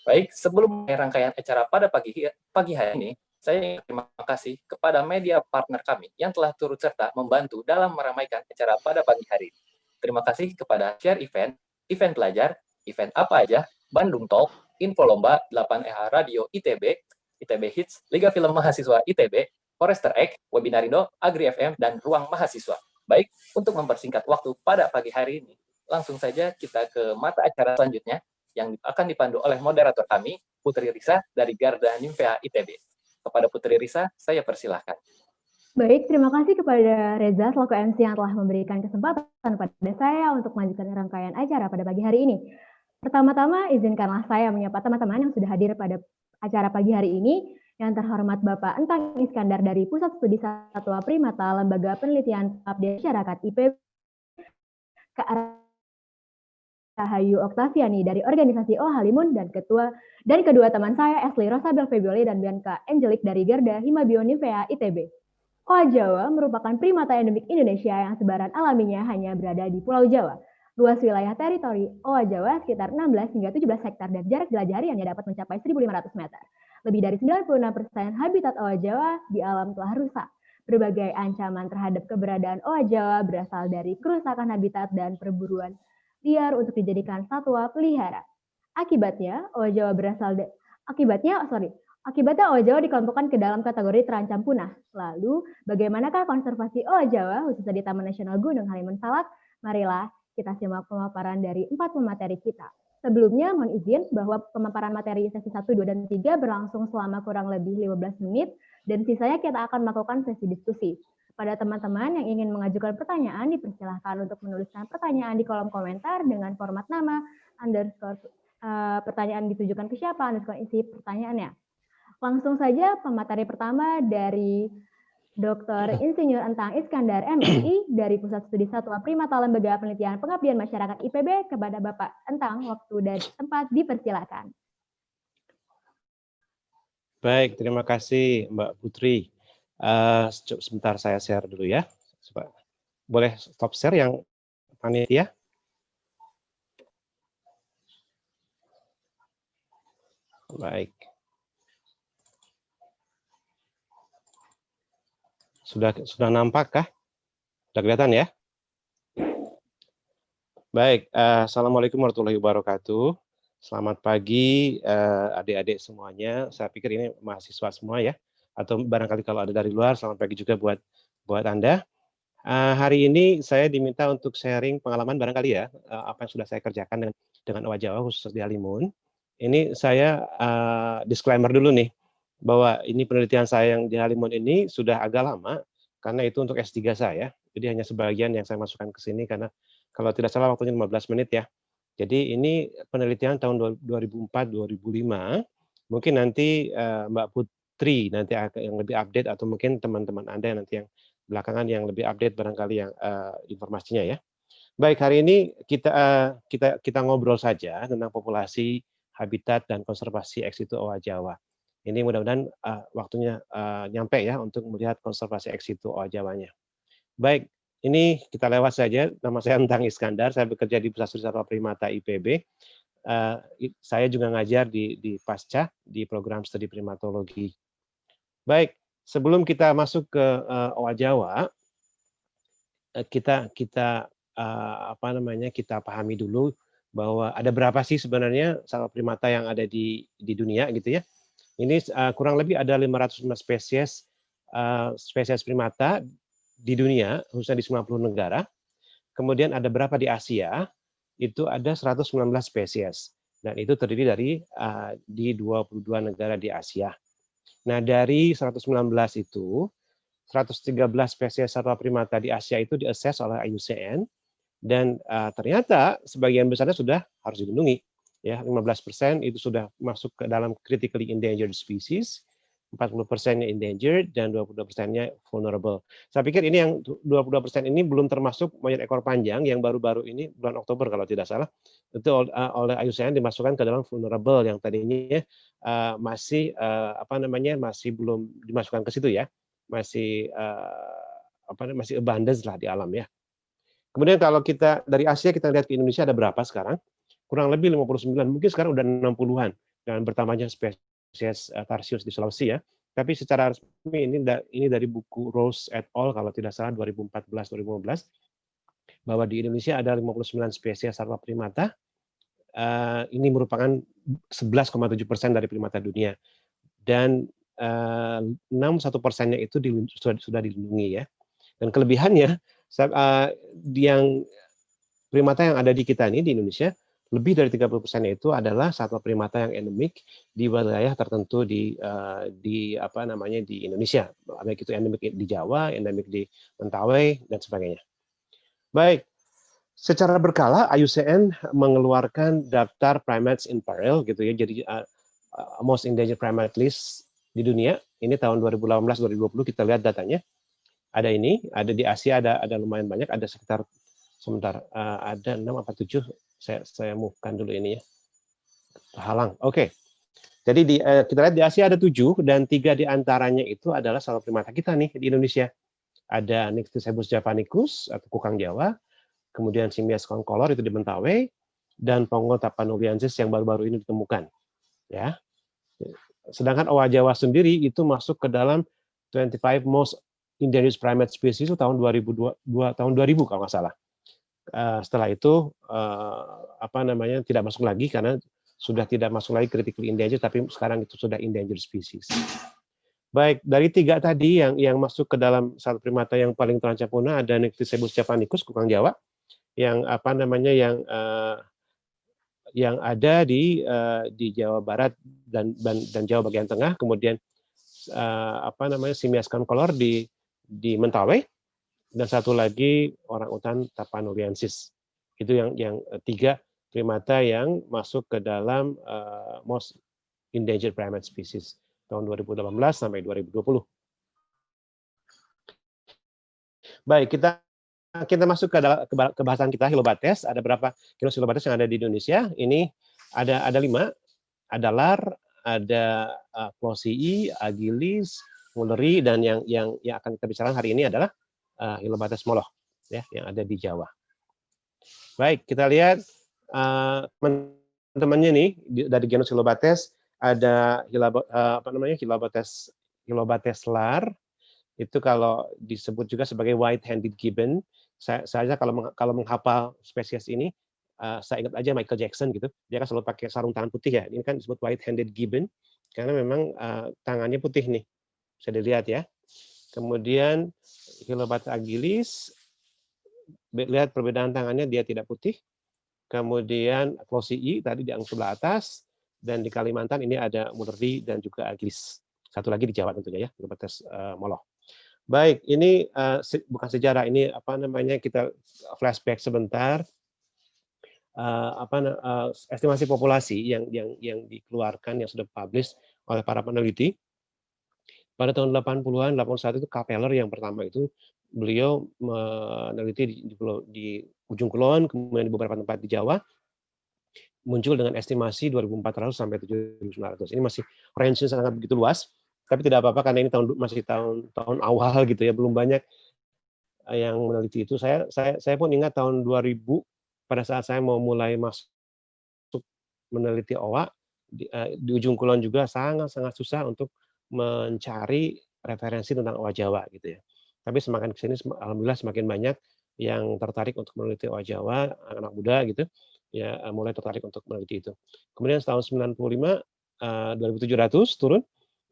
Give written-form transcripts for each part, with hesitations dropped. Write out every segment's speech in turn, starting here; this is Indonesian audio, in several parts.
Baik, sebelum rangkaian acara pada pagi hari ini, saya ingin terima kasih kepada media partner kami yang telah turut serta membantu dalam meramaikan acara pada pagi hari ini. Terima kasih kepada Share Event, Event Pelajar, Event Apa Aja, Bandung Talk, Info Lomba, 8EH Radio ITB, ITB Hits, Liga Film Mahasiswa ITB, Forester Egg, Webinarindo, Agri FM, dan Ruang Mahasiswa. Baik, untuk mempersingkat waktu pada pagi hari ini, langsung saja kita ke mata acara selanjutnya, yang akan dipandu oleh moderator kami, Putri Risa dari Garda Nimfea ITB. Kepada Putri Risa, saya persilahkan. Baik, terima kasih kepada Reza selaku MC yang telah memberikan kesempatan pada saya untuk melanjutkan rangkaian acara pada pagi hari ini. Pertama-tama, izinkanlah saya menyapa teman-teman yang sudah hadir pada acara pagi hari ini. Yang terhormat Bapak Entang Iskandar dari Pusat Studi Satwa Primata, Lembaga Penelitian Pengabdian Masyarakat IPB, Kak Rahayu Oktaviani dari organisasi Oh Halimun, dan kedua teman saya Esli Rosabel Febioli dan Bianca Angelic dari Garda Himabio Nivea ITB. Oa Jawa merupakan primata endemik Indonesia yang sebaran alaminya hanya berada di Pulau Jawa. Luas wilayah teritori Oa Jawa sekitar 16 hingga 17 hektar dan jarak jelajah hariannya dapat mencapai 1.500 meter. Lebih dari 96% habitat Oa Jawa di alam telah rusak. Berbagai ancaman terhadap keberadaan Oa Jawa berasal dari kerusakan habitat dan perburuan liar untuk dijadikan satwa pelihara. Akibatnya, Oa Jawa dikelompokkan ke dalam kategori terancam punah. Lalu, bagaimanakah konservasi Oa Jawa khususnya di Taman Nasional Gunung Halimun Salak? Marilah kita simak pemaparan dari 4 pemateri kita. Sebelumnya, mohon izin bahwa pemaparan materi sesi 1, 2, dan 3 berlangsung selama kurang lebih 15 menit, dan sisanya kita akan melakukan sesi diskusi. Pada teman-teman yang ingin mengajukan pertanyaan, dipersilahkan untuk menuliskan pertanyaan di kolom komentar dengan format nama, pertanyaan ditujukan ke siapa, isi pertanyaannya. Langsung saja pemateri pertama dari Dr. Insinyur Entang Iskandar MSI dari Pusat Studi Satwa Primata Lembaga Penelitian Pengabdian Masyarakat IPB. Kepada Bapak Entang, waktu dan tempat dipersilakan. Baik, terima kasih Mbak Putri. Sebentar saya share dulu ya. Boleh stop share yang panitia? Baik. Sudah nampak kah? Sudah kelihatan ya? Baik, Assalamualaikum warahmatullahi wabarakatuh. Selamat pagi adik-adik semuanya. Saya pikir ini mahasiswa semua ya. Atau barangkali kalau ada dari luar, selamat pagi juga buat Anda. Hari ini saya diminta untuk sharing pengalaman barangkali ya, apa yang sudah saya kerjakan dengan Oa Jawa khusus di Halimun. Ini saya disclaimer dulu nih, bahwa ini penelitian saya yang di Halimun ini sudah agak lama, karena itu untuk S3 saya. Jadi hanya sebagian yang saya masukkan ke sini, karena kalau tidak salah waktunya 15 menit ya. Jadi ini penelitian tahun 2004-2005, mungkin nanti Mbak Putri nanti yang lebih update, atau mungkin teman-teman Anda yang nanti yang belakangan yang lebih update barangkali yang informasinya ya. Baik, hari ini kita ngobrol saja tentang populasi, habitat, dan konservasi ex situ Oa Jawa. Ini mudah-mudahan waktunya nyampe ya untuk melihat konservasi ex situ Oa Jawanya. Baik, ini kita lewat saja. Nama saya Entang Iskandar, saya bekerja di Pusat Studi Satwa Primata IPB. Saya juga ngajar di Pasca di program studi primatologi. Baik, sebelum kita masuk ke Oa Jawa, kita pahami dulu bahwa ada berapa sih sebenarnya satwa primata yang ada di dunia gitu ya. Ini kurang lebih ada 505 spesies primata di dunia, khususnya di 90 negara. Kemudian ada berapa di Asia? Itu ada 119 spesies. Dan itu terdiri dari di 22 negara di Asia. Nah, dari 119 itu 113 spesies satwa primata di Asia itu diassess oleh IUCN, dan ternyata sebagian besarnya sudah harus dilindungi. Ya, 15% itu sudah masuk ke dalam critically endangered species, 40%-nya endangered, dan 22%-nya vulnerable. Saya pikir ini yang 22% ini belum termasuk monyet ekor panjang yang baru-baru ini bulan Oktober kalau tidak salah, itu oleh IUCN dimasukkan ke dalam vulnerable, yang tadinya masih masih belum dimasukkan ke situ ya. Masih masih abundance lah di alam ya. Kemudian kalau kita dari Asia kita lihat ke Indonesia ada berapa sekarang? Kurang lebih 59, mungkin sekarang udah 60-an. dengan bertambahnya spesies tarsius di Sulawesi ya. Tapi secara resmi ini dari buku Rose et al. Kalau tidak salah 2014-2015 bahwa di Indonesia ada 59 spesies satwa primata. Ini merupakan 11,7% dari primata dunia dan 61%-nya itu sudah dilindungi ya. Dan kelebihannya yang primata yang ada di kita ini di Indonesia lebih dari 30%-nya itu adalah satwa primata yang endemik di wilayah tertentu di Indonesia. Baik itu endemik di Jawa, endemik di Mentawai dan sebagainya. Baik. Secara berkala IUCN mengeluarkan daftar primates in peril gitu ya. Jadi most endangered primate list di dunia. Ini tahun 2018-2020 kita lihat datanya. Ada ini, ada di Asia ada lumayan banyak, ada sekitar ada 6 atau 7. Saya move-kan dulu ini ya. Terhalang. Oke. Jadi kita lihat di Asia ada 7 dan 3 di antaranya itu adalah satwa primata kita nih di Indonesia. Ada Nycticebus javanicus atau kukang Jawa, kemudian Simias concolor itu di Mentawai, dan Pongo tapanuliensis yang baru-baru ini ditemukan. Ya. Sedangkan owa Jawa sendiri itu masuk ke dalam 25 most endangered primate species itu tahun 2000 kalau nggak salah. Setelah itu tidak masuk lagi karena sudah tidak masuk lagi critically endangered, tapi sekarang itu sudah endangered species. Baik, dari 3 tadi yang masuk ke dalam satwa primata yang paling terancam punah ada Nycticebus javanicus kukang Jawa, yang yang ada di Jawa Barat dan Jawa bagian tengah, kemudian Simias concolor di Mentawai, dan satu lagi orangutan tapanuliensis. Itu yang 3 primata yang masuk ke dalam most endangered primate species tahun 2018 sampai 2020. Baik, kita masuk ke bahasan kita, Hylobates. Ada berapa genus Hylobates yang ada di Indonesia? Ini ada 5. Ada lar, ada Closii, Agilis, Mulleri, dan yang akan kita bicarakan hari ini adalah Hylobates moloch ya, yang ada di Jawa. Baik, kita lihat teman-temannya nih dari genus Hylobates ada Hylobates lar. Itu kalau disebut juga sebagai white-handed gibbon. Saya kalau menghafal spesies ini, saya ingat aja Michael Jackson gitu. Dia kan selalu pakai sarung tangan putih ya. Ini kan disebut white-handed gibbon karena memang tangannya putih nih. Bisa dilihat ya. Kemudian Hylobates agilis, lihat perbedaan tangannya, dia tidak putih. Kemudian Closii tadi di sebelah atas, dan di Kalimantan ini ada Mulleri dan juga agilis. Satu lagi di Jawa tentunya ya, Hylobates moloch. Baik, ini bukan sejarah, ini kita flashback sebentar. Estimasi populasi yang dikeluarkan, yang sudah publish oleh para peneliti pada tahun 80-an, 81 itu Kapeller yang pertama itu, beliau meneliti di ujung kulon, kemudian di beberapa tempat di Jawa, muncul dengan estimasi 2.400 sampai 7.900. Ini masih range-nya sangat begitu luas. Tapi tidak apa-apa karena ini masih tahun awal gitu ya, belum banyak yang meneliti itu. Saya pun ingat tahun 2000 pada saat saya mau mulai masuk meneliti owa di ujung kulon juga sangat susah untuk mencari referensi tentang owa Jawa gitu ya. Tapi semakin kesini alhamdulillah semakin banyak yang tertarik untuk meneliti owa Jawa, anak-anak muda gitu ya, mulai tertarik untuk meneliti itu. Kemudian tahun 95 2.700 turun.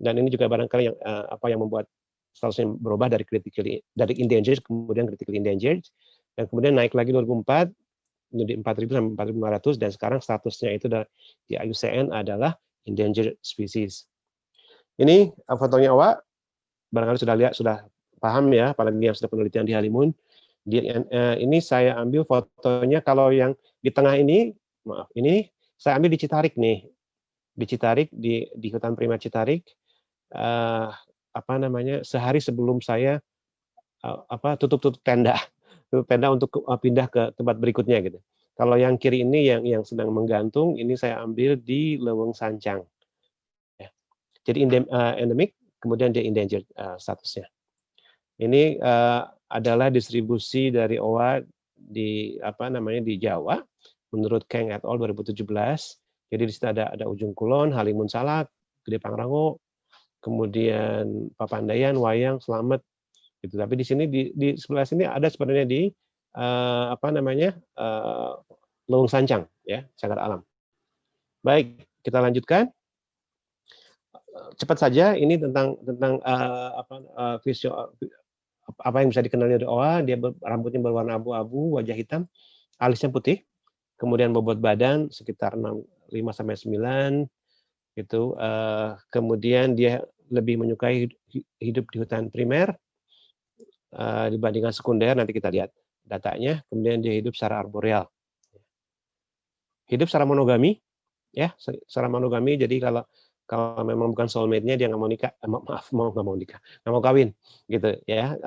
Dan ini juga barangkali yang membuat statusnya berubah dari endangered kemudian critically endangered, dan kemudian naik lagi 2004 menjadi 4.000 sampai 4.500, dan sekarang statusnya itu di IUCN adalah endangered species. Ini fotonya owa, barangkali sudah paham ya, apalagi yang sudah penelitian di Halimun. Ini saya ambil fotonya, kalau yang di tengah ini, maaf, ini saya ambil di Citarik nih, di Citarik, di hutan primat Citarik. Sehari sebelum saya tutup tenda untuk pindah ke tempat berikutnya gitu. Kalau yang kiri ini yang sedang menggantung, ini saya ambil di Leweng Sancang. Ya. Jadi endemik, kemudian dia endangered statusnya. Ini adalah distribusi dari owa di Jawa menurut Kang et al 2017. Jadi di situ ada Ujung Kulon, Halimun Salak, Gede Pangrango, kemudian Papandayan, Wayang, Slamet gitu. Tapi di sini di sebelah sini ada sebenarnya di apa namanya? Leuweung Sancang ya, cagar alam. Baik, kita lanjutkan. Cepat saja ini tentang apa yang bisa dikenali dari OA. Dia rambutnya berwarna abu-abu, wajah hitam, alisnya putih, kemudian bobot badan sekitar 5 sampai 9 gitu. Kemudian dia lebih menyukai hidup di hutan primer dibandingkan sekunder. Nanti kita lihat datanya. Kemudian dia hidup secara arboreal. Hidup secara monogami, ya, secara monogami. Jadi kalau memang bukan soulmate-nya dia nggak mau nikah, nggak mau kawin, gitu ya.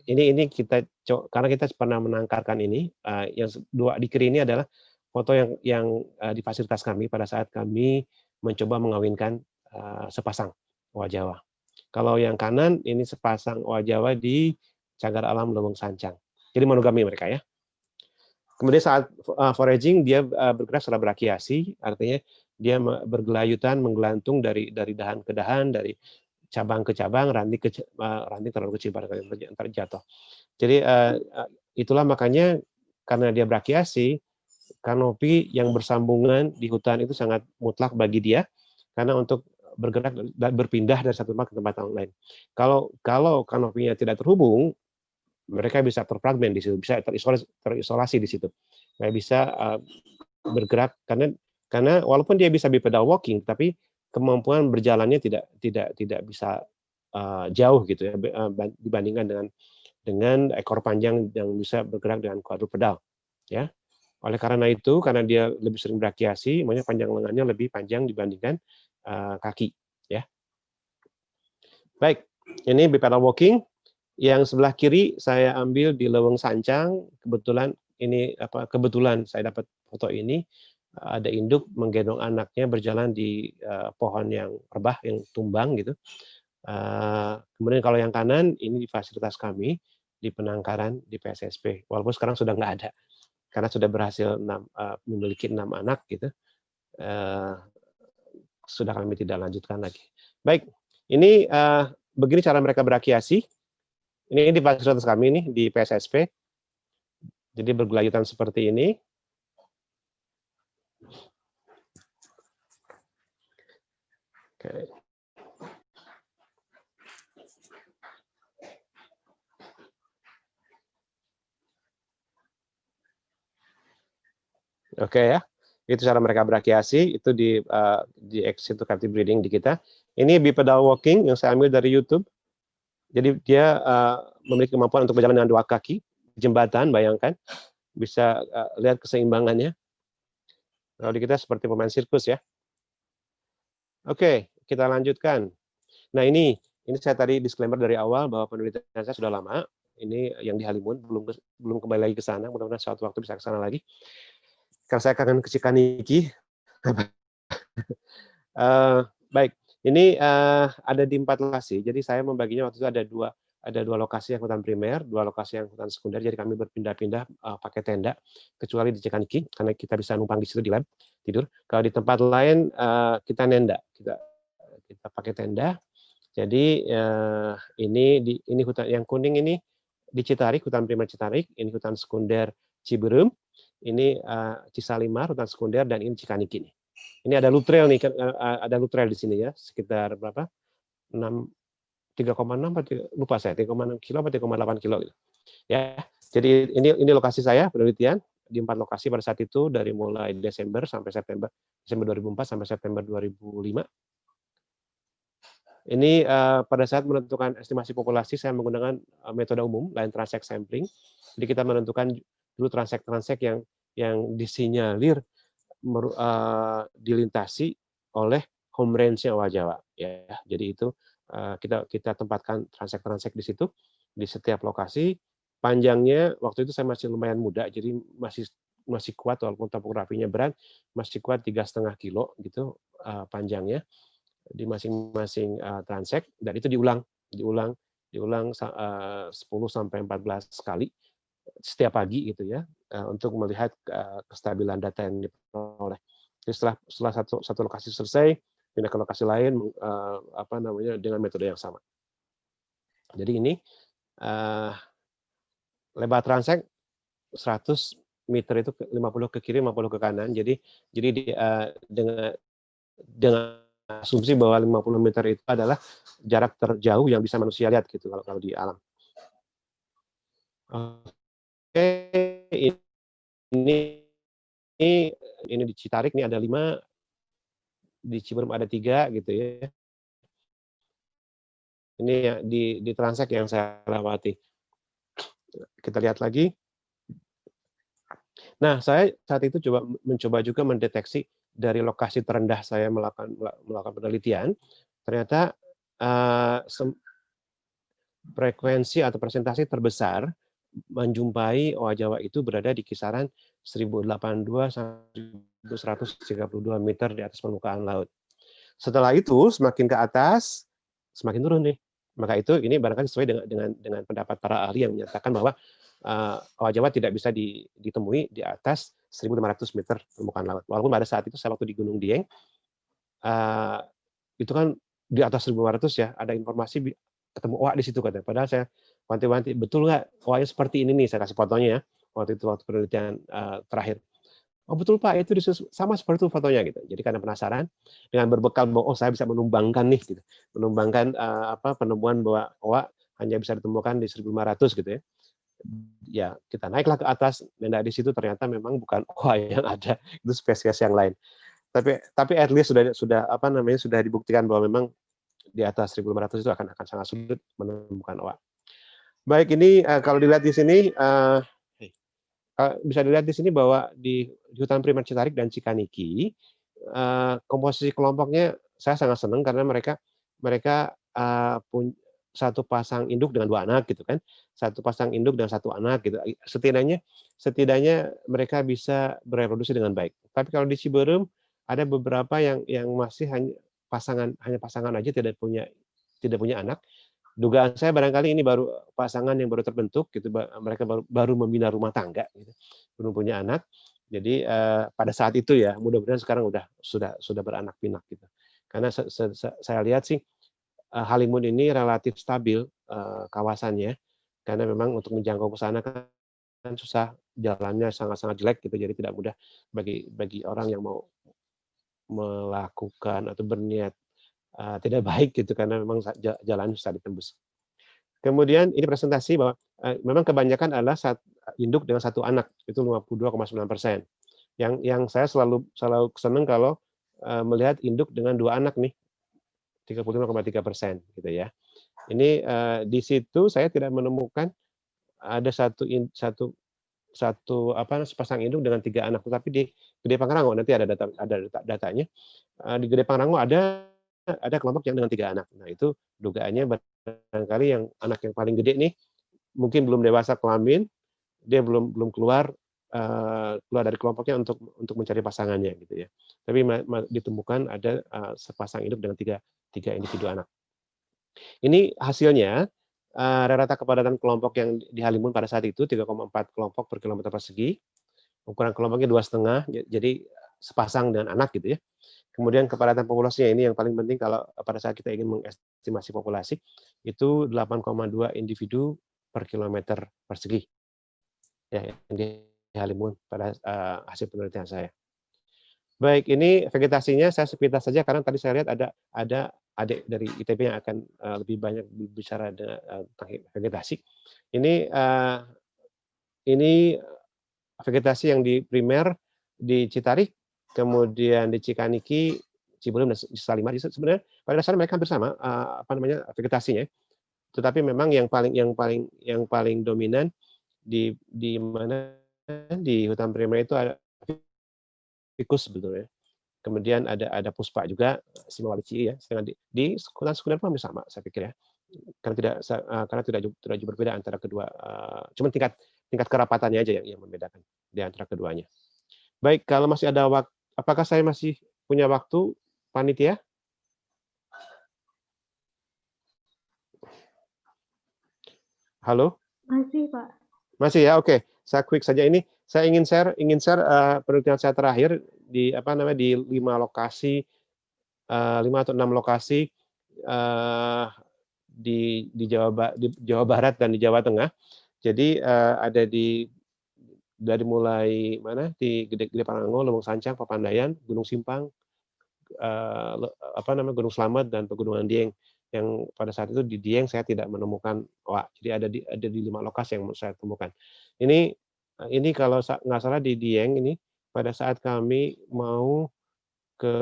Ini kita karena kita pernah menangkarkan ini, yang dua di kiri ini adalah foto yang di fasilitas kami pada saat kami mencoba mengawinkan sepasang owa Jawa. Kalau yang kanan ini sepasang owa Jawa di cagar alam Leuweung Sancang. Jadi monogami mereka ya. Kemudian saat foraging dia bergerak secara brakiasi, artinya dia bergelayutan, menggelantung dari dahan ke dahan, dari cabang ke cabang, ranting terlalu kecil pada terjatuh. Jadi itulah makanya karena dia brakiasi, kanopi yang bersambungan di hutan itu sangat mutlak bagi dia, karena untuk bergerak dan berpindah dari satu tempat ke tempat yang lain. Kalau kanopinya tidak terhubung, mereka bisa terfragmen di situ, bisa terisolasi di situ, nggak bisa bergerak karena walaupun dia bisa bipedal walking, tapi kemampuan berjalannya tidak bisa jauh gitu ya dibandingkan dengan ekor panjang yang bisa bergerak dengan quadrupedal ya. Oleh karena itu, karena dia lebih sering brakiasi, makanya panjang lengannya lebih panjang dibandingkan kaki ya. Baik, ini bipedal walking. Yang sebelah kiri saya ambil di Leuweung Sancang. Kebetulan saya dapat foto ini, ada induk menggendong anaknya berjalan di pohon yang rebah yang tumbang gitu. Kemudian kalau yang kanan ini di fasilitas kami di penangkaran di PSSP. Walaupun sekarang sudah nggak ada karena sudah berhasil memiliki 6 anak gitu. Sudah kami tidak lanjutkan lagi. Baik, ini begini cara mereka berakiasi. Ini di fasilitas kami nih di PSSP. Jadi bergelayutan seperti ini. Oke. Oke ya. Itu cara mereka berakiasi, itu di exit to captive breeding di kita. Ini bipedal walking yang saya ambil dari YouTube. Jadi dia memiliki kemampuan untuk berjalan dengan 2 kaki, jembatan, bayangkan. Bisa lihat keseimbangannya. Kalau di kita seperti pemain sirkus ya. Oke, kita lanjutkan. Nah ini saya tadi disclaimer dari awal bahwa penelitian saya sudah lama. Ini yang di Halimun, belum kembali lagi ke sana. Mudah-mudahan suatu waktu bisa ke sana lagi. Karena saya kangen ke Cikaniki. Baik, ini ada di 4 lokasi. Jadi saya membaginya waktu itu ada dua lokasi yang hutan primer, 2 lokasi yang hutan sekunder. Jadi kami berpindah-pindah pakai tenda, kecuali di Cikaniki karena kita bisa numpang di situ di lab tidur. Kalau di tempat lain kita nenda, kita pakai tenda. Jadi ini hutan yang kuning ini di Citarik, hutan primer Citarik. Ini hutan sekunder Ciberem. Ini Cisalimar, hutan sekunder, dan ini Cikaniki nih. Ini ada loop trail nih, ada loop trail di sini ya, sekitar berapa? 3,6 lupa saya, 3,6 kilo atau 3,8 kilo gitu. Ya. Jadi ini lokasi saya penelitian di 4 lokasi pada saat itu dari mulai Desember 2004 sampai September 2005. Ini pada saat menentukan estimasi populasi saya menggunakan metode umum line transect sampling. Jadi kita menentukan dulu transect yang disinyalir dilintasi oleh home range-nya owa Jawa ya. Jadi itu kita tempatkan transek di situ di setiap lokasi. Panjangnya waktu itu saya masih lumayan muda, jadi masih kuat walaupun topografinya berat, masih kuat 3,5 kilo gitu panjangnya di masing-masing transek, dan itu diulang 10 sampai 14 kali setiap pagi gitu ya, untuk melihat kestabilan data yang diperoleh. Jadi setelah satu lokasi selesai, pindah ke lokasi lain dengan metode yang sama. Jadi ini lebar transek 100 meter itu 50 ke kiri, 50 ke kanan. Jadi dengan asumsi bahwa 50 meter itu adalah jarak terjauh yang bisa manusia lihat gitu kalau di alam. Oke, ini di Citarik nih ada 5, di Ciberem ada 3 gitu ya. Ini ya di Transek yang saya lewati. Kita lihat lagi. Nah, saya saat itu mencoba juga mendeteksi dari lokasi terendah saya melakukan penelitian, ternyata frekuensi atau presentasi terbesar menjumpai owa Jawa itu berada di kisaran 1082 sampai 1132 meter di atas permukaan laut. Setelah itu semakin ke atas semakin turun nih. Maka ini barangkali sesuai dengan pendapat para ahli yang menyatakan bahwa owa Jawa tidak bisa ditemui di atas 1.500 meter permukaan laut. Walaupun pada saat itu saya waktu di Gunung Dieng itu kan di atas 1.500 ya, ada informasi ketemu owa di situ katanya. Padahal saya wanti-wanti, betul nggak owanya seperti ini nih, saya kasih fotonya ya, waktu penelitian terakhir. Oh betul Pak, itu sama seperti itu fotonya gitu. Jadi karena penasaran, dengan berbekal bahwa saya bisa menumbangkan nih, gitu, menumbangkan penemuan bahwa owa hanya bisa ditemukan di 1.500 gitu ya. Ya kita naiklah ke atas, dan di situ ternyata memang bukan owa yang ada, itu spesies yang lain. Tapi at least sudah dibuktikan bahwa memang di atas 1.500 itu akan sangat sulit menemukan owa. Baik, ini kalau dilihat di sini bisa dilihat di sini bahwa di hutan primer Citarik dan Cikaniki komposisi kelompoknya saya sangat senang karena mereka punya satu pasang induk dengan 2 anak gitu kan, satu pasang induk dan 1 anak gitu. Setidaknya mereka bisa bereproduksi dengan baik. Tapi kalau di Ciberem ada beberapa yang masih hanya pasangan aja, tidak punya anak. Dugaan saya barangkali ini baru pasangan yang baru terbentuk gitu, mereka baru membina rumah tangga gitu, belum punya anak. Jadi pada saat itu ya, mudah-mudahan sekarang sudah beranak pinak gitu. Karena saya lihat sih Halimun ini relatif stabil kawasannya, karena memang untuk menjangkau ke sana kan susah, jalannya sangat-sangat jelek gitu, jadi tidak mudah bagi orang yang mau melakukan atau berniat tidak baik gitu, karena memang jalan susah ditembus. Kemudian ini presentasi bahwa memang kebanyakan adalah induk dengan 1 anak, itu 52,9%. Yang saya selalu senang kalau melihat induk dengan 2 anak nih, 35,3% gitu ya. Ini di situ saya tidak menemukan ada sepasang induk dengan 3 anak, tetapi di Gede Pangrango nanti ada datanya. Di Gede Pangrango ada kelompok yang dengan 3 anak. Nah, itu dugaannya barangkali yang anak yang paling gede nih mungkin belum dewasa kelamin, dia belum keluar dari kelompoknya untuk mencari pasangannya gitu ya. Tapi ditemukan ada sepasang induk dengan 3 individu anak. Ini hasilnya rata kepadatan kelompok yang di Halimun pada saat itu 3,4 kelompok per kilometer persegi. Ukuran kelompoknya 2,5, jadi sepasang dengan anak gitu ya. Kemudian kepadatan populasinya ini yang paling penting kalau pada saat kita ingin mengestimasi populasi, itu 8,2 individu per kilometer persegi. Ya, yang di Halimun pada hasil penelitian saya. Baik, ini vegetasinya saya sepintas saja karena tadi saya lihat ada adik dari ITB yang akan lebih banyak bicara tentang vegetasi. Ini vegetasi yang di primer di Citarik, kemudian di Cikaniki, Ciberem dan Salimar. Sebenarnya pada dasarnya mereka hampir sama vegetasinya. Tetapi memang yang paling dominan di mana di hutan primer itu ada ficus sebetulnya. Kemudian ada puspa juga, simawalici ya. Di hutan sekunder pun hampir sama saya pikir ya. Karena tidak jauh berbeda antara kedua, cuma tingkat kerapatannya aja yang membedakan di antara keduanya. Baik, kalau masih ada waktu, apakah saya masih punya waktu, panitia? Halo? Masih, Pak. Masih ya, oke. Saya quick saja ini. Saya ingin share penelitian saya terakhir di 5 lokasi, 5 atau 6 lokasi di Jawa Barat dan di Jawa Tengah. Jadi ada dari mulai mana di Gede Pangrango, Leuweung Sancang, Papandayan, Gunung Simpang, Gunung Slamet dan Pegunungan Dieng. Yang pada saat itu di Dieng saya tidak menemukan owa. Jadi ada di 5 lokasi yang saya temukan. Ini kalau nggak salah di Dieng ini pada saat kami mau ke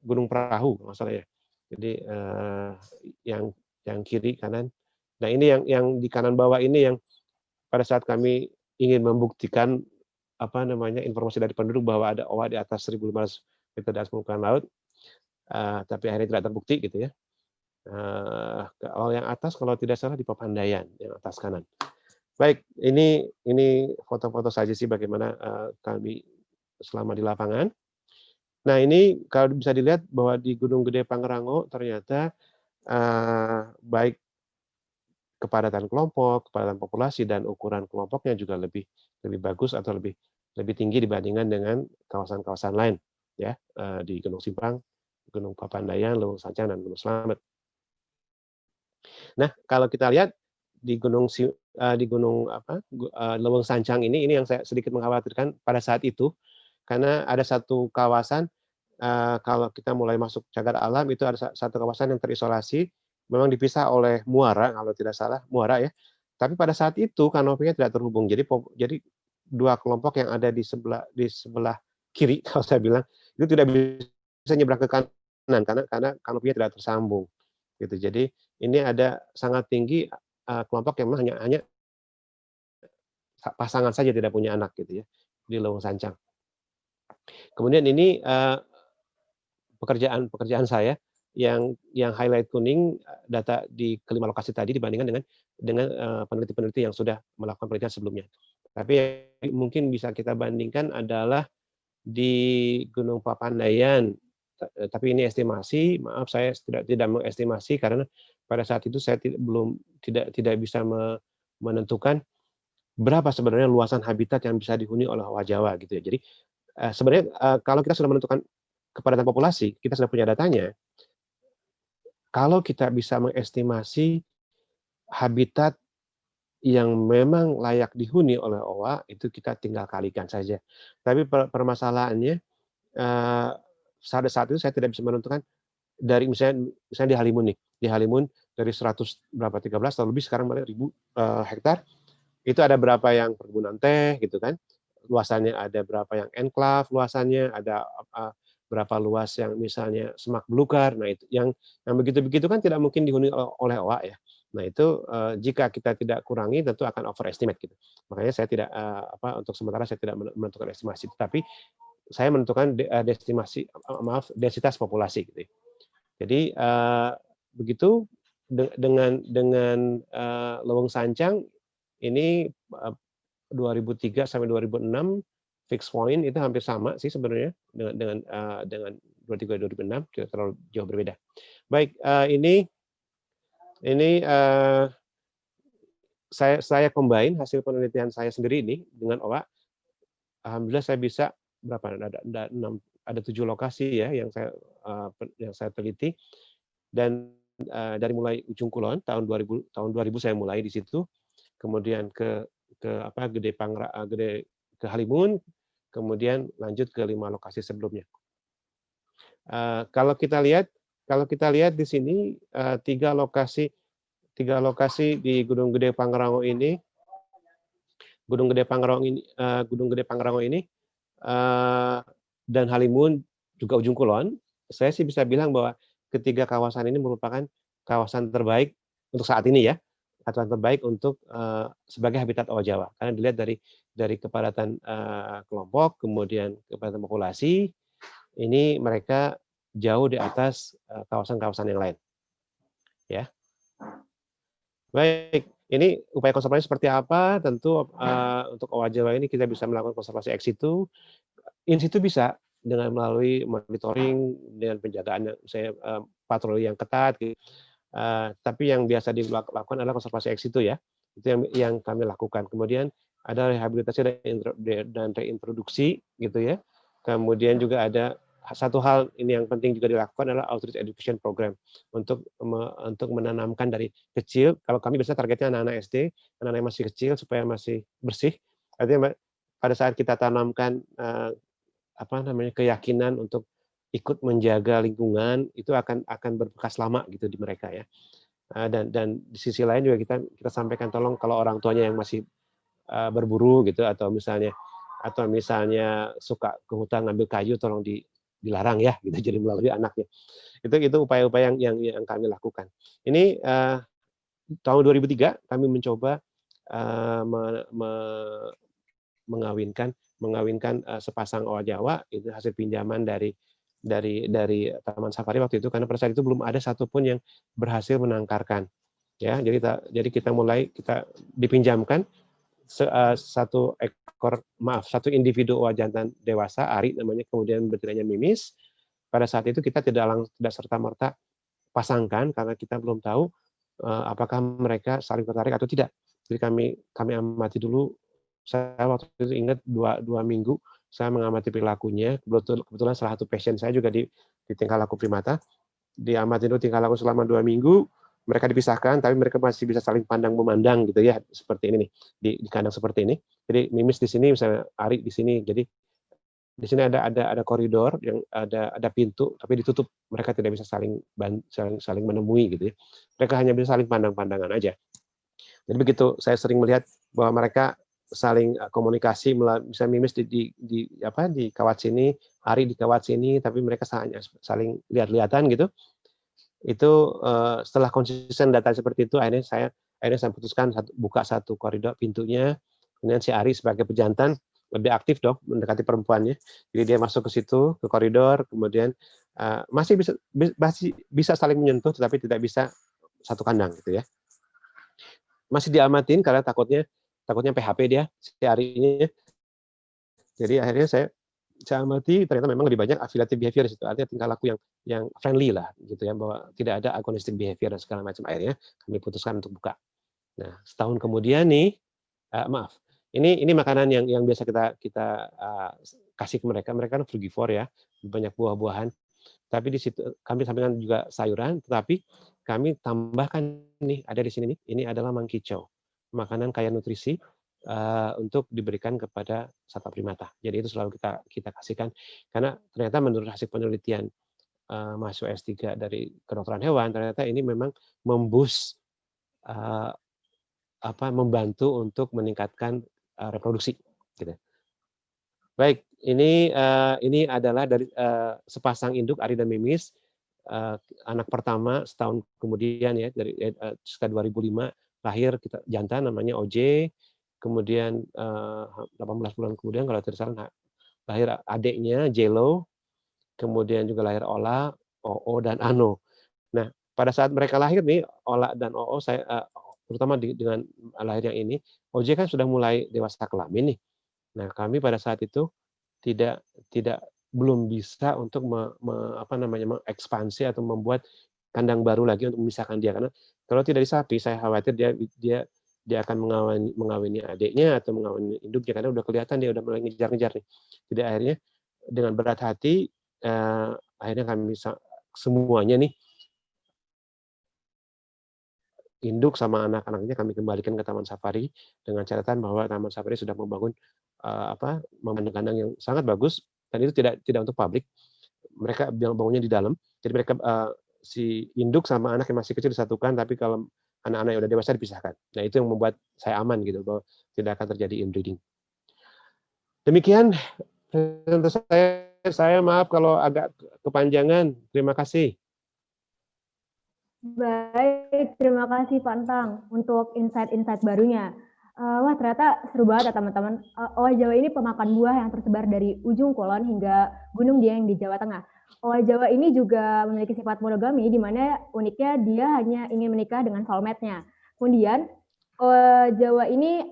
Gunung Perahu nggak salah ya. Jadi yang kiri kanan. Nah ini yang di kanan bawah ini yang pada saat kami ingin membuktikan informasi dari penduduk bahwa ada owa di atas 1.500 meter di atas permukaan laut, tapi akhirnya tidak terbukti gitu ya. Kalau yang atas kalau tidak salah di Papandayan yang atas kanan. Baik, ini foto-foto saja sih bagaimana kami selama di lapangan. Nah ini kalau bisa dilihat bahwa di Gunung Gede Pangrango ternyata baik kepadatan kelompok, kepadatan populasi dan ukuran kelompoknya juga lebih bagus atau lebih tinggi dibandingkan dengan kawasan-kawasan lain ya di Gunung Simpang, Gunung Papandayan, Leuweung Sancang dan Gunung Slamet. Nah, kalau kita lihat di Leuweung Sancang ini yang saya sedikit mengkhawatirkan pada saat itu karena ada satu kawasan kalau kita mulai masuk cagar alam itu ada satu kawasan yang terisolasi memang dipisah oleh muara kalau tidak salah muara ya. Tapi pada saat itu kanopinya tidak terhubung. Jadi dua kelompok yang ada di sebelah kiri kalau saya bilang itu tidak bisa nyebrang ke kanan karena kanopinya tidak tersambung. Gitu. Jadi ini ada sangat tinggi kelompok yang hanya pasangan saja tidak punya anak gitu ya di Leuweung Sancang. Kemudian ini pekerjaan saya yang highlight kuning data di kelima lokasi tadi dibandingkan dengan peneliti-peneliti yang sudah melakukan penelitian sebelumnya. Tapi yang mungkin bisa kita bandingkan adalah di Gunung Papandayan. Tapi ini estimasi, maaf saya tidak mengestimasi karena pada saat itu saya tidak bisa menentukan berapa sebenarnya luasan habitat yang bisa dihuni oleh owa Jawa gitu ya. Jadi sebenarnya kalau kita sudah menentukan kepadatan populasi, kita sudah punya datanya. Kalau kita bisa mengestimasi habitat yang memang layak dihuni oleh owa, itu kita tinggal kalikan saja. Tapi permasalahannya pada saat itu saya tidak bisa menentukan dari misalnya di Halimun nih, di Halimun dari 100 berapa 13 atau lebih sekarang 1000 hektar, itu ada berapa yang perkebunan teh gitu kan, luasannya ada berapa yang enclave luasannya, ada berapa luas yang misalnya semak belukar. Nah itu yang begitu-begitu kan tidak mungkin dihuni oleh owa ya. Nah itu jika kita tidak kurangi tentu akan overestimate gitu. Makanya saya tidak untuk sementara saya tidak menentukan estimasi, tetapi saya menentukan densitas populasi gitu. Jadi begitu dengan Leuweung Sancang ini 2003 sampai 2006 fixed point itu hampir sama sih sebenarnya dengan 2003 2006 tidak terlalu jauh berbeda. Baik, ini saya combine hasil penelitian saya sendiri ini dengan owa. Alhamdulillah saya bisa berapa ada 7 lokasi ya yang saya teliti dan dari mulai ujung kulon tahun 2000 saya mulai di situ, kemudian ke Halimun, kemudian lanjut ke 5 lokasi sebelumnya. Kalau kita lihat di sini 3 lokasi di Gunung Gede Pangrango ini dan Halimun juga ujung kulon, saya sih bisa bilang bahwa ketiga kawasan ini merupakan kawasan terbaik untuk saat ini ya, kawasan terbaik untuk sebagai habitat owa Jawa. Karena dilihat dari kepadatan kelompok, kemudian kepadatan populasi, ini mereka jauh di atas kawasan-kawasan yang lain. Ya. Baik, ini upaya konservasi seperti apa? Tentu untuk owa Jawa ini kita bisa melakukan konservasi ex situ. In situ bisa dengan melalui monitoring, dengan penjagaan saya patroli yang ketat. Gitu. Tapi yang biasa dilakukan adalah konservasi ex situ ya. Itu yang kami lakukan. Kemudian ada rehabilitasi dan reintroduksi gitu ya. Kemudian juga ada satu hal ini yang penting juga dilakukan adalah outreach education program untuk menanamkan dari kecil. Kalau kami biasanya targetnya anak-anak SD, anak-anak yang masih kecil supaya masih bersih. Artinya pada saat kita tanamkan keyakinan untuk ikut menjaga lingkungan itu akan berbekas lama gitu di mereka ya. Dan di sisi lain juga kita sampaikan tolong kalau orang tuanya yang masih berburu gitu atau misalnya suka ke hutan ngambil kayu tolong dilarang ya gitu jadi melalui anaknya. Itu upaya-upaya yang kami lakukan. Ini tahun 2003 kami mencoba mengawinkan sepasang owa Jawa itu hasil pinjaman dari Taman Safari waktu itu karena pada saat itu belum ada satupun yang berhasil menangkarkan ya jadi kita dipinjamkan satu individu owa jantan dewasa Ari namanya kemudian betinanya Mimis. Pada saat itu kita tidak serta-merta pasangkan karena kita belum tahu apakah mereka saling tertarik atau tidak. Jadi kami amati dulu. Saya waktu itu ingat dua minggu saya mengamati perilakunya. Kebetulan salah satu passion saya juga di tingkah laku primata. Diamati dulu tingkah laku selama 2 minggu. Mereka dipisahkan, tapi mereka masih bisa saling pandang memandang gitu ya, seperti ini nih di kandang seperti ini. Jadi Mimis di sini, misalnya Ari di sini. Jadi di sini ada koridor yang ada pintu, tapi ditutup. Mereka tidak bisa saling menemui gitu ya. Mereka hanya bisa saling pandang-pandangan aja. Jadi begitu saya sering melihat bahwa mereka saling komunikasi, bisa Mimis di kawat sini, Ari di kawat sini, tapi mereka saling lihat-lihatan gitu. Itu setelah konsisten data seperti itu, akhirnya saya putuskan buka satu koridor pintunya, kemudian si Ari sebagai pejantan lebih aktif dong mendekati perempuannya, jadi dia masuk ke situ ke koridor, kemudian masih bisa saling menyentuh, tetapi tidak bisa satu kandang gitu ya. Masih diamatin karena takutnya PHP dia si Arinya. Jadi akhirnya saya amati ternyata memang lebih banyak affiliative behavior itu, artinya tingkah laku yang friendly lah gitu ya, bahwa tidak ada agonistic behavior dan segala macam. Akhirnya kami putuskan untuk buka. Nah, setahun kemudian nih, ini makanan yang biasa kita kasih ke mereka kan frugivore ya, banyak buah-buahan. Tapi di situ kami sampaikan juga sayuran, tetapi kami tambahkan nih, ada di sini nih, ini adalah mangkicau, makanan kaya nutrisi untuk diberikan kepada satwa primata. Jadi itu selalu kita kasihkan karena ternyata menurut hasil penelitian mahasiswa S3 dari kedokteran hewan, ternyata ini memang membantu untuk meningkatkan reproduksi gitu. Baik, ini adalah dari sepasang induk Ari dan Mimis, anak pertama setahun kemudian ya, dari sekitar 2005 lahir kita jantan namanya OJ, kemudian 18 bulan kemudian kalau tidak salah lahir adiknya Jelo, kemudian juga lahir Ola, Oo dan Ano. Nah, pada saat mereka lahir nih Ola dan Oo, saya terutama dengan lahirnya ini, OJ kan sudah mulai dewasa kelamin nih. Nah, kami pada saat itu belum bisa untuk mengekspansi atau membuat kandang baru lagi untuk memisahkan dia, karena kalau tidak disapi saya khawatir dia akan mengawini adiknya atau mengawini induknya karena udah kelihatan dia udah mulai ngejar-ngejar nih. Jadi akhirnya dengan berat hati akhirnya kami semuanya nih induk sama anak-anaknya kami kembalikan ke Taman Safari dengan catatan bahwa Taman Safari sudah membangun kandang yang sangat bagus dan itu tidak untuk publik. Mereka bangunnya di dalam. Jadi mereka si induk sama anak yang masih kecil disatukan, tapi kalau anak-anak yang udah dewasa dipisahkan. Nah, itu yang membuat saya aman gitu bahwa tidak akan terjadi inbreeding. Demikian presentasi saya maaf kalau agak kepanjangan. Terima kasih. Baik, terima kasih Pak Entang untuk insight-insight barunya. Wah, ternyata seru banget ya teman-teman. Owa Jawa ini pemakan buah yang tersebar dari ujung kulon hingga Gunung Dieng di Jawa Tengah. Owa Jawa ini juga memiliki sifat monogami, di mana uniknya dia hanya ingin menikah dengan soulmate-nya. Kemudian, Owa Jawa ini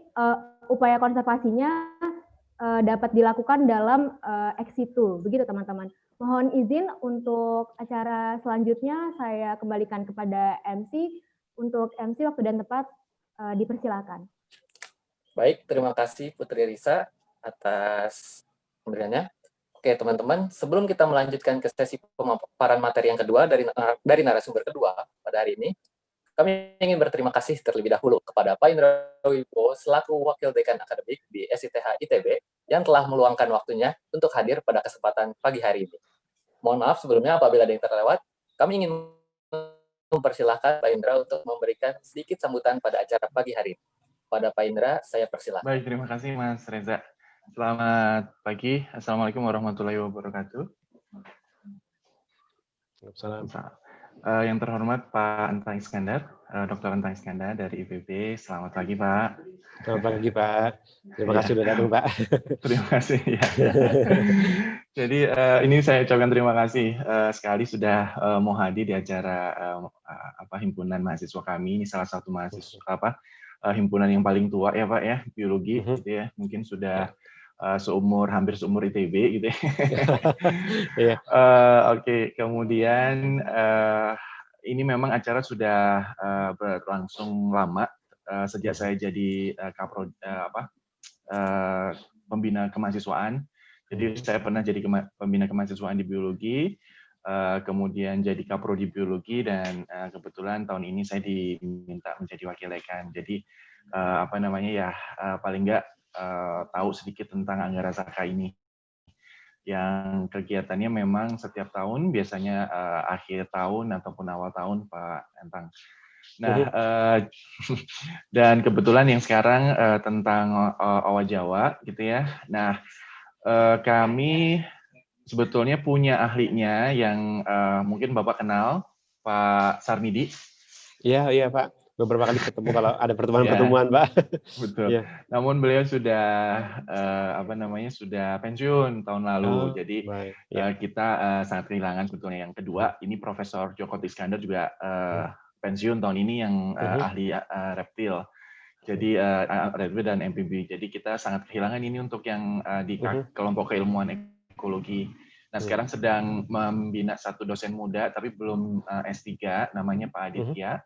upaya konservasinya dapat dilakukan dalam ex situ. Begitu teman-teman. Mohon izin untuk acara selanjutnya saya kembalikan kepada MC. Untuk MC waktu dan tempat dipersilakan. Baik, terima kasih Putri Risa atas pemberiannya. Oke, teman-teman, sebelum kita melanjutkan ke sesi pemaparan materi yang kedua dari narasumber kedua pada hari ini, kami ingin berterima kasih terlebih dahulu kepada Pak Indra Wibowo selaku Wakil Dekan Akademik di SITH ITB yang telah meluangkan waktunya untuk hadir pada kesempatan pagi hari ini. Mohon maaf sebelumnya apabila ada yang terlewat. Kami ingin mempersilahkan Pak Indra untuk memberikan sedikit sambutan pada acara pagi hari ini. Pada Pak Indra, saya persilahkan. Baik, terima kasih Mas Reza. Selamat pagi. Assalamualaikum warahmatullahi wabarakatuh. Salam. Yang terhormat Pak Entang Iskandar, Dr. Entang Iskandar dari IPB. Selamat pagi Pak. Selamat pagi Pak. Terima kasih sudah datang Pak. Terima kasih. Ya. Jadi ini saya ucapkan terima kasih sekali sudah mau hadir di acara himpunan mahasiswa kami. Ini salah satu mahasiswa himpunan yang paling tua ya Pak ya, biologi gitu ya. Mungkin sudah hampir seumur ITB gitu ya. Iya. Oke, kemudian ini memang acara sudah berlangsung lama sejak saya jadi pembina kemahasiswaan. Jadi saya pernah jadi pembina kemahasiswaan di biologi, kemudian jadi kaprodi biologi, dan kebetulan tahun ini saya diminta menjadi wakil dekan. Jadi paling nggak tahu sedikit tentang Anggara Saka ini. Yang kegiatannya memang setiap tahun, biasanya akhir tahun ataupun awal tahun, Pak Entang. Nah, dan kebetulan yang sekarang tentang Owa Jawa, gitu ya. Nah, kami sebetulnya punya ahlinya yang mungkin Bapak kenal, Pak Sarmidi. Iya Pak. Beberapa kali ketemu kalau ada pertemuan-pertemuan, Pak. Betul. Ya. Namun beliau sudah sudah pensiun tahun lalu. Jadi kita sangat kehilangan sebetulnya. Yang kedua, ini Profesor Joko Iskandar juga pensiun tahun ini yang ahli reptil. Jadi reptil dan MPB. Jadi kita sangat kehilangan ini untuk yang di kelompok keilmuan ekologi. Nah, sekarang sedang membina satu dosen muda tapi belum S3, namanya Pak Aditya.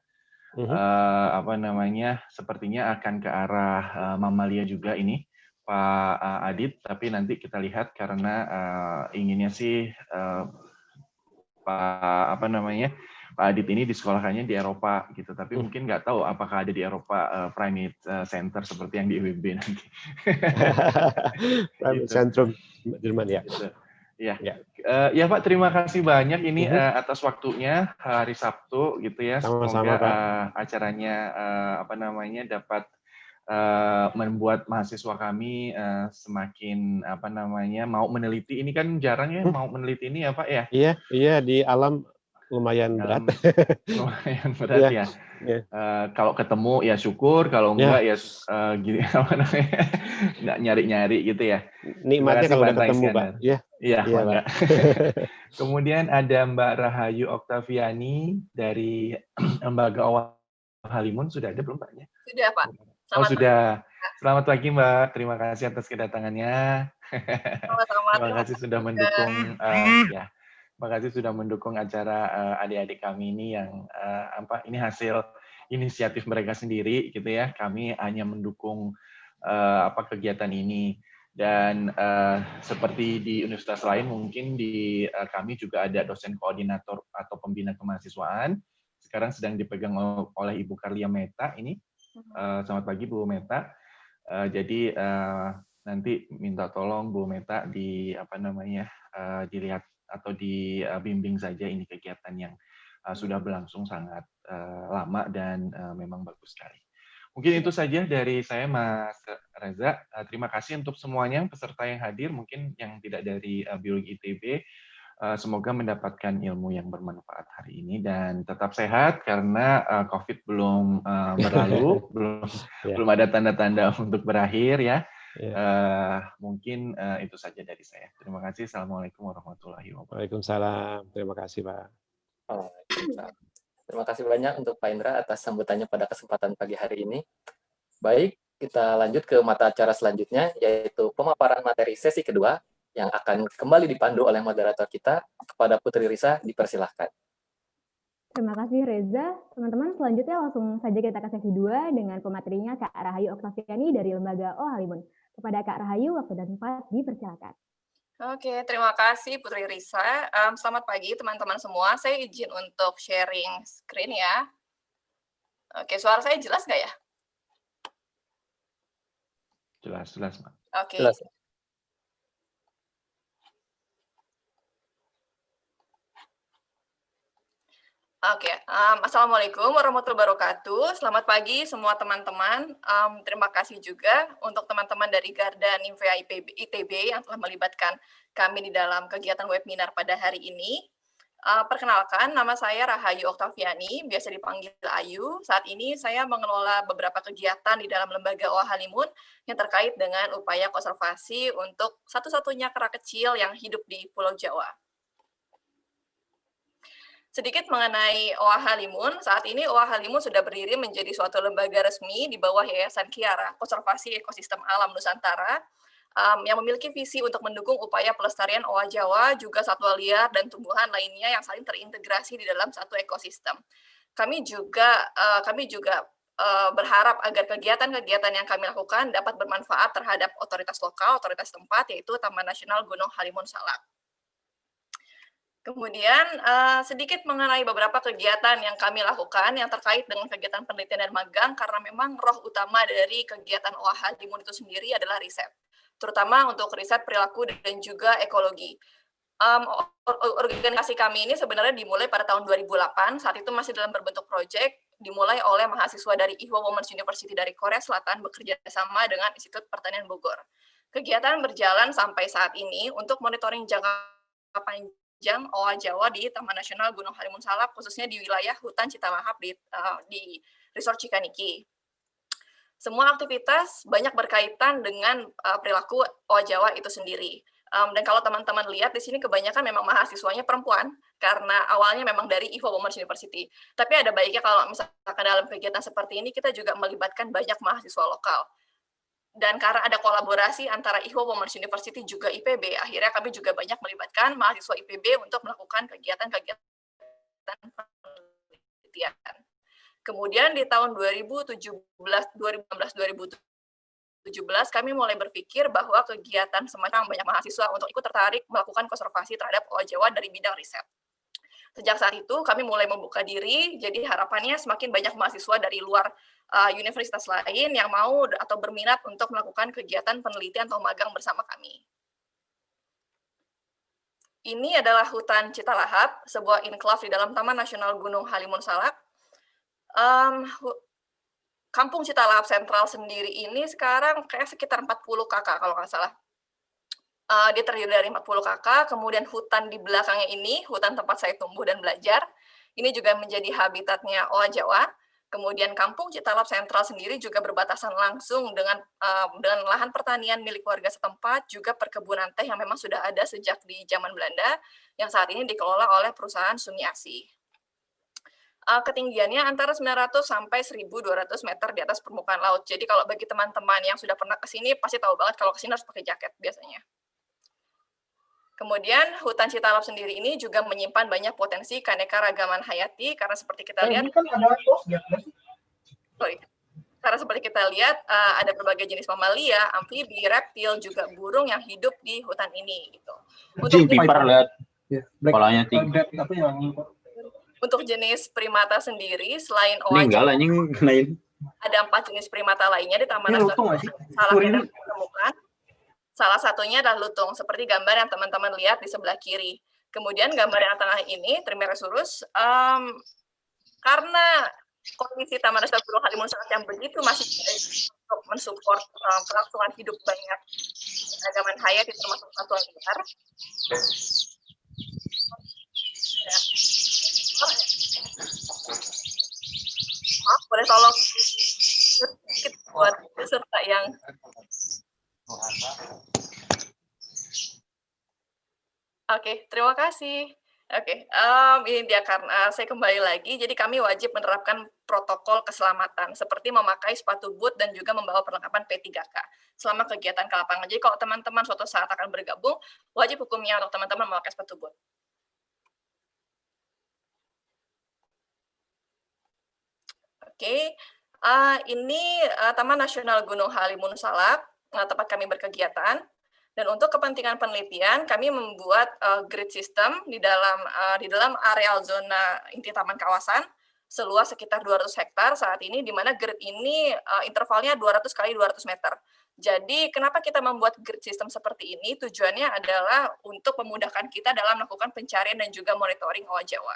Sepertinya akan ke arah mamalia juga ini Pak Adit, tapi nanti kita lihat karena inginnya sih Pak Adit ini disekolahkannya di Eropa gitu, tapi mungkin nggak tahu apakah ada di Eropa primate center seperti yang di IWB nanti. Primate Centrum Jerman ya. Gitu. Ya Pak, terima kasih banyak ini atas waktunya hari Sabtu gitu ya. Sama-sama, Semoga acaranya dapat membuat mahasiswa kami semakin mau meneliti. Ini kan jarang ya mau meneliti ini ya Pak ya. Iya di alam lumayan berat. Lumayan berat ya. Kalau ketemu ya syukur, kalau enggak ya gini nggak nyari-nyari gitu ya. Nikmatnya kalau udah ketemu Pak. Iya Pak. Kemudian ada Mbak Rahayu Oktaviani dari Lembaga Owa Halimun. Sudah ada belum Pak? Sudah Pak. Sudah. Selamat pagi Mbak. Terima kasih atas kedatangannya. Terima kasih sudah mendukung Terima kasih sudah mendukung acara adik-adik kami ini yang ini hasil inisiatif mereka sendiri gitu ya. Kami hanya mendukung kegiatan ini, dan seperti di universitas lain mungkin di kami juga ada dosen koordinator atau pembina kemahasiswaan. Sekarang sedang dipegang oleh Ibu Karlia Meta ini. Selamat pagi Bu Meta. Jadi nanti minta tolong Bu Meta dilihat atau dibimbing saja ini kegiatan yang sudah berlangsung sangat lama dan memang bagus sekali. Mungkin itu saja dari saya Mas Reza. Terima kasih untuk semuanya peserta yang hadir, mungkin yang tidak dari Biologi ITB. Semoga mendapatkan ilmu yang bermanfaat hari ini dan tetap sehat karena COVID belum berlalu, belum ada tanda-tanda untuk berakhir ya. Mungkin itu saja dari saya. Terima kasih. Assalamualaikum warahmatullahi wabarakatuh. Waalaikumsalam. Terima kasih Pak. Terima kasih banyak untuk Pak Indra atas sambutannya pada kesempatan pagi hari ini. Baik, kita lanjut ke mata acara selanjutnya, yaitu pemaparan materi sesi kedua yang akan kembali dipandu oleh moderator kita. Kepada Putri Risa, dipersilahkan. Terima kasih Reza. Teman-teman, selanjutnya langsung saja kita ke sesi 2 dengan pematerinya Kak Rahayu Oktaviani dari Lembaga Owa Halimun. Kepada Kak Rahayu, waktu dan tempat dipersilakan. Oke, terima kasih Putri Risa. Selamat pagi teman-teman semua. Saya izin untuk sharing screen ya. Oke, suara saya jelas nggak ya? Jelas, Mbak. Oke. Jelas. Oke, Assalamualaikum warahmatullahi wabarakatuh. Selamat pagi semua teman-teman. Terima kasih juga untuk teman-teman dari Garda Nimfea ITB yang telah melibatkan kami di dalam kegiatan webinar pada hari ini. Perkenalkan, nama saya Rahayu Oktaviani, biasa dipanggil Ayu. Saat ini saya mengelola beberapa kegiatan di dalam lembaga OA Halimun yang terkait dengan upaya konservasi untuk satu-satunya kera kecil yang hidup di Pulau Jawa. Sedikit mengenai OA Halimun, saat ini OA Halimun sudah berdiri menjadi suatu lembaga resmi di bawah Yayasan Kiara, Konservasi Ekosistem Alam Nusantara, yang memiliki visi untuk mendukung upaya pelestarian OA Jawa, juga satwa liar dan tumbuhan lainnya yang saling terintegrasi di dalam satu ekosistem. Kami juga berharap agar kegiatan-kegiatan yang kami lakukan dapat bermanfaat terhadap otoritas lokal, otoritas tempat, yaitu Taman Nasional Gunung Halimun Salak. Kemudian sedikit mengenai beberapa kegiatan yang kami lakukan yang terkait dengan kegiatan penelitian dan magang, karena memang roh utama dari kegiatan OA Halimun itu sendiri adalah riset, terutama untuk riset perilaku dan juga ekologi. Organisasi kami ini sebenarnya dimulai pada tahun 2008, saat itu masih dalam berbentuk proyek, dimulai oleh mahasiswa dari Ihwa Women's University dari Korea Selatan bekerja sama dengan Institut Pertanian Bogor. Kegiatan berjalan sampai saat ini untuk monitoring jangka panjang OA Jawa di Taman Nasional Gunung Halimun Salak, khususnya di wilayah hutan Citalahap di Resort Cikaniki. Semua aktivitas banyak berkaitan dengan perilaku OA Jawa itu sendiri. Dan kalau teman-teman lihat di sini kebanyakan memang mahasiswanya perempuan, karena awalnya memang dari Ihwa Women's University. Tapi ada baiknya kalau misalkan dalam kegiatan seperti ini kita juga melibatkan banyak mahasiswa lokal. Dan karena ada kolaborasi antara Ihwa Women's University juga IPB, akhirnya kami juga banyak melibatkan mahasiswa IPB untuk melakukan kegiatan-kegiatan penelitian. Kemudian di tahun 2016-2017 kami mulai berpikir bahwa kegiatan semacam banyak mahasiswa untuk ikut tertarik melakukan konservasi terhadap OA Jawa dari bidang riset. Sejak saat itu kami mulai membuka diri, jadi harapannya semakin banyak mahasiswa dari luar universitas lain yang mau atau berminat untuk melakukan kegiatan penelitian atau magang bersama kami. Ini adalah hutan Citalahap, sebuah enklave di dalam Taman Nasional Gunung Halimun Salak. Kampung Citalahap Sentral sendiri ini sekarang kayak sekitar 40 kakak kalau nggak salah. Dia terdiri dari 40 kakak, kemudian hutan di belakangnya ini, hutan tempat saya tumbuh dan belajar, ini juga menjadi habitatnya OA Jawa. Kemudian Kampung Citalahap Sentral sendiri juga berbatasan langsung dengan lahan pertanian milik warga setempat, juga perkebunan teh yang memang sudah ada sejak di zaman Belanda, yang saat ini dikelola oleh perusahaan Sumiasi. Ketinggiannya antara 900 sampai 1.200 meter di atas permukaan laut. Jadi kalau bagi teman-teman yang sudah pernah ke sini, pasti tahu banget kalau ke sini harus pakai jaket biasanya. Kemudian hutan Citalahap sendiri ini juga menyimpan banyak potensi keanekaragaman hayati, karena seperti kita lihat, karena seperti kita lihat ada berbagai jenis mamalia, amfibi, reptil, juga burung yang hidup di hutan ini. Gitu. Untuk jenis primata sendiri, selain OA Jawa, ada 4 jenis primata lainnya di Taman Nasional Salak yang ditemukan. Salah satunya adalah lutung, seperti gambar yang teman-teman lihat di sebelah kiri. Kemudian gambar yang tengah ini, Trimeresurus, karena kondisi Taman Nasional Gunung Halimun Salak yang begitu masih untuk mensupport kelangsungan hidup banyak keragaman hayati termasuk satwa liar. Maaf, boleh tolong sedikit buat peserta yang Oke, terima kasih. Oke, ini dia karena saya kembali lagi, jadi kami wajib menerapkan protokol keselamatan, seperti memakai sepatu boot dan juga membawa perlengkapan P3K selama kegiatan ke lapangan. Jadi kalau teman-teman suatu saat akan bergabung, wajib hukumnya untuk teman-teman memakai sepatu boot. Oke, ini Taman Nasional Gunung Halimun Salak, tempat kami berkegiatan. Dan untuk kepentingan penelitian, kami membuat grid system di dalam areal zona inti taman kawasan seluas sekitar 200 hektar saat ini, di mana grid ini intervalnya 200 kali 200 meter. Jadi kenapa kita membuat grid system seperti ini? Tujuannya adalah untuk memudahkan kita dalam melakukan pencarian dan juga monitoring owa Jawa.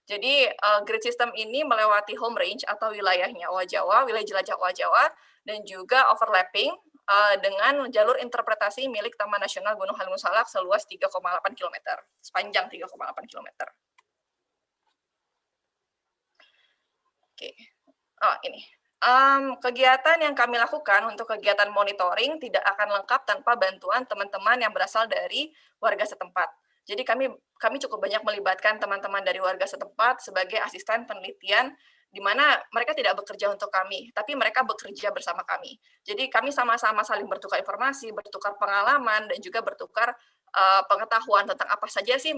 Jadi grid system ini melewati home range atau wilayahnya owa Jawa, wilayah jelajah owa Jawa, dan juga overlapping dengan jalur interpretasi milik Taman Nasional Gunung Halimun Salak seluas 3,8 km, sepanjang 3,8 km. Oke, ini. Kegiatan yang kami lakukan untuk kegiatan monitoring tidak akan lengkap tanpa bantuan teman-teman yang berasal dari warga setempat. Jadi kami cukup banyak melibatkan teman-teman dari warga setempat sebagai asisten penelitian, di mana mereka tidak bekerja untuk kami, tapi mereka bekerja bersama kami. Jadi kami sama-sama saling bertukar informasi, bertukar pengalaman, dan juga bertukar pengetahuan tentang apa saja sih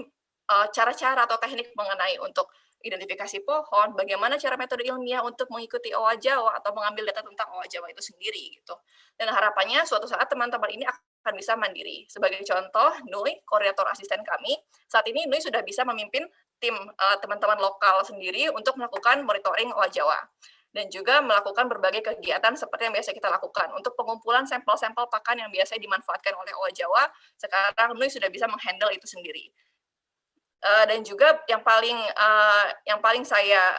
cara-cara atau teknik mengenai untuk identifikasi pohon, bagaimana cara metode ilmiah untuk mengikuti owa Jawa atau mengambil data tentang owa Jawa itu sendiri gitu. Dan harapannya suatu saat teman-teman ini akan bisa mandiri. Sebagai contoh, Nui, koordinator asisten kami, saat ini Nui sudah bisa memimpin tim teman-teman lokal sendiri untuk melakukan monitoring owa Jawa dan juga melakukan berbagai kegiatan seperti yang biasa kita lakukan. Untuk pengumpulan sampel-sampel pakan yang biasa dimanfaatkan oleh owa Jawa, sekarang Nui sudah bisa menghandle itu sendiri. Dan juga yang paling saya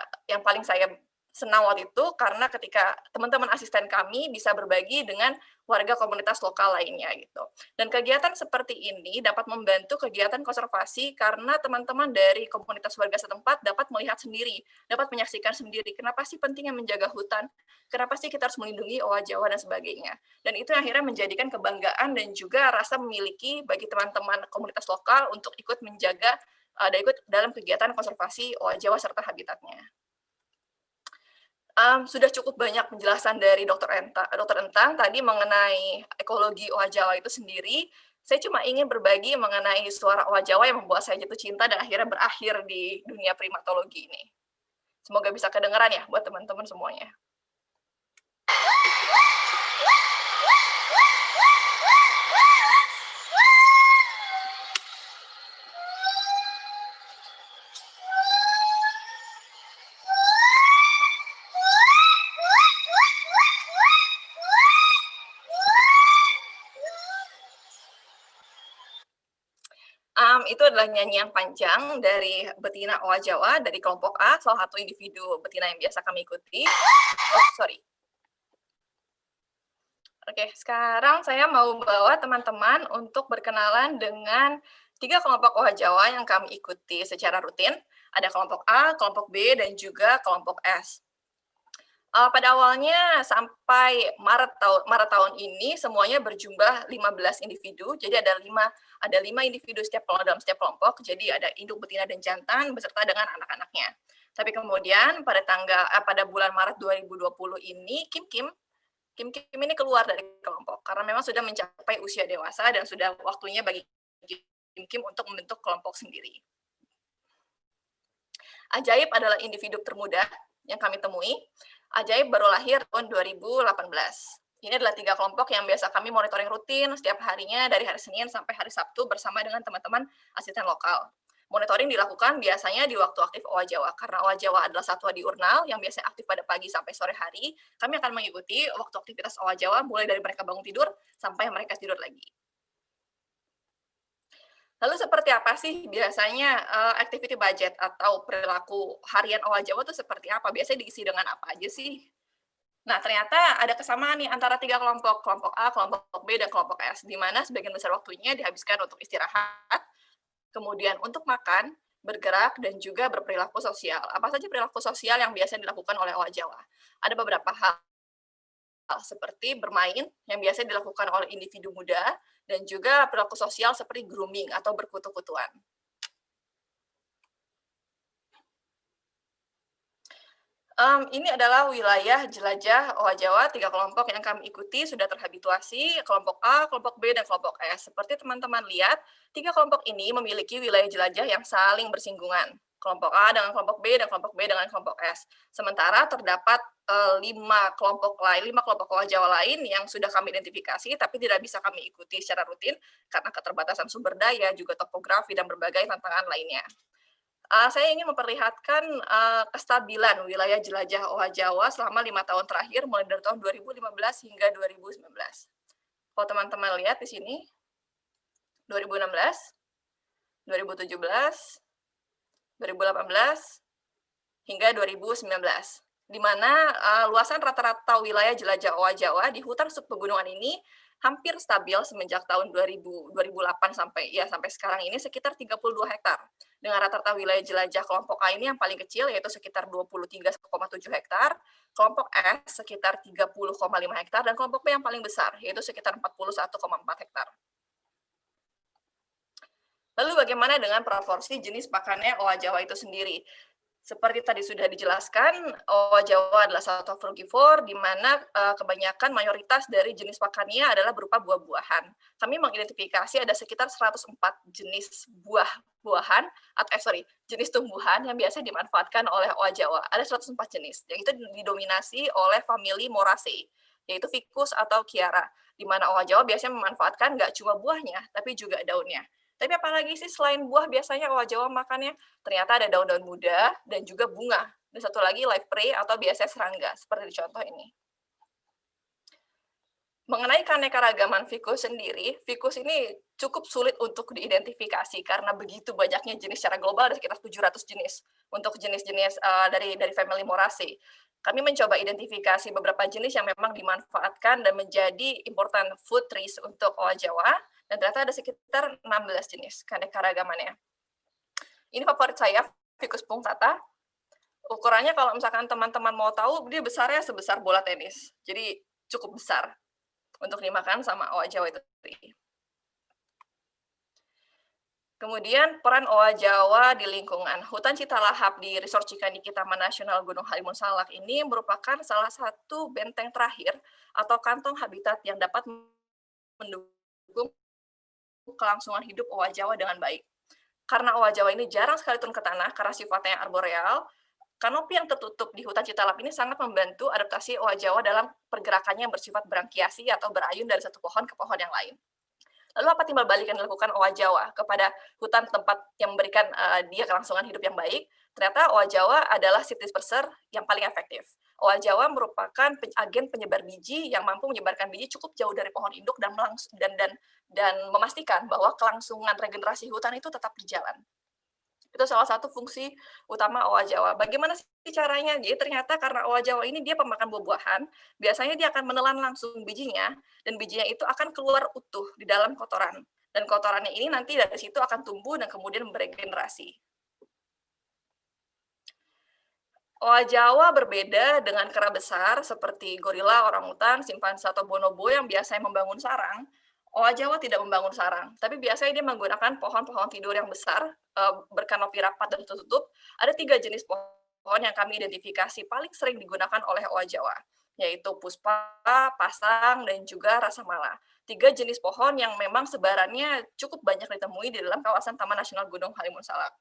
senang waktu itu karena ketika teman-teman asisten kami bisa berbagi dengan warga komunitas lokal lainnya gitu. Dan kegiatan seperti ini dapat membantu kegiatan konservasi karena teman-teman dari komunitas warga setempat dapat melihat sendiri, dapat menyaksikan sendiri kenapa sih pentingnya menjaga hutan, kenapa sih kita harus melindungi owa Jawa dan sebagainya. Dan itu akhirnya menjadikan kebanggaan dan juga rasa memiliki bagi teman-teman komunitas lokal untuk ikut menjaga dan ikut dalam kegiatan konservasi owa Jawa serta habitatnya. Sudah cukup banyak penjelasan dari Dr. Entang tadi mengenai ekologi owa Jawa itu sendiri. Saya cuma ingin berbagi mengenai suara owa Jawa yang membuat saya jatuh cinta dan akhirnya berakhir di dunia primatologi ini. Semoga bisa kedengeran ya buat teman-teman semuanya. Itu adalah nyanyian panjang dari betina owa Jawa dari kelompok A, salah satu individu betina yang biasa kami ikuti. Oke, sekarang saya mau bawa teman-teman untuk berkenalan dengan 3 kelompok owa Jawa yang kami ikuti secara rutin. Ada kelompok A, kelompok B, dan juga kelompok S. Pada awalnya sampai Maret tahun ini semuanya berjumlah 15 individu. Jadi ada 5 individu dalam setiap kelompok. Jadi ada induk, betina, dan jantan beserta dengan anak-anaknya. Tapi kemudian pada bulan Maret 2020 ini Kim ini keluar dari kelompok karena memang sudah mencapai usia dewasa dan sudah waktunya bagi Kim untuk membentuk kelompok sendiri. Ajaib adalah individu termuda yang kami temui. Ajaib baru lahir tahun 2018. Ini adalah 3 kelompok yang biasa kami monitoring rutin setiap harinya dari hari Senin sampai hari Sabtu bersama dengan teman-teman asisten lokal. Monitoring dilakukan biasanya di waktu aktif owa Jawa. Karena owa Jawa adalah satwa diurnal yang biasanya aktif pada pagi sampai sore hari, kami akan mengikuti waktu aktivitas owa Jawa mulai dari mereka bangun tidur sampai mereka tidur lagi. Lalu seperti apa sih biasanya activity budget atau perilaku harian owa Jawa itu seperti apa? Biasanya diisi dengan apa aja sih? Nah, ternyata ada kesamaan nih antara 3 kelompok, kelompok A, kelompok B, dan kelompok S, di mana sebagian besar waktunya dihabiskan untuk istirahat, kemudian untuk makan, bergerak, dan juga berperilaku sosial. Apa saja perilaku sosial yang biasa dilakukan oleh owa Jawa? Ada beberapa hal seperti bermain yang biasa dilakukan oleh individu muda, dan juga perilaku sosial seperti grooming atau berkutu-kutuan. Ini adalah wilayah jelajah owa Jawa, 3 kelompok yang kami ikuti sudah terhabituasi, kelompok A, kelompok B, dan kelompok S. Seperti teman-teman lihat, 3 kelompok ini memiliki wilayah jelajah yang saling bersinggungan. kelompok A dengan kelompok B, dan kelompok B dengan kelompok S. Sementara terdapat 5 kelompok owa Jawa lain yang sudah kami identifikasi, tapi tidak bisa kami ikuti secara rutin karena keterbatasan sumber daya, juga topografi, dan berbagai tantangan lainnya. Saya ingin memperlihatkan kestabilan wilayah jelajah owa Jawa selama 5 tahun terakhir, mulai dari tahun 2015 hingga 2019. Kalau teman-teman lihat di sini, 2016, 2017, 2018, hingga 2019, di mana luasan rata-rata wilayah jelajah owa Jawa di hutan subpegunungan ini hampir stabil semenjak tahun 2008 sampai sekarang ini sekitar 32 hektar. Dengan rata-rata wilayah jelajah kelompok A ini yang paling kecil yaitu sekitar 23,7 hektar, kelompok S sekitar 30,5 hektar, dan kelompok B yang paling besar yaitu sekitar 41,4 hektar. Lalu bagaimana dengan proporsi jenis pakannya owa Jawa itu sendiri? Seperti tadi sudah dijelaskan, owa Jawa adalah satu frugivore, di mana kebanyakan mayoritas dari jenis pakannya adalah berupa buah-buahan. Kami mengidentifikasi ada sekitar 104 jenis jenis tumbuhan yang biasa dimanfaatkan oleh owa Jawa. Ada 104 jenis, yang itu didominasi oleh famili Moraceae, yaitu ficus atau kiara, di mana owa Jawa biasanya memanfaatkan nggak cuma buahnya, tapi juga daunnya. Tapi apalagi sih selain buah biasanya owa Jawa makannya? Ternyata ada daun-daun muda dan juga bunga. Dan satu lagi live prey atau biasanya serangga, seperti di contoh ini. Mengenai keanekaragaman ficus sendiri, ficus ini cukup sulit untuk diidentifikasi karena begitu banyaknya jenis secara global, ada sekitar 700 jenis untuk jenis-jenis dari family Moraceae. Kami mencoba identifikasi beberapa jenis yang memang dimanfaatkan dan menjadi important food trees untuk owa Jawa, dan ternyata ada sekitar 16 jenis keanekaragamannya. Ini favorit saya, Ficus punctata. Ukurannya kalau misalkan teman-teman mau tahu, dia besarnya sebesar bola tenis. Jadi cukup besar untuk dimakan sama owa Jawa itu. Kemudian peran owa Jawa di lingkungan. Hutan Citalahap di Resort Cikaniki Taman Nasional Gunung Halimun Salak ini merupakan salah satu benteng terakhir atau kantong habitat yang dapat mendukung kelangsungan hidup owa Jawa dengan baik. Karena owa Jawa ini jarang sekali turun ke tanah karena sifatnya arboreal, kanopi yang tertutup di hutan Citalahap ini sangat membantu adaptasi owa Jawa dalam pergerakannya yang bersifat berangkiasi atau berayun dari satu pohon ke pohon yang lain. Lalu apa timbal balik yang dilakukan owa Jawa kepada hutan tempat yang memberikan dia kelangsungan hidup yang baik? Ternyata owa Jawa adalah seed disperser yang paling efektif. Owa Jawa merupakan agen penyebar biji yang mampu menyebarkan biji cukup jauh dari pohon induk dan memastikan bahwa kelangsungan regenerasi hutan itu tetap berjalan. Itu salah satu fungsi utama owa Jawa. Bagaimana sih caranya? Jadi ternyata karena owa Jawa ini dia pemakan buah-buahan, biasanya dia akan menelan langsung bijinya, dan bijinya itu akan keluar utuh di dalam kotoran. Dan kotorannya ini nanti dari situ akan tumbuh dan kemudian beregenerasi. Owa Jawa berbeda dengan kera besar seperti gorila, orangutan, simpanse, atau bonobo yang biasanya membangun sarang. Owa Jawa tidak membangun sarang, tapi biasanya dia menggunakan pohon-pohon tidur yang besar, berkanopi rapat dan tertutup. Ada 3 jenis pohon yang kami identifikasi paling sering digunakan oleh owa Jawa, yaitu puspa, pasang, dan juga rasa mala. 3 jenis pohon yang memang sebarannya cukup banyak ditemui di dalam kawasan Taman Nasional Gunung Halimun Salak.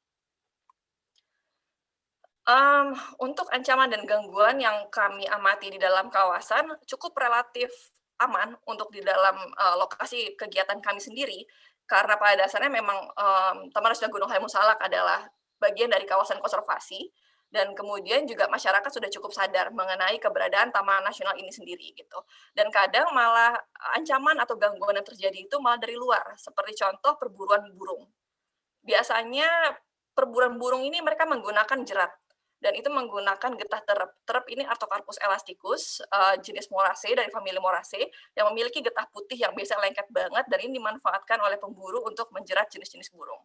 Untuk ancaman dan gangguan yang kami amati di dalam kawasan cukup relatif aman untuk di dalam lokasi kegiatan kami sendiri, karena pada dasarnya memang Taman Nasional Gunung Halimun Salak adalah bagian dari kawasan konservasi, dan kemudian juga masyarakat sudah cukup sadar mengenai keberadaan Taman Nasional ini sendiri gitu. Dan kadang malah ancaman atau gangguan yang terjadi itu malah dari luar, seperti contoh perburuan burung. Biasanya perburuan burung ini mereka menggunakan jerat, dan itu menggunakan getah terep. Terep ini Artocarpus elasticus, jenis Moraceae dari famili Moraceae, yang memiliki getah putih yang biasa lengket banget, dan ini dimanfaatkan oleh pemburu untuk menjerat jenis-jenis burung.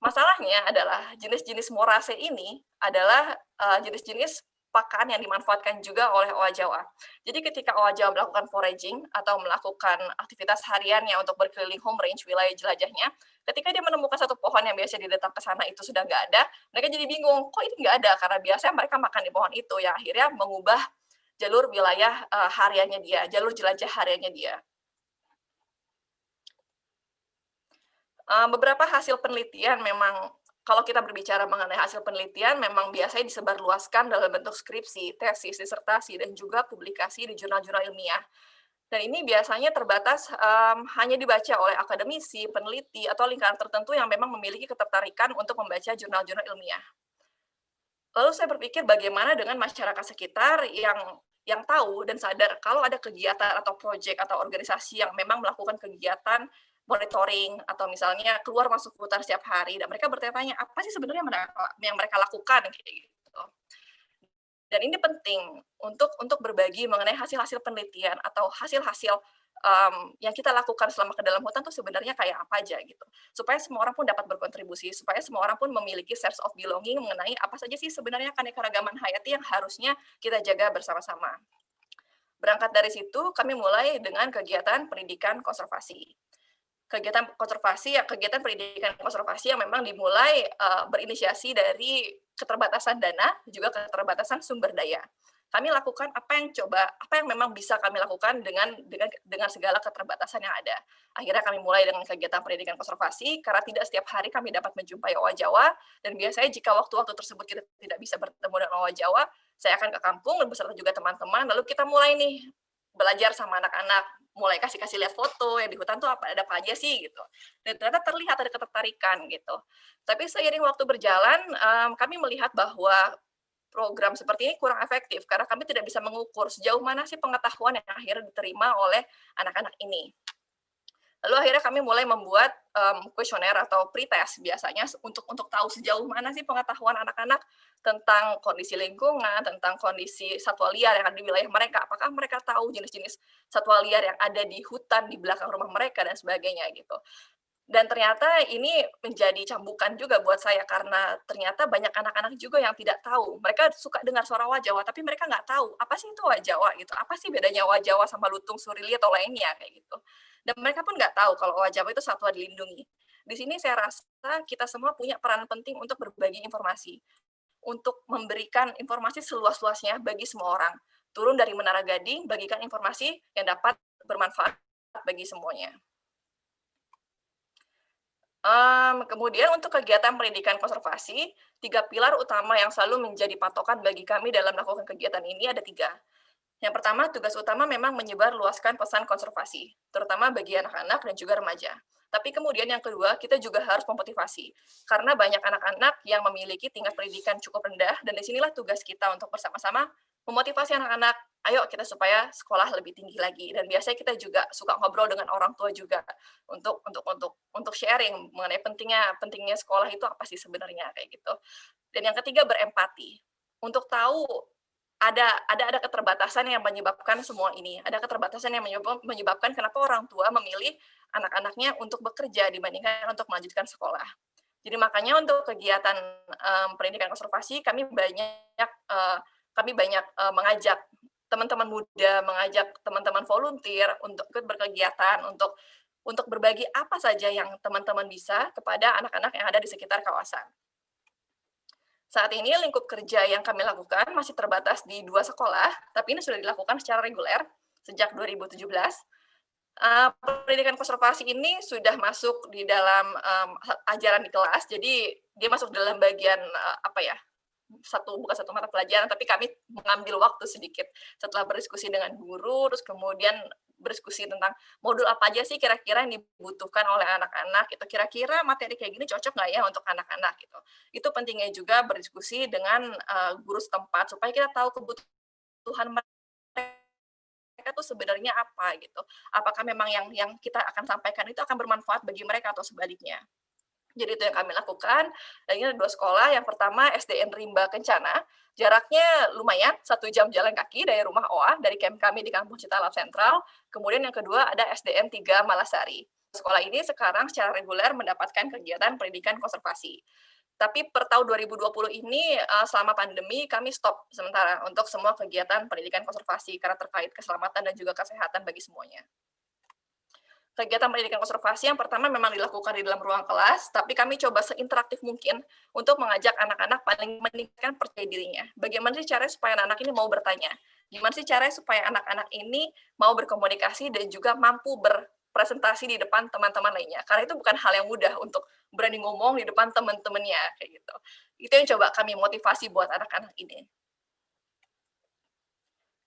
Masalahnya adalah jenis-jenis Moraceae ini adalah jenis-jenis pakan yang dimanfaatkan juga oleh owa Jawa. Jadi ketika owa Jawa melakukan foraging atau melakukan aktivitas hariannya untuk berkeliling home range wilayah jelajahnya, ketika dia menemukan satu pohon yang biasa didatang ke sana itu sudah nggak ada, mereka jadi bingung, kok ini nggak ada? Karena biasanya mereka makan di pohon itu, yang akhirnya mengubah jalur wilayah hariannya dia, jalur jelajah hariannya dia. Beberapa hasil penelitian memang kalau kita berbicara mengenai hasil penelitian, memang biasanya disebarluaskan dalam bentuk skripsi, tesis, disertasi, dan juga publikasi di jurnal-jurnal ilmiah. Dan ini biasanya terbatas hanya dibaca oleh akademisi, peneliti, atau lingkaran tertentu yang memang memiliki ketertarikan untuk membaca jurnal-jurnal ilmiah. Lalu saya berpikir bagaimana dengan masyarakat sekitar yang tahu dan sadar kalau ada kegiatan atau proyek atau organisasi yang memang melakukan kegiatan monitoring atau misalnya keluar masuk hutan setiap hari, dan mereka bertanya-tanya apa sih sebenarnya yang mereka lakukan kayak gitu. Dan ini penting untuk berbagi mengenai hasil-hasil penelitian atau hasil-hasil yang kita lakukan selama ke dalam hutan tuh sebenarnya kayak apa aja gitu. Supaya semua orang pun dapat berkontribusi, supaya semua orang pun memiliki sense of belonging mengenai apa saja sih sebenarnya keanekaragaman hayati yang harusnya kita jaga bersama-sama. Berangkat dari situ, kami mulai dengan kegiatan pendidikan konservasi. Kegiatan pendidikan konservasi yang memang dimulai berinisiasi dari keterbatasan dana, juga keterbatasan sumber daya. Kami lakukan apa yang memang bisa kami lakukan dengan segala keterbatasan yang ada. Akhirnya kami mulai dengan kegiatan pendidikan konservasi, karena tidak setiap hari kami dapat menjumpai owa Jawa, dan biasanya jika waktu-waktu tersebut kita tidak bisa bertemu dengan owa Jawa, saya akan ke kampung beserta juga teman-teman, lalu kita mulai nih belajar sama anak-anak, mulai kasih lihat foto yang di hutan tuh ada apa aja sih gitu. Dan ternyata terlihat ada ketertarikan gitu. Tapi seiring waktu berjalan, kami melihat bahwa program seperti ini kurang efektif karena kami tidak bisa mengukur sejauh mana sih pengetahuan yang akhirnya diterima oleh anak-anak ini. Lalu akhirnya kami mulai membuat kuesioner atau pretest biasanya untuk tahu sejauh mana sih pengetahuan anak-anak tentang kondisi lingkungan, tentang kondisi satwa liar yang ada di wilayah mereka. Apakah mereka tahu jenis-jenis satwa liar yang ada di hutan di belakang rumah mereka dan sebagainya gitu. Dan ternyata ini menjadi cambukan juga buat saya karena ternyata banyak anak-anak juga yang tidak tahu. Mereka suka dengar suara owa Jawa, tapi mereka nggak tahu apa sih itu owa Jawa gitu. Apa sih bedanya owa Jawa sama lutung, surili atau lainnya kayak gitu. Dan mereka pun nggak tahu kalau owa Jawa itu satwa dilindungi. Di sini saya rasa kita semua punya peran penting untuk berbagi informasi, untuk memberikan informasi seluas-luasnya bagi semua orang. Turun dari Menara Gading, bagikan informasi yang dapat bermanfaat bagi semuanya. Kemudian untuk kegiatan pendidikan konservasi, 3 pilar utama yang selalu menjadi patokan bagi kami dalam melakukan kegiatan ini ada 3. Yang pertama, tugas utama memang menyebar luaskan pesan konservasi, terutama bagi anak-anak dan juga remaja. Tapi kemudian yang kedua, kita juga harus memotivasi, karena banyak anak-anak yang memiliki tingkat pendidikan cukup rendah, dan disinilah tugas kita untuk bersama-sama memotivasi anak-anak, ayo kita supaya sekolah lebih tinggi lagi. Dan biasanya kita juga suka ngobrol dengan orang tua juga untuk sharing mengenai pentingnya sekolah itu apa sih sebenarnya kayak gitu. Dan yang ketiga, berempati untuk tahu ada keterbatasan yang menyebabkan semua ini. Ada keterbatasan yang menyebabkan kenapa orang tua memilih anak-anaknya untuk bekerja dibandingkan untuk melanjutkan sekolah. Jadi makanya untuk kegiatan pendidikan konservasi kami banyak mengajak teman-teman muda, mengajak teman-teman volunteer untuk ikut berkegiatan, untuk berbagi apa saja yang teman-teman bisa kepada anak-anak yang ada di sekitar kawasan. Saat ini lingkup kerja yang kami lakukan masih terbatas di 2 sekolah, tapi ini sudah dilakukan secara reguler sejak 2017. Pendidikan konservasi ini sudah masuk di dalam ajaran di kelas, jadi dia masuk dalam bagian bukan satu mata pelajaran, tapi kami mengambil waktu sedikit setelah berdiskusi dengan guru, terus kemudian berdiskusi tentang modul apa aja sih kira-kira yang dibutuhkan oleh anak-anak, itu kira-kira materi kayak gini cocok nggak ya untuk anak-anak gitu. Itu pentingnya juga berdiskusi dengan guru setempat supaya kita tahu kebutuhan mereka tuh sebenarnya apa gitu. Apakah memang yang kita akan sampaikan itu akan bermanfaat bagi mereka atau sebaliknya. Jadi itu yang kami lakukan. Dan ini ada 2 sekolah. Yang pertama SDN Rimba Kencana. Jaraknya lumayan, 1 jam jalan kaki dari rumah OA, dari camp kami di Kampung Citalap Sentral. Kemudian yang kedua ada SDN 3 Malasari. Sekolah ini sekarang secara reguler mendapatkan kegiatan pendidikan konservasi. Tapi per tahun 2020 ini selama pandemi kami stop sementara untuk semua kegiatan pendidikan konservasi karena terkait keselamatan dan juga kesehatan bagi semuanya. Kegiatan pendidikan konservasi yang pertama memang dilakukan di dalam ruang kelas, tapi kami coba seinteraktif mungkin untuk mengajak anak-anak paling meningkatkan percaya dirinya. Bagaimana sih caranya supaya anak-anak ini mau bertanya? Gimana sih caranya supaya anak-anak ini mau berkomunikasi dan juga mampu presentasi di depan teman-teman lainnya. Karena itu bukan hal yang mudah untuk berani ngomong di depan teman-temannya kayak gitu. Itu yang coba kami motivasi buat anak-anak ini.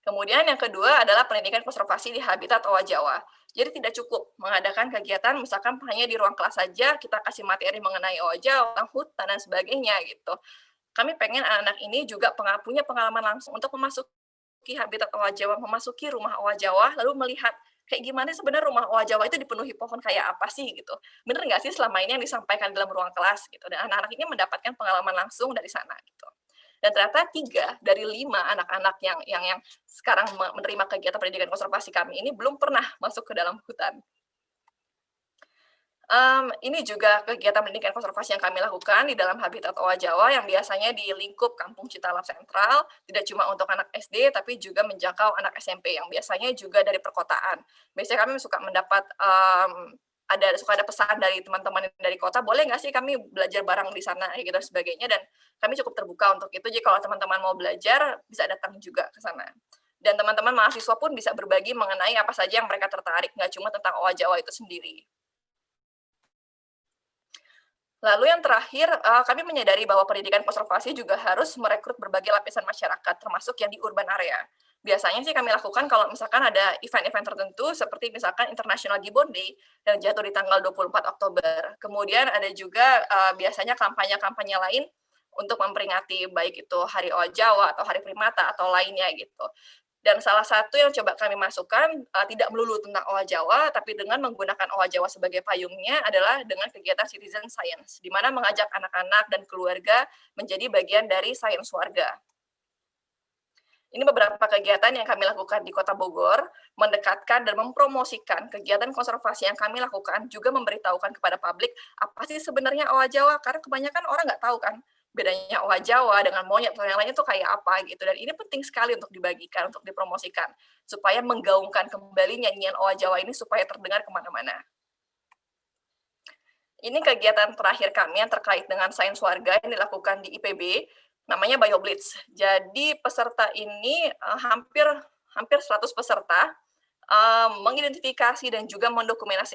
Kemudian yang kedua adalah pendidikan konservasi di habitat owa Jawa. Jadi tidak cukup mengadakan kegiatan misalkan hanya di ruang kelas saja kita kasih materi mengenai owa Jawa, hutan dan sebagainya gitu. Kami pengen anak-anak ini juga punya pengalaman langsung untuk memasuki habitat owa Jawa, memasuki rumah owa Jawa, lalu melihat kayak gimana sebenarnya rumah owa Jawa itu dipenuhi pohon kayak apa sih gitu. Bener nggak sih selama ini yang disampaikan dalam ruang kelas gitu. Dan anak-anak ini mendapatkan pengalaman langsung dari sana gitu. Dan ternyata 3 dari 5 anak-anak yang sekarang menerima kegiatan pendidikan konservasi kami ini belum pernah masuk ke dalam hutan. Ini juga kegiatan pendidikan konservasi yang kami lakukan di dalam habitat owa Jawa yang biasanya di lingkup Kampung Citalap Sentral, tidak cuma untuk anak SD, tapi juga menjangkau anak SMP yang biasanya juga dari perkotaan. Biasanya kami suka mendapat suka ada pesan dari teman-teman dari kota, boleh nggak sih kami belajar bareng di sana, gitu dan sebagainya. Dan kami cukup terbuka untuk itu. Jadi kalau teman-teman mau belajar, bisa datang juga ke sana. Dan teman-teman mahasiswa pun bisa berbagi mengenai apa saja yang mereka tertarik, nggak cuma tentang owa Jawa itu sendiri. Lalu yang terakhir, kami menyadari bahwa pendidikan konservasi juga harus merekrut berbagai lapisan masyarakat, termasuk yang di urban area. Biasanya sih kami lakukan kalau misalkan ada event-event tertentu, seperti misalkan International Gibbon Day, yang jatuh di tanggal 24 Oktober. Kemudian ada juga biasanya kampanye-kampanye lain untuk memperingati baik itu Hari Owa Jawa, atau Hari Primata, atau lainnya gitu. Dan salah satu yang coba kami masukkan tidak melulu tentang owa Jawa, tapi dengan menggunakan owa Jawa sebagai payungnya adalah dengan kegiatan citizen science, di mana mengajak anak-anak dan keluarga menjadi bagian dari sains warga. Ini beberapa kegiatan yang kami lakukan di Kota Bogor, mendekatkan dan mempromosikan kegiatan konservasi yang kami lakukan, juga memberitahukan kepada publik apa sih sebenarnya owa Jawa, karena kebanyakan orang nggak tahu kan bedanya owa Jawa dengan monyet atau yang lainnya itu kayak apa gitu. Dan ini penting sekali untuk dibagikan, untuk dipromosikan, supaya menggaungkan kembali nyanyian owa Jawa ini supaya terdengar kemana-mana. Ini kegiatan terakhir kami yang terkait dengan sains warga yang dilakukan di IPB, namanya BioBlitz. Jadi peserta ini hampir 100 peserta mengidentifikasi dan juga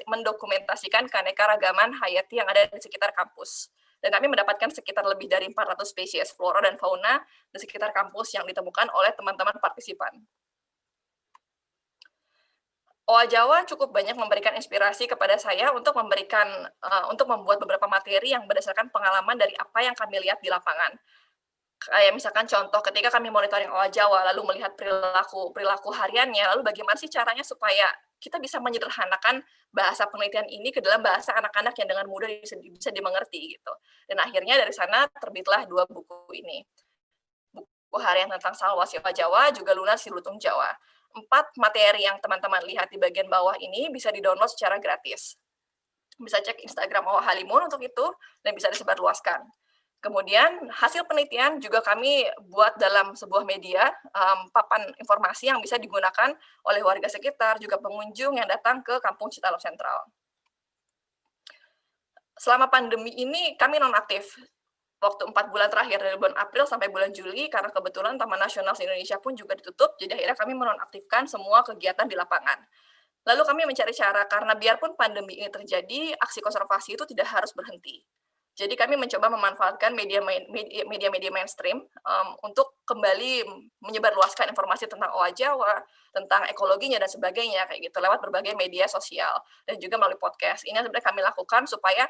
mendokumentasikan keanekaragaman hayati yang ada di sekitar kampus. Dan kami mendapatkan sekitar lebih dari 400 spesies flora dan fauna di sekitar kampus yang ditemukan oleh teman-teman partisipan. Owa Jawa cukup banyak memberikan inspirasi kepada saya untuk membuat beberapa materi yang berdasarkan pengalaman dari apa yang kami lihat di lapangan. Kayak misalkan contoh ketika kami monitoring owa Jawa, lalu melihat perilaku hariannya, lalu bagaimana sih caranya supaya kita bisa menyederhanakan bahasa penelitian ini ke dalam bahasa anak-anak yang dengan mudah bisa dimengerti gitu. Dan akhirnya dari sana terbitlah 2 buku ini. Buku harian tentang salwasi owa Jawa, juga Lunas si Lutung Jawa. 4 materi yang teman-teman lihat di bagian bawah ini bisa di-download secara gratis. Bisa cek Instagram Owa Halimun untuk itu, dan bisa disebarluaskan. Kemudian hasil penelitian juga kami buat dalam sebuah media, papan informasi yang bisa digunakan oleh warga sekitar, juga pengunjung yang datang ke Kampung Citalap Sentral. Selama pandemi ini kami nonaktif. Waktu 4 bulan terakhir, dari bulan April sampai bulan Juli, karena kebetulan Taman Nasional Indonesia pun juga ditutup, jadi akhirnya kami menonaktifkan semua kegiatan di lapangan. Lalu kami mencari cara, karena biarpun pandemi ini terjadi, aksi konservasi itu tidak harus berhenti. Jadi kami mencoba memanfaatkan media-media mainstream untuk kembali menyebarluaskan informasi tentang owa Jawa, tentang ekologinya dan sebagainya kayak gitu lewat berbagai media sosial dan juga melalui podcast. Ini sebenarnya kami lakukan supaya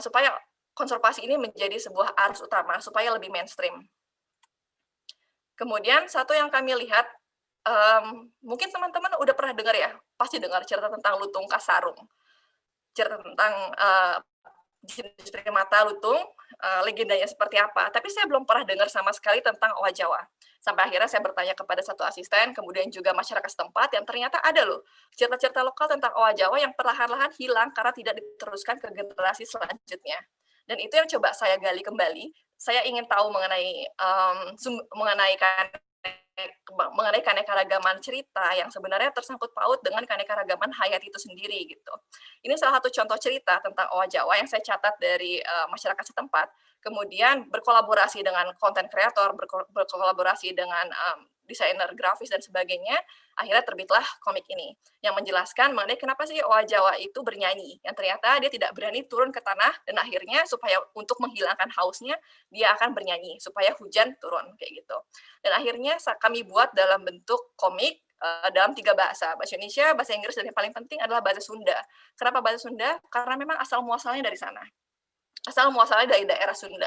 supaya konservasi ini menjadi sebuah arus utama supaya lebih mainstream. Kemudian satu yang kami lihat, mungkin teman-teman udah pernah dengar ya, pasti dengar cerita tentang lutung kasarung, cerita tentang jenis primata lutung, legendanya seperti apa. Tapi saya belum pernah dengar sama sekali tentang owa Jawa. Sampai akhirnya saya bertanya kepada satu asisten, kemudian juga masyarakat setempat, yang ternyata ada loh cerita-cerita lokal tentang owa Jawa yang perlahan-lahan hilang karena tidak diteruskan ke generasi selanjutnya. Dan itu yang coba saya gali kembali. Saya ingin tahu mengenai keanekaragaman cerita yang sebenarnya tersangkut paut dengan keanekaragaman hayati itu sendiri gitu. Ini salah satu contoh cerita tentang owa Jawa yang saya catat dari masyarakat setempat. Kemudian berkolaborasi dengan konten kreator, berkolaborasi dengan desainer grafis dan sebagainya, akhirnya terbitlah komik ini yang menjelaskan mengenai kenapa sih oa Jawa itu bernyanyi. Yang ternyata dia tidak berani turun ke tanah dan akhirnya supaya untuk menghilangkan hausnya dia akan bernyanyi supaya hujan turun kayak gitu. Dan akhirnya kami buat dalam bentuk komik dalam 3 bahasa Indonesia, bahasa Inggris, dan yang paling penting adalah bahasa Sunda. Kenapa bahasa Sunda? Karena memang asal muasalnya dari sana. Asal muasalnya dari daerah Sunda.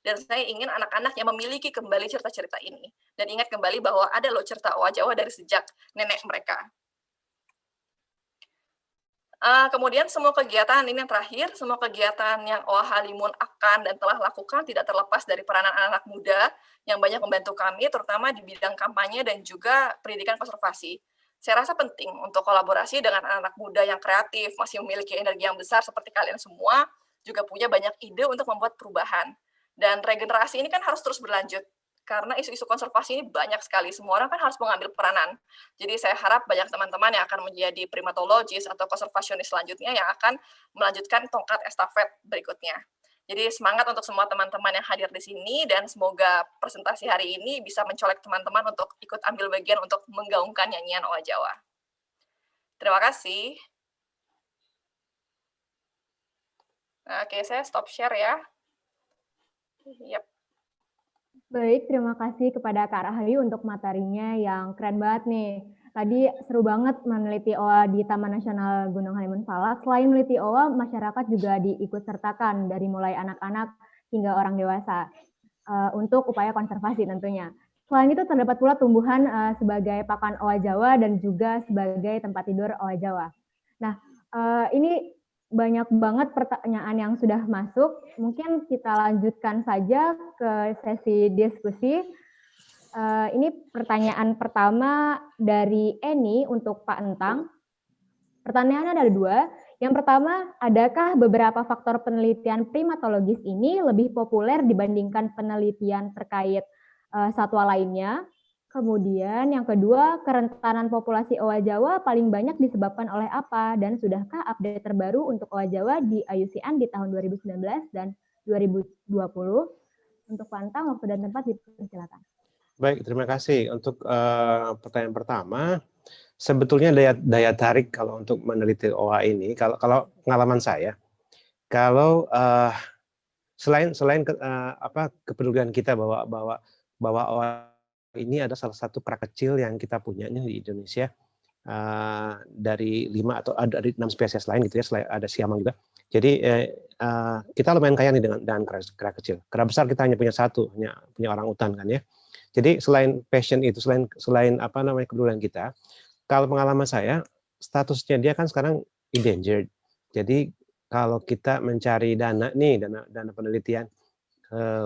Dan saya ingin anak-anak yang memiliki kembali cerita-cerita ini. Dan ingat kembali bahwa ada loh cerita oa Jawa dari sejak nenek mereka. Kemudian semua kegiatan, ini yang terakhir, semua kegiatan yang Oa Halimun akan dan telah lakukan tidak terlepas dari peranan anak-anak muda yang banyak membantu kami, terutama di bidang kampanye dan juga pendidikan konservasi. Saya rasa penting untuk kolaborasi dengan anak-anak muda yang kreatif, masih memiliki energi yang besar seperti kalian semua, juga punya banyak ide untuk membuat perubahan. Dan regenerasi ini kan harus terus berlanjut, karena isu-isu konservasi ini banyak sekali, semua orang kan harus mengambil peranan. Jadi saya harap banyak teman-teman yang akan menjadi primatologis atau konservasionis selanjutnya yang akan melanjutkan tongkat estafet berikutnya. Jadi semangat untuk semua teman-teman yang hadir di sini dan semoga presentasi hari ini bisa mencolek teman-teman untuk ikut ambil bagian untuk menggaungkan nyanyian oa Jawa. Terima kasih. Oke, saya stop share ya. Yep. Baik, terima kasih kepada Kak Rahayu untuk materinya yang keren banget nih. Tadi seru banget meneliti oa di Taman Nasional Gunung Halimun Salak. Selain meneliti oa, masyarakat juga diikut sertakan dari mulai anak-anak hingga orang dewasa untuk upaya konservasi tentunya. Selain itu terdapat pula tumbuhan sebagai pakan oa Jawa dan juga sebagai tempat tidur oa Jawa. Nah, ini banyak banget pertanyaan yang sudah masuk. Mungkin kita lanjutkan saja ke sesi diskusi. Ini pertanyaan pertama dari Eni untuk Pak Entang. Pertanyaannya ada 2. Yang pertama, adakah beberapa faktor penelitian primatologis ini lebih populer dibandingkan penelitian terkait satwa lainnya? Kemudian yang kedua, kerentanan populasi oa Jawa paling banyak disebabkan oleh apa? Dan sudahkah update terbaru untuk oa Jawa di IUCN di tahun 2019 dan 2020? Untuk Pak Entang, waktu dan tempat dipersilakan. Baik, terima kasih. Untuk pertanyaan pertama, sebetulnya daya tarik kalau untuk meneliti OA ini, kalau pengalaman saya, kalau selain kepedulian kita bahwa OA ini ada salah satu prakecil yang kita punya di Indonesia dari 5 atau dari 6 spesies lain gitu ya, ada siamang juga. Jadi kita lumayan kaya nih dengan kera kecil. Kera besar kita hanya punya 1, hanya punya orang utan kan ya. Jadi selain passion itu, selain kepedulian kita, kalau pengalaman saya, statusnya dia kan sekarang endangered. Jadi kalau kita mencari dana penelitian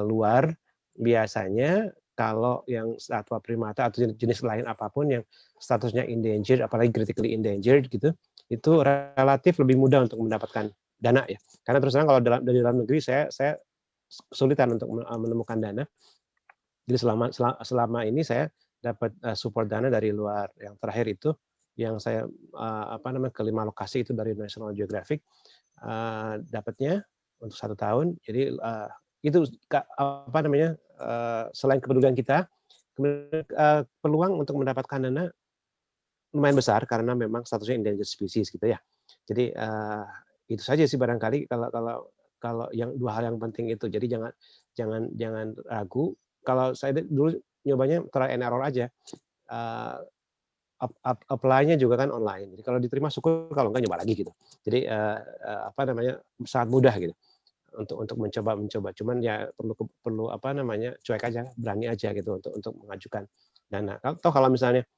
luar, biasanya kalau yang satwa primata atau jenis lain apapun yang statusnya endangered, apalagi critically endangered gitu, itu relatif lebih mudah untuk mendapatkan dana ya. Karena terus terang kalau dari dalam negeri saya kesulitan untuk menemukan dana. Jadi selama ini saya dapat support dana dari luar. Yang terakhir itu yang saya ke 5 lokasi itu dari National Geographic dapatnya untuk 1 tahun. Jadi itu selain kepedulian kita, peluang untuk mendapatkan dana lumayan besar karena memang statusnya endangered species gitu ya. Jadi itu saja sih barangkali kalau yang 2 hal yang penting itu. Jadi jangan ragu. Kalau saya dulu nyobanya trial and error aja. Apply-nya juga kan online. Jadi kalau diterima syukur, kalau enggak nyoba lagi gitu. Jadi sangat mudah gitu untuk mencoba. Cuman ya perlu cuek aja, berani aja gitu untuk mengajukan dana. Kalau misalnya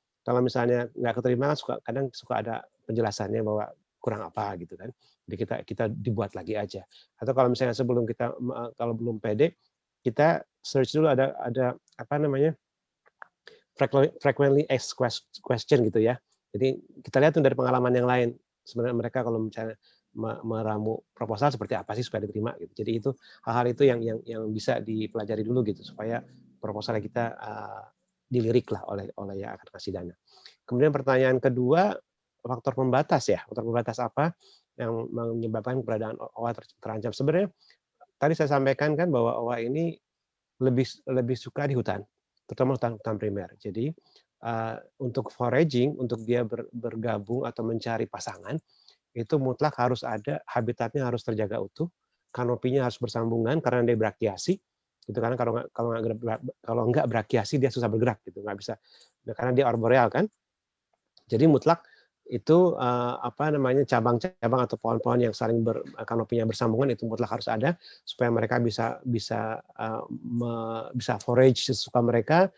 nggak keterima, kadang suka ada penjelasannya bahwa kurang apa gitu kan. Jadi kita dibuat lagi aja. Atau kalau misalnya sebelum kalau belum pede, kita search dulu ada frequently asked question gitu ya. Jadi kita lihat tuh dari pengalaman yang lain. Sebenarnya mereka kalau misalnya meramu proposal seperti apa sih supaya diterima gitu. Jadi itu hal-hal itu yang bisa dipelajari dulu gitu supaya proposal kita dilirik lah oleh yang akan kasih dana. Kemudian pertanyaan kedua, faktor pembatas ya. Faktor pembatas apa yang menyebabkan keberadaan OA terancam? Sebenarnya tadi saya sampaikan kan bahwa OA ini lebih suka di hutan, terutama hutan primer. Jadi untuk foraging, untuk dia bergabung atau mencari pasangan, itu mutlak harus ada, habitatnya harus terjaga utuh, kanopinya harus bersambungan karena dia berakiasi, gitu. Karena kalau nggak berakiasi dia susah bergerak, gitu, nggak bisa, karena dia arboreal kan. Jadi mutlak itu cabang-cabang atau pohon-pohon yang saling kanopinya bersambungan itu mutlak harus ada supaya mereka bisa forage sesuka mereka,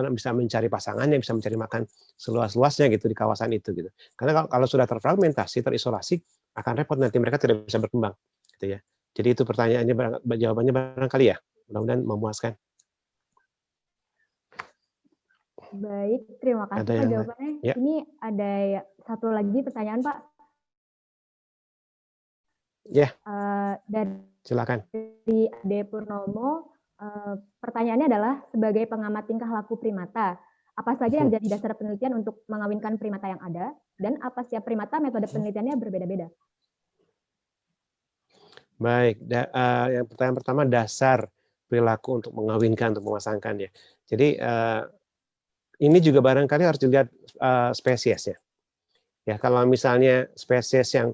bisa mencari pasangannya, bisa mencari makan seluas-luasnya gitu di kawasan itu gitu. Karena kalau sudah terfragmentasi, terisolasi, akan repot nanti mereka tidak bisa berkembang gitu ya. Jadi itu pertanyaannya, jawabannya barangkali ya. Mudah-mudahan memuaskan. Baik, terima kasih Pak jawabannya. Ya. Ini ada satu lagi pertanyaan Pak. Ya. Silakan. Dari Ade Purnomo, pertanyaannya adalah sebagai pengamat tingkah laku primata, apa saja yang jadi dasar penelitian untuk mengawinkan primata yang ada, dan apa setiap primata metode penelitiannya berbeda-beda? Baik, yang pertanyaan pertama dasar perilaku untuk mengawinkan, untuk memasangkan ya. Jadi ini juga barangkali harus dilihat spesies ya. Ya, kalau misalnya spesies yang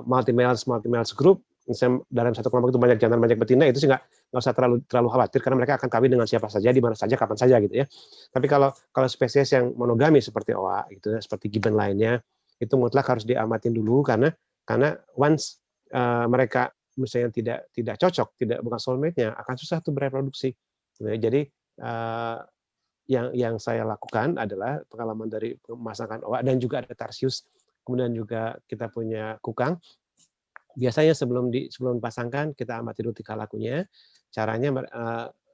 multi-males group, misalnya dalam satu kelompok itu banyak jantan banyak betina, itu sih nggak usah terlalu khawatir karena mereka akan kawin dengan siapa saja, di mana saja, kapan saja gitu ya. Tapi kalau spesies yang monogami seperti oa gitu ya, seperti gibbon lainnya, itu mutlak harus diamatin dulu karena once mereka misalnya tidak cocok, bukan soulmate-nya, akan susah tuh bereproduksi. Jadi yang saya lakukan adalah pengalaman dari pemasangan oa dan juga ada tarsius, kemudian juga kita punya kukang. Biasanya sebelum dipasangkan kita amati dulu tingkah lakunya. Caranya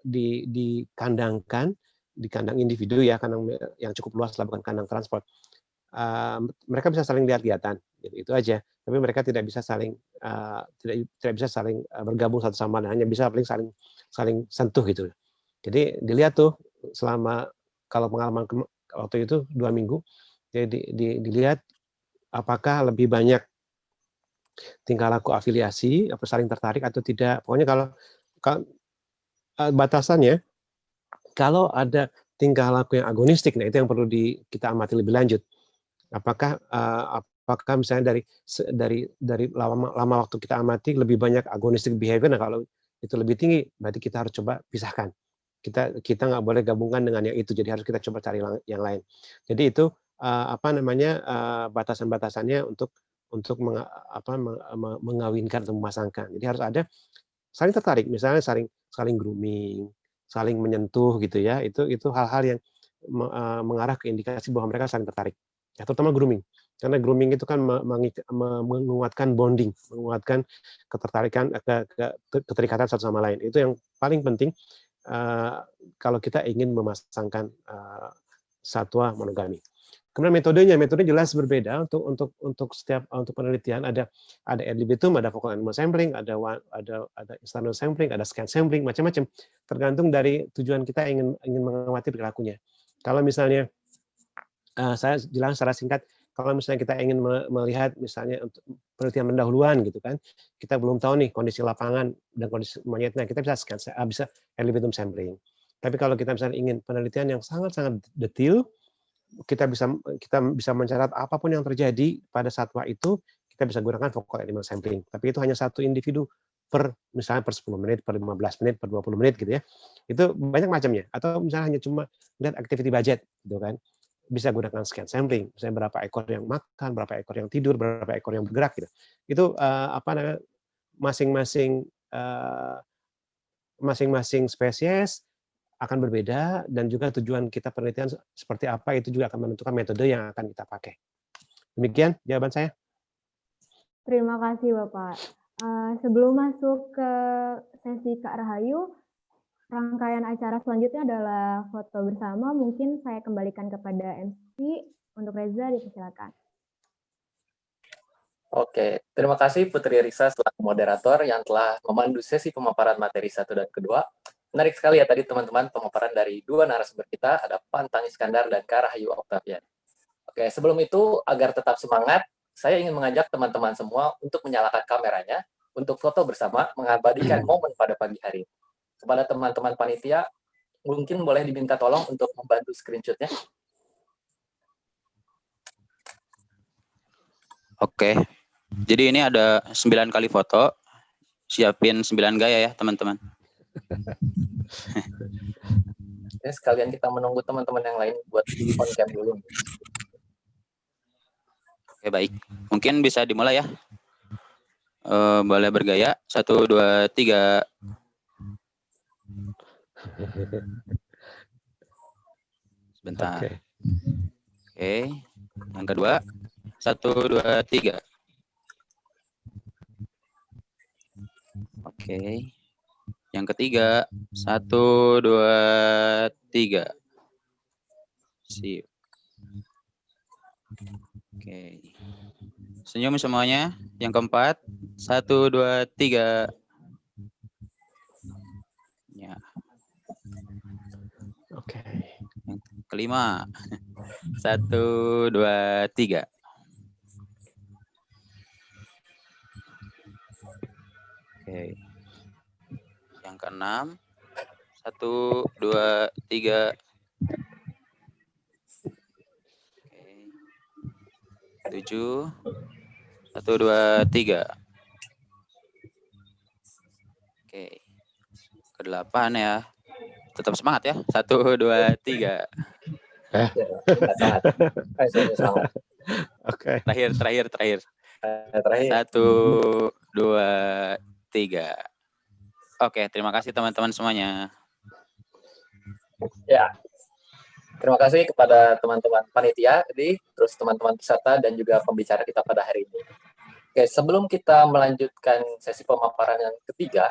dikandangkan, di kandang individu ya, kandang yang cukup luas lah, bukan kandang transport. Mereka bisa saling lihat-lihatan, gitu, itu aja. Tapi mereka tidak bisa saling bergabung satu sama lain, hanya bisa paling saling sentuh gitu. Jadi dilihat tuh selama, kalau pengalaman waktu itu 2 minggu, jadi dilihat apakah lebih banyak tingkah laku afiliasi, apa saling tertarik atau tidak. Pokoknya kalau batasannya, kalau ada tingkah laku yang agonistik, nah itu yang perlu kita amati lebih lanjut. Apakah misalnya dari lama waktu kita amati lebih banyak agonistic behavior, nah kalau itu lebih tinggi, berarti kita harus coba pisahkan. Kita nggak boleh gabungkan dengan yang itu, jadi harus kita coba cari yang lain. Jadi itu batasan-batasannya untuk mengawinkan atau memasangkan. Jadi harus ada saling tertarik, misalnya saling grooming, saling menyentuh gitu ya. Itu hal-hal yang mengarah ke indikasi bahwa mereka saling tertarik. Ya, terutama grooming. Karena grooming itu kan menguatkan bonding, menguatkan ketertarikan, keterikatan satu sama lain. Itu yang paling penting kalau kita ingin memasangkan satwa monogami. Kemudian metode jelas berbeda untuk setiap penelitian. Ada ad libitum, ada focal animal sampling, ada external sampling, ada scan sampling, macam-macam. Tergantung dari tujuan kita ingin mengamati perilakunya. Kalau misalnya saya bilang secara singkat, kalau misalnya kita ingin melihat misalnya untuk penelitian pendahuluan gitu kan, kita belum tahu nih kondisi lapangan dan kondisi monyetnya, kita bisa bisa ad libitum sampling. Tapi kalau kita misalnya ingin penelitian yang sangat-sangat detail, kita bisa mencatat apapun yang terjadi pada satwa itu, kita bisa gunakan focal animal sampling. Tapi itu hanya satu individu misalnya per 10 menit, per 15 menit, per 20 menit gitu ya. Itu banyak macamnya. Atau misalnya hanya cuma lihat activity budget gitu kan. Bisa gunakan scan sampling, misalnya berapa ekor yang makan, berapa ekor yang tidur, berapa ekor yang bergerak gitu. Itu masing-masing spesies akan berbeda, dan juga tujuan kita penelitian seperti apa itu juga akan menentukan metode yang akan kita pakai. Demikian jawaban saya. Terima kasih Bapak. Sebelum masuk ke sesi Kak Rahayu, rangkaian acara selanjutnya adalah foto bersama. Mungkin saya kembalikan kepada MC. Untuk Reza, dipersilakan. Oke, terima kasih Putri Risa selaku moderator yang telah memandu sesi pemaparan materi 1 dan kedua. Menarik sekali ya tadi teman-teman pemaparan dari 2 narasumber kita, ada Pantang Iskandar dan Kak Rahayu Octavian. Oke, sebelum itu agar tetap semangat, saya ingin mengajak teman-teman semua untuk menyalakan kameranya untuk foto bersama mengabadikan momen pada pagi hari. Kepada teman-teman panitia, mungkin boleh diminta tolong untuk membantu screenshot-nya. Oke. Jadi ini ada 9 kali foto. Siapin 9 gaya ya, teman-teman. Ya, sekalian kita menunggu teman-teman yang lain buat on cam dulu. Oke, baik. Mungkin bisa dimulai ya. Boleh bergaya. 1, 2, 3. Sebentar. Oke. Yang kedua. 1, 2, 3. Oke. Yang ketiga. 1, 2, 3. Sip. Oke. Senyum semuanya. Yang keempat. 1, 2, 3. Ya. Oke. Yang kelima. 1, 2, 3. Oke. Yang keenam. 1, 2, 3. Oke. 7. 1, 2, 3. Oke. Ke-8 ya. Tetap semangat ya. 1, 2, 3. Ya, sangat. Selamat. Oke. Terakhir. Terakhir. 1, 2, 3. Oke, terima kasih teman-teman semuanya. Ya. Terima kasih kepada teman-teman panitia, terus teman-teman peserta dan juga pembicara kita pada hari ini. Oke, sebelum kita melanjutkan sesi pemaparan yang ketiga,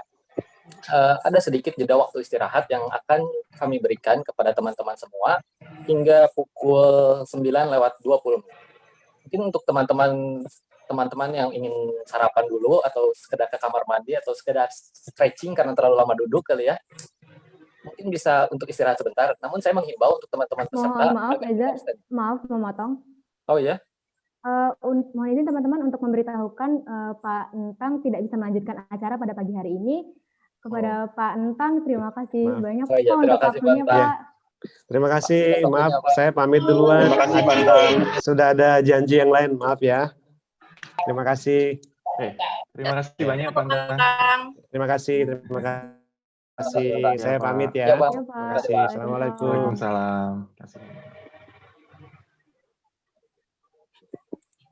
ada sedikit jeda waktu istirahat yang akan kami berikan kepada teman-teman semua hingga pukul 9:20. Mungkin untuk teman-teman yang ingin sarapan dulu atau sekedar ke kamar mandi atau sekedar stretching karena terlalu lama duduk kali ya, mungkin bisa untuk istirahat sebentar. Namun saya menghimbau untuk teman-teman peserta. Mohon maaf, Reza. Maaf, memotong. Oh ya? Mohon izin teman-teman untuk memberitahukan Pak Entang tidak bisa melanjutkan acara pada pagi hari ini. Kepada Pak Entang, terima kasih banyak Oh, iya, untuk waktunya, Pak. Terima kasih, maaf saya pamit duluan. Terima kasih, Pak Entang. Sudah ada janji yang lain, maaf ya. Terima kasih. Terima kasih banyak, Pak Entang. Terima kasih. Saya pamit Ya, ya. Bang. Terima kasih. Assalamualaikum. Waalaikumsalam.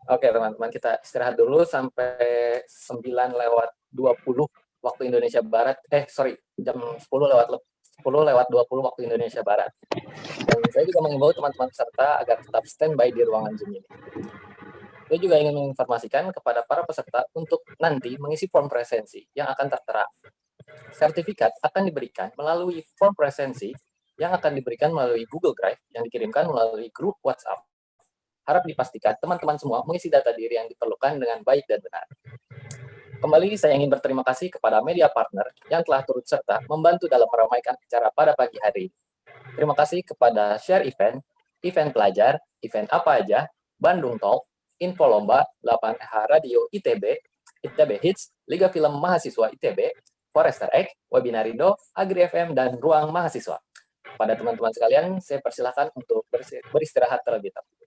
Oke, teman-teman, kita istirahat dulu sampai 9:20 waktu Indonesia Barat. Jam 10:20 waktu Indonesia Barat. Dan saya juga mengimbau teman-teman peserta agar tetap standby di ruangan Zoom ini. Saya juga ingin menginformasikan kepada para peserta untuk nanti mengisi form presensi yang akan tertera. Sertifikat akan diberikan melalui form presensi yang akan diberikan melalui Google Drive yang dikirimkan melalui grup WhatsApp. Harap dipastikan teman-teman semua mengisi data diri yang diperlukan dengan baik dan benar. Kembali saya ingin berterima kasih kepada media partner yang telah turut serta membantu dalam meramaikan acara pada pagi hari ini. Terima kasih kepada Share Event, Event Pelajar, Event Apa Aja, Bandung Talk, Info Lomba, 8H Radio ITB, ITB Hits, Liga Film Mahasiswa ITB, Forester Egg, Webinarindo, Agri FM, dan Ruang Mahasiswa. Pada teman-teman sekalian, saya persilakan untuk beristirahat terlebih dahulu.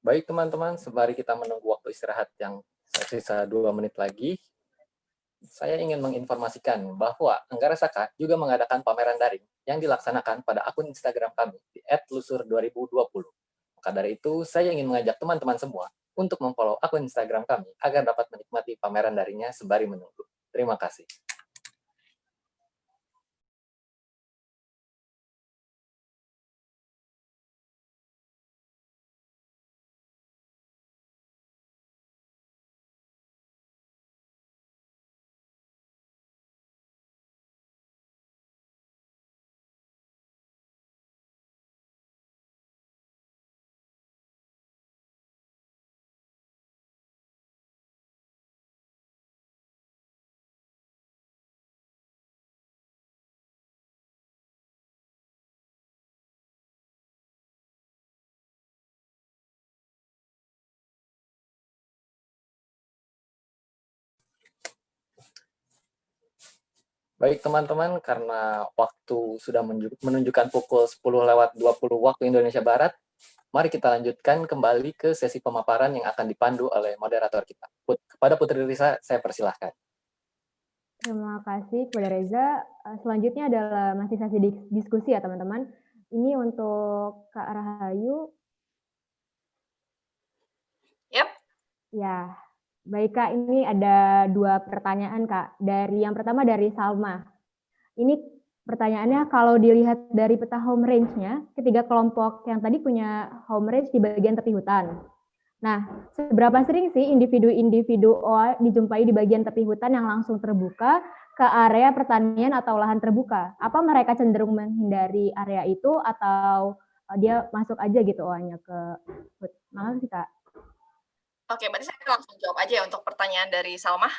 Baik teman-teman, sembari kita menunggu waktu istirahat yang tersisa 2 menit lagi, saya ingin menginformasikan bahwa Anggara Saka juga mengadakan pameran daring yang dilaksanakan pada akun Instagram kami di @lusur2020. Maka dari itu, saya ingin mengajak teman-teman semua untuk memfollow akun Instagram kami agar dapat menikmati pameran daringnya sembari menunggu. Terima kasih. Baik teman-teman, karena waktu sudah menunjukkan pukul 10:20 waktu Indonesia Barat, mari kita lanjutkan kembali ke sesi pemaparan yang akan dipandu oleh moderator kita. Kepada Putri Risa, saya persilahkan. Terima kasih kepada Reza. Selanjutnya adalah masih sesi diskusi ya teman-teman. Ini untuk Kak Rahayu. Yap. Ya, baik Kak, ini ada 2 pertanyaan Kak. Yang pertama dari Salma. Ini pertanyaannya, kalau dilihat dari peta home range-nya, ketiga kelompok yang tadi punya home range di bagian tepi hutan. Nah, seberapa sering sih individu-individu OA dijumpai di bagian tepi hutan yang langsung terbuka ke area pertanian atau lahan terbuka? Apa mereka cenderung menghindari area itu atau dia masuk aja gitu OA-nya ke hutan? Makasih Kak. Oke, berarti saya langsung jawab aja ya untuk pertanyaan dari Salma.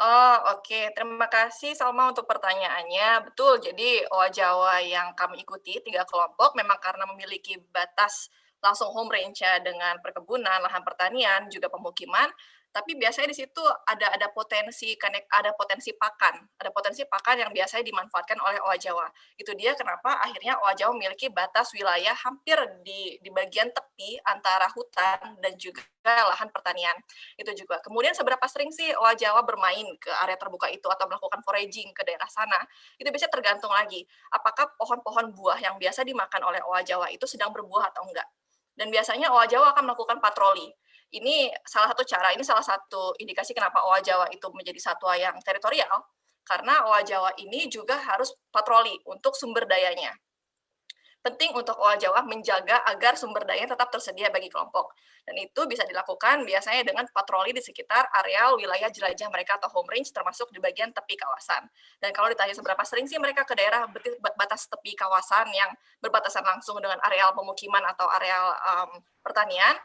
Oh, oke. Terima kasih Salma untuk pertanyaannya. Betul, jadi OA Jawa yang kami ikuti 3 kelompok memang karena memiliki batas langsung home range-nya dengan perkebunan, lahan pertanian, juga pemukiman, Tapi biasanya di situ ada potensi pakan yang biasanya dimanfaatkan oleh owa Jawa. Itu dia kenapa akhirnya owa Jawa memiliki batas wilayah hampir di bagian tepi antara hutan dan juga lahan pertanian. Itu juga. Kemudian seberapa sering sih owa Jawa bermain ke area terbuka itu atau melakukan foraging ke daerah sana? Itu biasanya tergantung lagi, apakah pohon-pohon buah yang biasa dimakan oleh owa Jawa itu sedang berbuah atau enggak. Dan biasanya owa Jawa akan melakukan patroli. Ini salah satu indikasi kenapa owa Jawa itu menjadi satwa yang teritorial, karena owa Jawa ini juga harus patroli untuk sumber dayanya. Penting untuk owa Jawa menjaga agar sumber daya tetap tersedia bagi kelompok. Dan itu bisa dilakukan biasanya dengan patroli di sekitar areal wilayah jelajah mereka atau home range, termasuk di bagian tepi kawasan. Dan kalau ditanya seberapa sering sih mereka ke daerah batas tepi kawasan yang berbatasan langsung dengan areal pemukiman atau areal pertanian,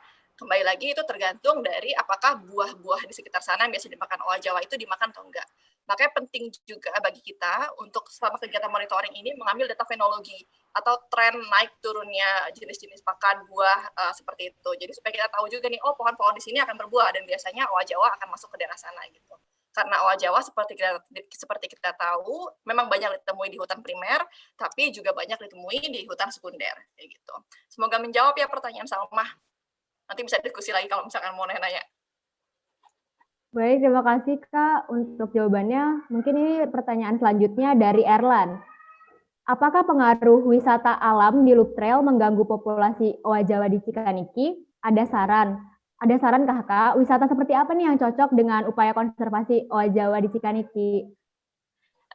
kembali lagi itu tergantung dari apakah buah-buah di sekitar sana yang biasa dimakan owa Jawa itu dimakan atau enggak. Makanya penting juga bagi kita untuk selama kegiatan monitoring ini mengambil data fenologi atau tren naik turunnya jenis-jenis pakan buah seperti itu. Jadi supaya kita tahu juga nih, pohon-pohon di sini akan berbuah dan biasanya owa Jawa akan masuk ke daerah sana gitu. Karena owa Jawa seperti kita tahu memang banyak ditemui di hutan primer, tapi juga banyak ditemui di hutan sekunder kayak gitu. Semoga menjawab ya pertanyaan Salma. Nanti bisa diskusi lagi kalau misalkan mau nanya. Baik, terima kasih Kak untuk jawabannya. Mungkin ini pertanyaan selanjutnya dari Erlan. Apakah pengaruh wisata alam di Loop Trail mengganggu populasi owa Jawa di Cikaniki? Ada saran Kak? Wisata seperti apa nih yang cocok dengan upaya konservasi owa Jawa di Cikaniki?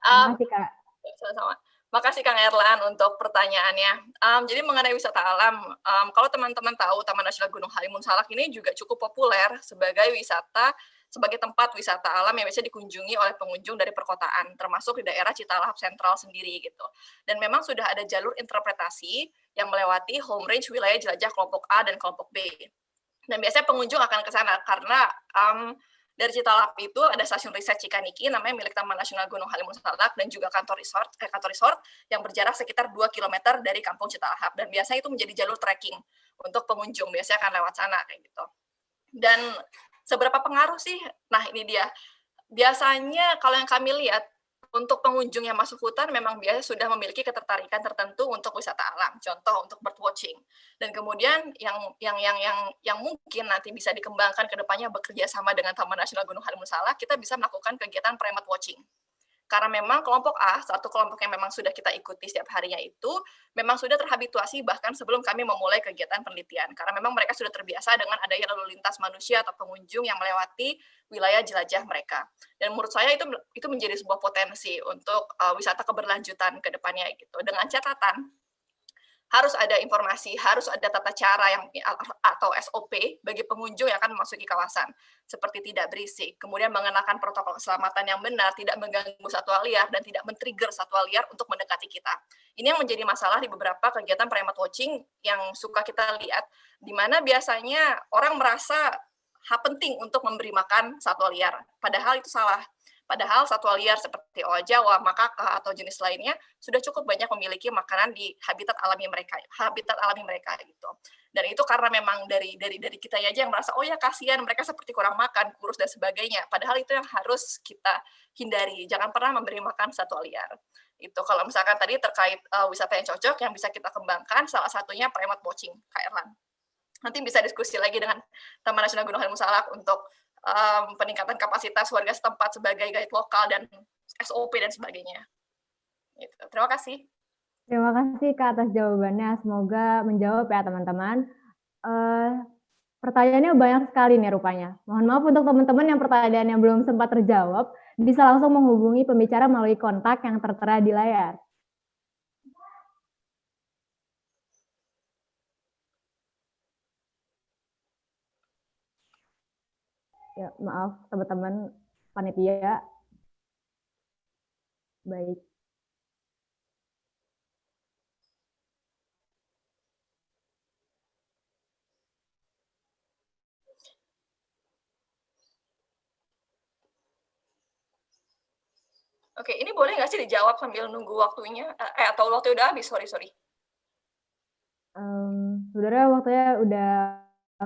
Terima kasih Kak. Sama-sama. Makasih Kang Erlan untuk pertanyaannya. Jadi mengenai wisata alam, kalau teman-teman tahu Taman Nasional Gunung Halimun Salak ini juga cukup populer sebagai tempat wisata alam yang biasa dikunjungi oleh pengunjung dari perkotaan, termasuk di daerah Citalahap Sentral sendiri gitu. Dan memang sudah ada jalur interpretasi yang melewati home range wilayah jelajah kelompok A dan kelompok B. Dan biasanya pengunjung akan ke sana karena dari Citalahap itu ada stasiun riset Cikaniki namanya milik Taman Nasional Gunung Halimun Salak dan juga kantor resort yang berjarak sekitar 2 km dari kampung Citalahap, dan biasanya itu menjadi jalur trekking untuk pengunjung, biasanya akan lewat sana kayak gitu. Dan seberapa pengaruh sih? Nah, ini dia. Biasanya kalau yang kami lihat untuk pengunjung yang masuk hutan memang biasanya sudah memiliki ketertarikan tertentu untuk wisata alam, contoh untuk bird watching. Dan kemudian yang mungkin nanti bisa dikembangkan ke depannya bekerja sama dengan Taman Nasional Gunung Halimun Salak, kita bisa melakukan kegiatan primate watching. Karena memang kelompok A, satu kelompok yang memang sudah kita ikuti setiap harinya itu, memang sudah terhabituasi bahkan sebelum kami memulai kegiatan penelitian. Karena memang mereka sudah terbiasa dengan adanya lalu lintas manusia atau pengunjung yang melewati wilayah jelajah mereka. Dan menurut saya itu menjadi sebuah potensi untuk wisata keberlanjutan ke depannya gitu. Dengan catatan, harus ada informasi, harus ada tata cara atau SOP bagi pengunjung yang akan memasuki kawasan, seperti tidak berisik, kemudian mengenakan protokol keselamatan yang benar, tidak mengganggu satwa liar, dan tidak men-trigger satwa liar untuk mendekati kita. Ini yang menjadi masalah di beberapa kegiatan primate watching yang suka kita lihat, di mana biasanya orang merasa penting untuk memberi makan satwa liar, padahal itu salah. Padahal satwa liar seperti owa Jawa, makaka, atau jenis lainnya sudah cukup banyak memiliki makanan di habitat alami mereka gitu. Dan itu karena memang dari kita aja yang merasa, oh ya kasihan mereka seperti kurang makan, kurus dan sebagainya. Padahal itu yang harus kita hindari. Jangan pernah memberi makan satwa liar. Itu kalau misalkan tadi terkait wisata yang cocok yang bisa kita kembangkan, salah satunya primate watching, Kak Erlan. Nanti bisa diskusi lagi dengan Taman Nasional Gunung Halimun Salak untuk peningkatan kapasitas warga setempat sebagai guide lokal dan SOP dan sebagainya. Gitu. Terima kasih. Terima kasih Kak atas jawabannya. Semoga menjawab ya teman-teman. Pertanyaannya banyak sekali nih rupanya. Mohon maaf untuk teman-teman yang pertanyaannya belum sempat terjawab, bisa langsung menghubungi pembicara melalui kontak yang tertera di layar. Ya, maaf teman-teman panitia. Baik. Oke, ini boleh nggak sih dijawab sambil nunggu waktunya? Atau waktu udah habis, sorry. Sebenarnya waktunya udah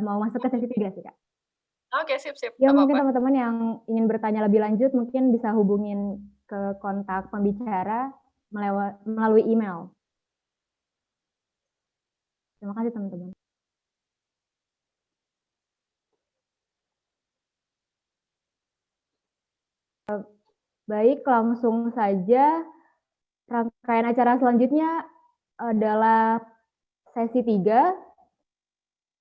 mau masuk ke sesi 3 sih, Kak. Oke, sip. Ya, Nggak mungkin apa-apa. teman-teman yang ingin bertanya lebih lanjut mungkin bisa hubungin ke kontak pembicara melalui email. Terima kasih teman-teman. Baik, langsung saja rangkaian acara selanjutnya adalah sesi 3.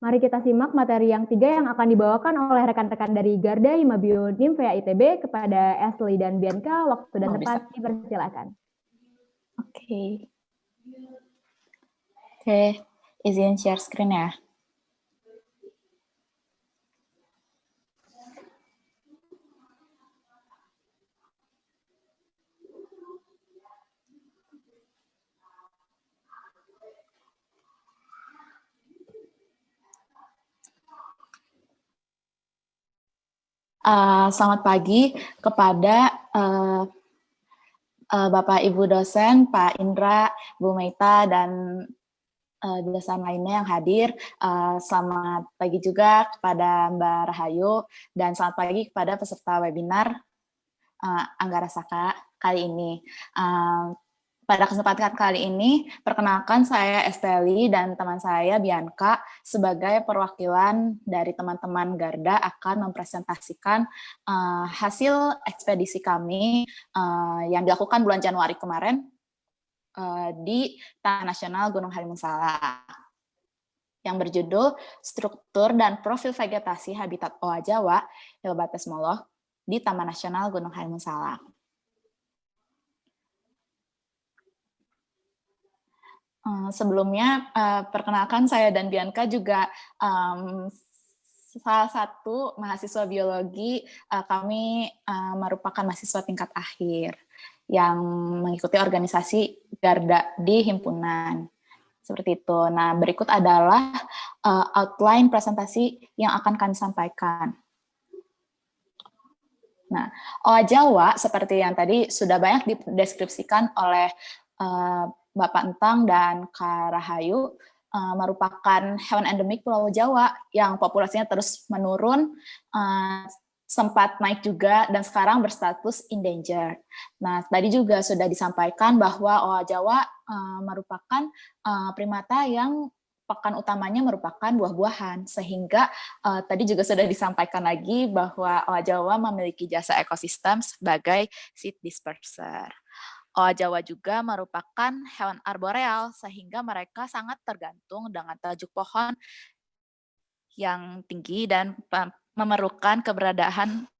Mari kita simak materi yang 3 yang akan dibawakan oleh rekan-rekan dari Garda Himabio Nimfea ITB kepada Ashley dan Bianca. Waktu dan tempat dipersilakan. Oke, izin share screen ya. Selamat pagi kepada Bapak Ibu dosen, Pak Indra, Bu Meita, dan dosen lainnya yang hadir. Selamat pagi juga kepada Mbak Rahayu, dan selamat pagi kepada peserta webinar Anggara Saka kali ini. Pada kesempatan kali ini, perkenalkan saya Esteli dan teman saya Bianca sebagai perwakilan dari teman-teman Garda akan mempresentasikan hasil ekspedisi kami yang dilakukan bulan Januari kemarin di Taman Nasional Gunung Halimun Salak yang berjudul Struktur dan Profil Vegetasi Habitat Owa Jawa Hilbates Moloh di Taman Nasional Gunung Halimun Salak. Sebelumnya, perkenalkan saya dan Bianca juga salah satu mahasiswa biologi. Kami merupakan mahasiswa tingkat akhir yang mengikuti organisasi Garda di himpunan. Seperti itu. Nah, berikut adalah outline presentasi yang akan kami sampaikan. Nah, Owa Jawa seperti yang tadi sudah banyak dideskripsikan oleh Bapak Entang dan Kak Rahayu, merupakan hewan endemik Pulau Jawa yang populasinya terus menurun, sempat naik juga, dan sekarang berstatus endangered. Nah, tadi juga sudah disampaikan bahwa owa Jawa merupakan primata yang pakan utamanya merupakan buah-buahan, sehingga tadi juga sudah disampaikan lagi bahwa owa Jawa memiliki jasa ekosistem sebagai seed disperser. Owa Jawa juga merupakan hewan arboreal, sehingga mereka sangat tergantung dengan tajuk pohon yang tinggi dan memerlukan keberadaan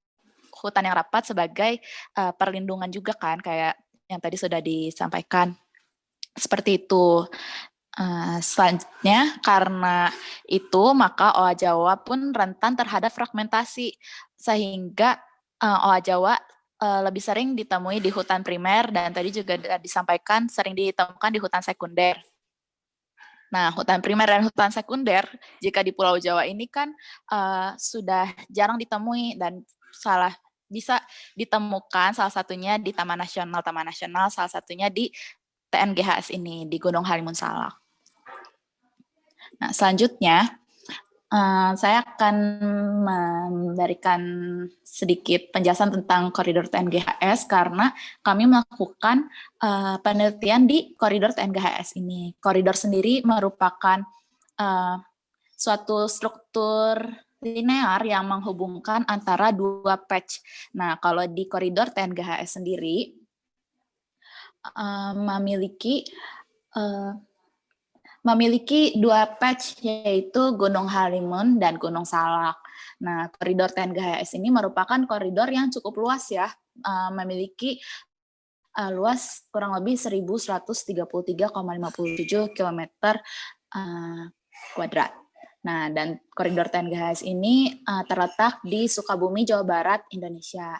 hutan yang rapat sebagai perlindungan juga kan, kayak yang tadi sudah disampaikan. Seperti itu. Selanjutnya, karena itu maka owa Jawa pun rentan terhadap fragmentasi, sehingga owa Jawa lebih sering ditemui di hutan primer, dan tadi juga disampaikan sering ditemukan di hutan sekunder. Nah, hutan primer dan hutan sekunder, jika di Pulau Jawa ini kan sudah jarang ditemui, dan bisa ditemukan salah satunya di Taman Nasional, salah satunya di TNGHS ini, di Gunung Halimun Salak. Nah, selanjutnya, saya akan memberikan sedikit penjelasan tentang koridor TNGHS karena kami melakukan penelitian di koridor TNGHS ini. Koridor sendiri merupakan suatu struktur linear yang menghubungkan antara dua patch. Nah, kalau di koridor TNGHS sendiri memiliki dua patch, yaitu Gunung Halimun dan Gunung Salak. Nah, koridor TNGHS ini merupakan koridor yang cukup luas ya, memiliki luas kurang lebih 1.133,57 km kuadrat. Nah, dan koridor TNGHS ini terletak di Sukabumi, Jawa Barat, Indonesia.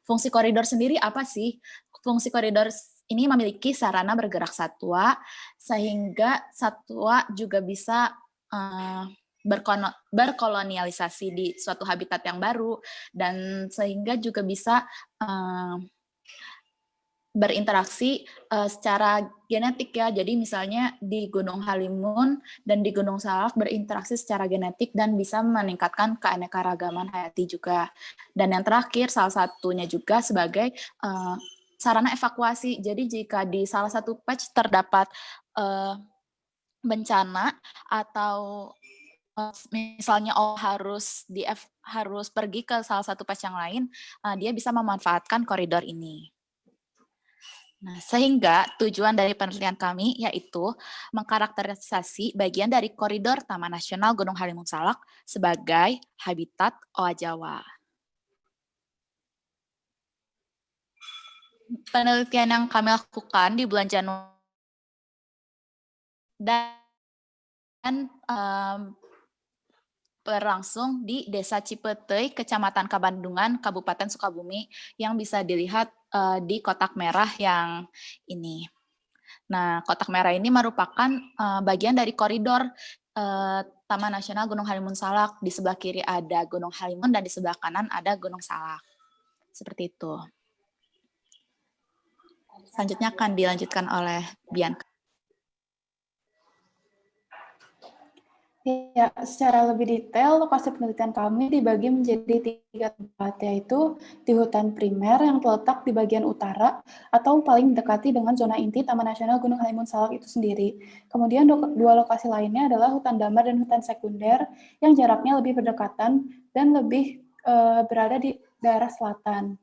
Fungsi koridor sendiri apa sih? Fungsi koridor ini memiliki sarana bergerak satwa, sehingga satwa juga bisa berkolonialisasi di suatu habitat yang baru, dan sehingga juga bisa berinteraksi secara genetik ya. Jadi misalnya di Gunung Halimun dan di Gunung Salak berinteraksi secara genetik dan bisa meningkatkan keanekaragaman hayati juga. Dan yang terakhir salah satunya juga sebagai sarana evakuasi. Jadi jika di salah satu patch terdapat bencana atau misalnya harus pergi ke salah satu patch yang lain, dia bisa memanfaatkan koridor ini. Nah, sehingga tujuan dari penelitian kami yaitu mengkarakterisasi bagian dari koridor Taman Nasional Gunung Halimun Salak sebagai habitat oa Jawa. Penelitian yang kami lakukan di bulan Januari dan berlangsung di Desa Cipeteuy, Kecamatan Kabandungan, Kabupaten Sukabumi, yang bisa dilihat di kotak merah yang ini. Nah, kotak merah ini merupakan bagian dari koridor Taman Nasional Gunung Halimun Salak. Di sebelah kiri ada Gunung Halimun dan di sebelah kanan ada Gunung Salak. Seperti itu. Selanjutnya akan dilanjutkan oleh Bianca. Ya, secara lebih detail, lokasi penelitian kami dibagi menjadi 3 tempat, yaitu di hutan primer yang terletak di bagian utara atau paling mendekati dengan zona inti Taman Nasional Gunung Halimun Salak itu sendiri. Kemudian 2 lokasi lainnya adalah hutan damar dan hutan sekunder yang jaraknya lebih berdekatan dan lebih berada di daerah selatan.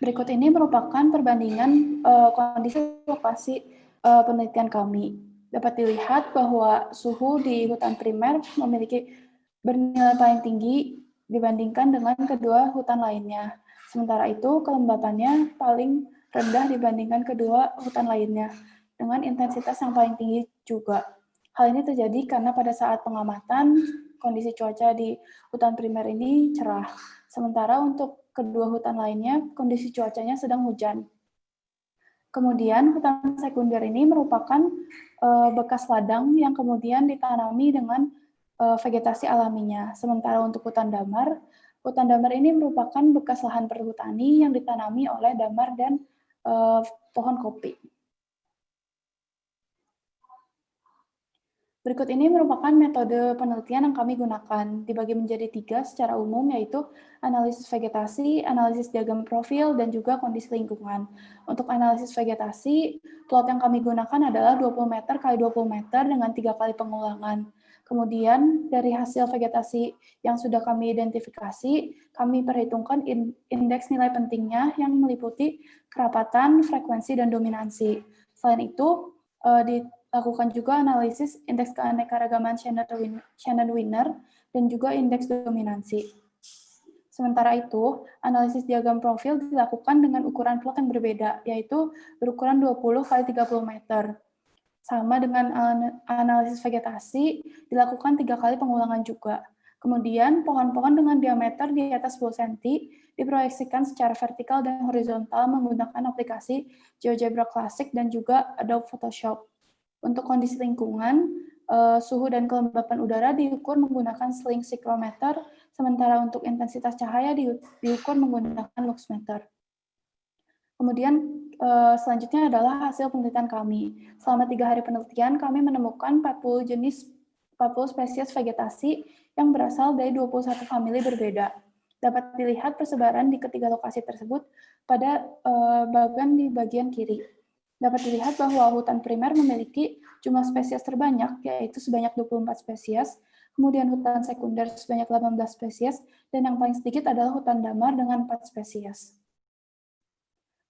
Berikut ini merupakan perbandingan kondisi lokasi penelitian kami. Dapat dilihat bahwa suhu di hutan primer memiliki bernilai paling tinggi dibandingkan dengan kedua hutan lainnya. Sementara itu, kelembapannya paling rendah dibandingkan kedua hutan lainnya, dengan intensitas yang paling tinggi juga. Hal ini terjadi karena pada saat pengamatan, kondisi cuaca di hutan primer ini cerah. Sementara untuk kedua hutan lainnya, kondisi cuacanya sedang hujan. Kemudian hutan sekunder ini merupakan bekas ladang yang kemudian ditanami dengan vegetasi alaminya. Sementara untuk hutan damar ini merupakan bekas lahan perhutani yang ditanami oleh damar dan pohon kopi. Berikut ini merupakan metode penelitian yang kami gunakan, dibagi menjadi 3 secara umum, yaitu analisis vegetasi, analisis diagram profil, dan juga kondisi lingkungan. Untuk analisis vegetasi, plot yang kami gunakan adalah 20 meter x 20 meter dengan 3 kali pengulangan. Kemudian, dari hasil vegetasi yang sudah kami identifikasi, kami perhitungkan indeks nilai pentingnya yang meliputi kerapatan, frekuensi, dan dominansi. Selain itu, dilakukan juga analisis indeks keanekaragaman Shannon-Wiener dan juga indeks dominansi. Sementara itu, analisis diagram profil dilakukan dengan ukuran plot yang berbeda, yaitu berukuran 20 x 30 meter. Sama dengan analisis vegetasi, dilakukan 3 kali pengulangan juga. Kemudian, pohon-pohon dengan diameter di atas 10 cm diproyeksikan secara vertikal dan horizontal menggunakan aplikasi GeoGebra Classic dan juga Adobe Photoshop. Untuk kondisi lingkungan, suhu dan kelembapan udara diukur menggunakan sling psychrometer, sementara untuk intensitas cahaya diukur menggunakan luxmeter. Kemudian selanjutnya adalah hasil penelitian kami. Selama 3 hari penelitian, kami menemukan 40 spesies vegetasi yang berasal dari 21 famili berbeda. Dapat dilihat persebaran di ketiga lokasi tersebut pada di bagian kiri. Dapat dilihat bahwa hutan primer memiliki jumlah spesies terbanyak, yaitu sebanyak 24 spesies, kemudian hutan sekunder sebanyak 18 spesies, dan yang paling sedikit adalah hutan damar dengan 4 spesies.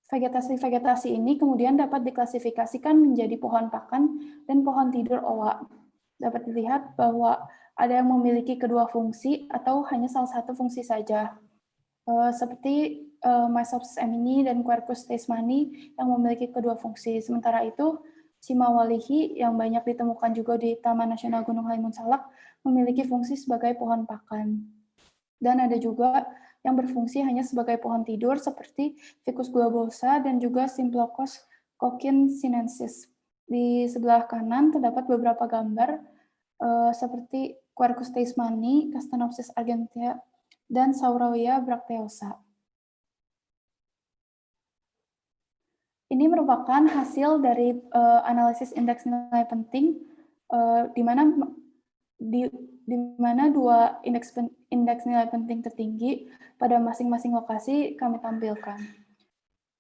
Vegetasi-vegetasi ini kemudian dapat diklasifikasikan menjadi pohon pakan dan pohon tidur oa. Dapat dilihat bahwa ada yang memiliki kedua fungsi atau hanya salah satu fungsi saja, seperti Mysopsis emini dan Quercus theismani yang memiliki kedua fungsi. Sementara itu, Cimawalihi yang banyak ditemukan juga di Taman Nasional Gunung Halimun Salak memiliki fungsi sebagai pohon pakan. Dan ada juga yang berfungsi hanya sebagai pohon tidur seperti Ficus globosa dan juga Symplochus cochinsinensis. Di sebelah kanan terdapat beberapa gambar seperti Quercus theismani, Castanopsis argentea, dan Sauroia bracteosa. Ini merupakan hasil dari analisis indeks nilai penting, di mana dua indeks nilai penting tertinggi pada masing-masing lokasi kami tampilkan.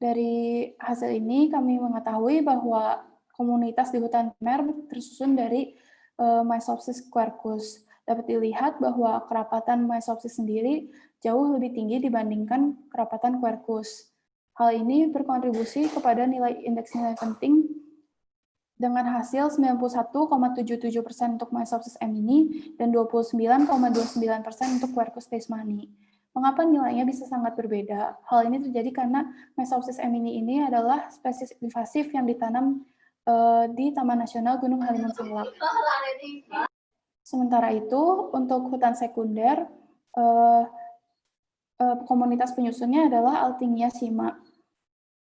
Dari hasil ini kami mengetahui bahwa komunitas di hutan primer tersusun dari Mysops quercus. Dapat dilihat bahwa kerapatan Mysops sendiri jauh lebih tinggi dibandingkan kerapatan quercus. Hal ini berkontribusi kepada nilai indeks nilai penting dengan hasil 91,77% untuk Mysops emini dan 29,29% untuk Quercus tasmani. Mengapa nilainya bisa sangat berbeda? Hal ini terjadi karena Mysops emini ini adalah spesies invasif yang ditanam di Taman Nasional Gunung Halimun Salak. Sementara itu, untuk hutan sekunder, komunitas penyusunnya adalah Althingnia sima,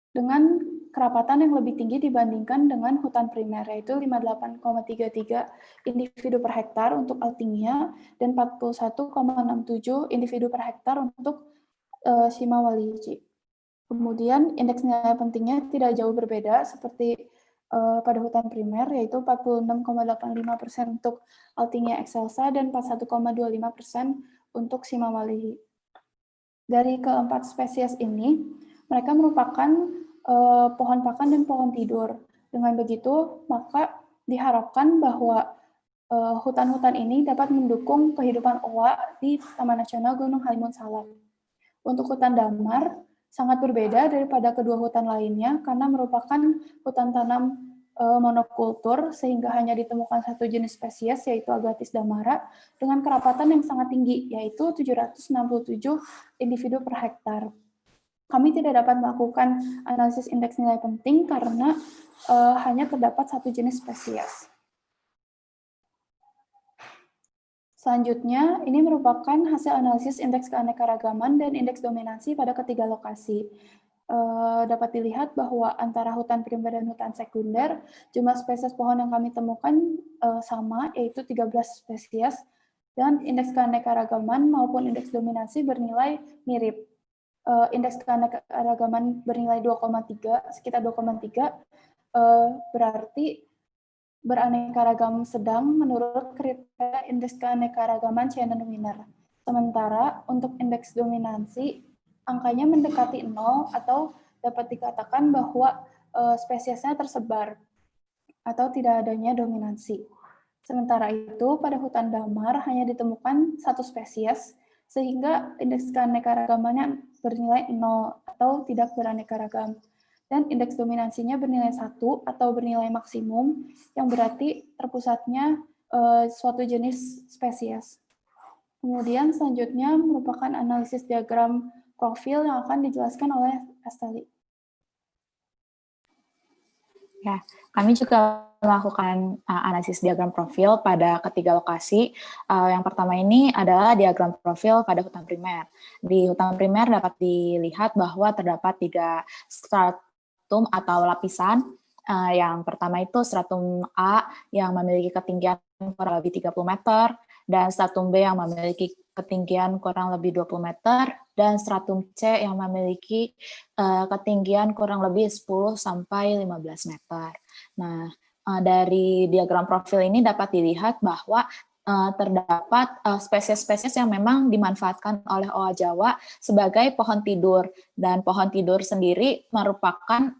dengan kerapatan yang lebih tinggi dibandingkan dengan hutan primer, yaitu 58,33 individu per hektar untuk Althingnia dan 41,67 individu per hektar untuk Sima Waliji. Kemudian indeks nilai pentingnya tidak jauh berbeda seperti pada hutan primer, yaitu 46,85% untuk Althingnia excelsa dan 41,25% untuk Sima Waliji. Dari keempat spesies ini, mereka merupakan pohon pakan dan pohon tidur. Dengan begitu, maka diharapkan bahwa hutan-hutan ini dapat mendukung kehidupan owa di Taman Nasional Gunung Halimun Salak. Untuk hutan damar, sangat berbeda daripada kedua hutan lainnya karena merupakan hutan tanam monokultur, sehingga hanya ditemukan satu jenis spesies, yaitu Agathis damara, dengan kerapatan yang sangat tinggi, yaitu 767 individu per hektar. Kami tidak dapat melakukan analisis indeks nilai penting karena hanya terdapat satu jenis spesies. Selanjutnya, ini merupakan hasil analisis indeks keanekaragaman dan indeks dominasi pada ketiga lokasi. Dapat dilihat bahwa antara hutan primer dan hutan sekunder, jumlah spesies pohon yang kami temukan sama, yaitu 13 spesies, dan indeks keanekaragaman maupun indeks dominasi bernilai mirip. Indeks keanekaragaman bernilai 2,3, sekitar 2,3, berarti beraneka ragam sedang menurut kriteria indeks keanekaragaman Shannon-Wiener. Sementara untuk indeks dominansi, angkanya mendekati 0 atau dapat dikatakan bahwa spesiesnya tersebar atau tidak adanya dominansi. Sementara itu, pada hutan damar hanya ditemukan satu spesies, sehingga indeks keanekaragamannya bernilai 0 atau tidak beraneka ragam. Dan indeks dominansinya bernilai 1 atau bernilai maksimum, yang berarti terpusatnya suatu jenis spesies. Kemudian selanjutnya merupakan analisis diagram profil yang akan dijelaskan oleh Esteli. Ya, kami juga melakukan analisis diagram profil pada ketiga lokasi. Yang pertama ini adalah diagram profil pada hutan primer. Di hutan primer dapat dilihat bahwa terdapat 3 stratum atau lapisan. Yang pertama itu stratum A yang memiliki ketinggian kurang lebih 30 meter, dan stratum B yang memiliki ketinggian kurang lebih 20 meter, dan stratum C yang memiliki ketinggian kurang lebih 10 sampai 15 meter. Nah, dari diagram profil ini dapat dilihat bahwa terdapat spesies-spesies yang memang dimanfaatkan oleh owa Jawa sebagai pohon tidur, dan pohon tidur sendiri merupakan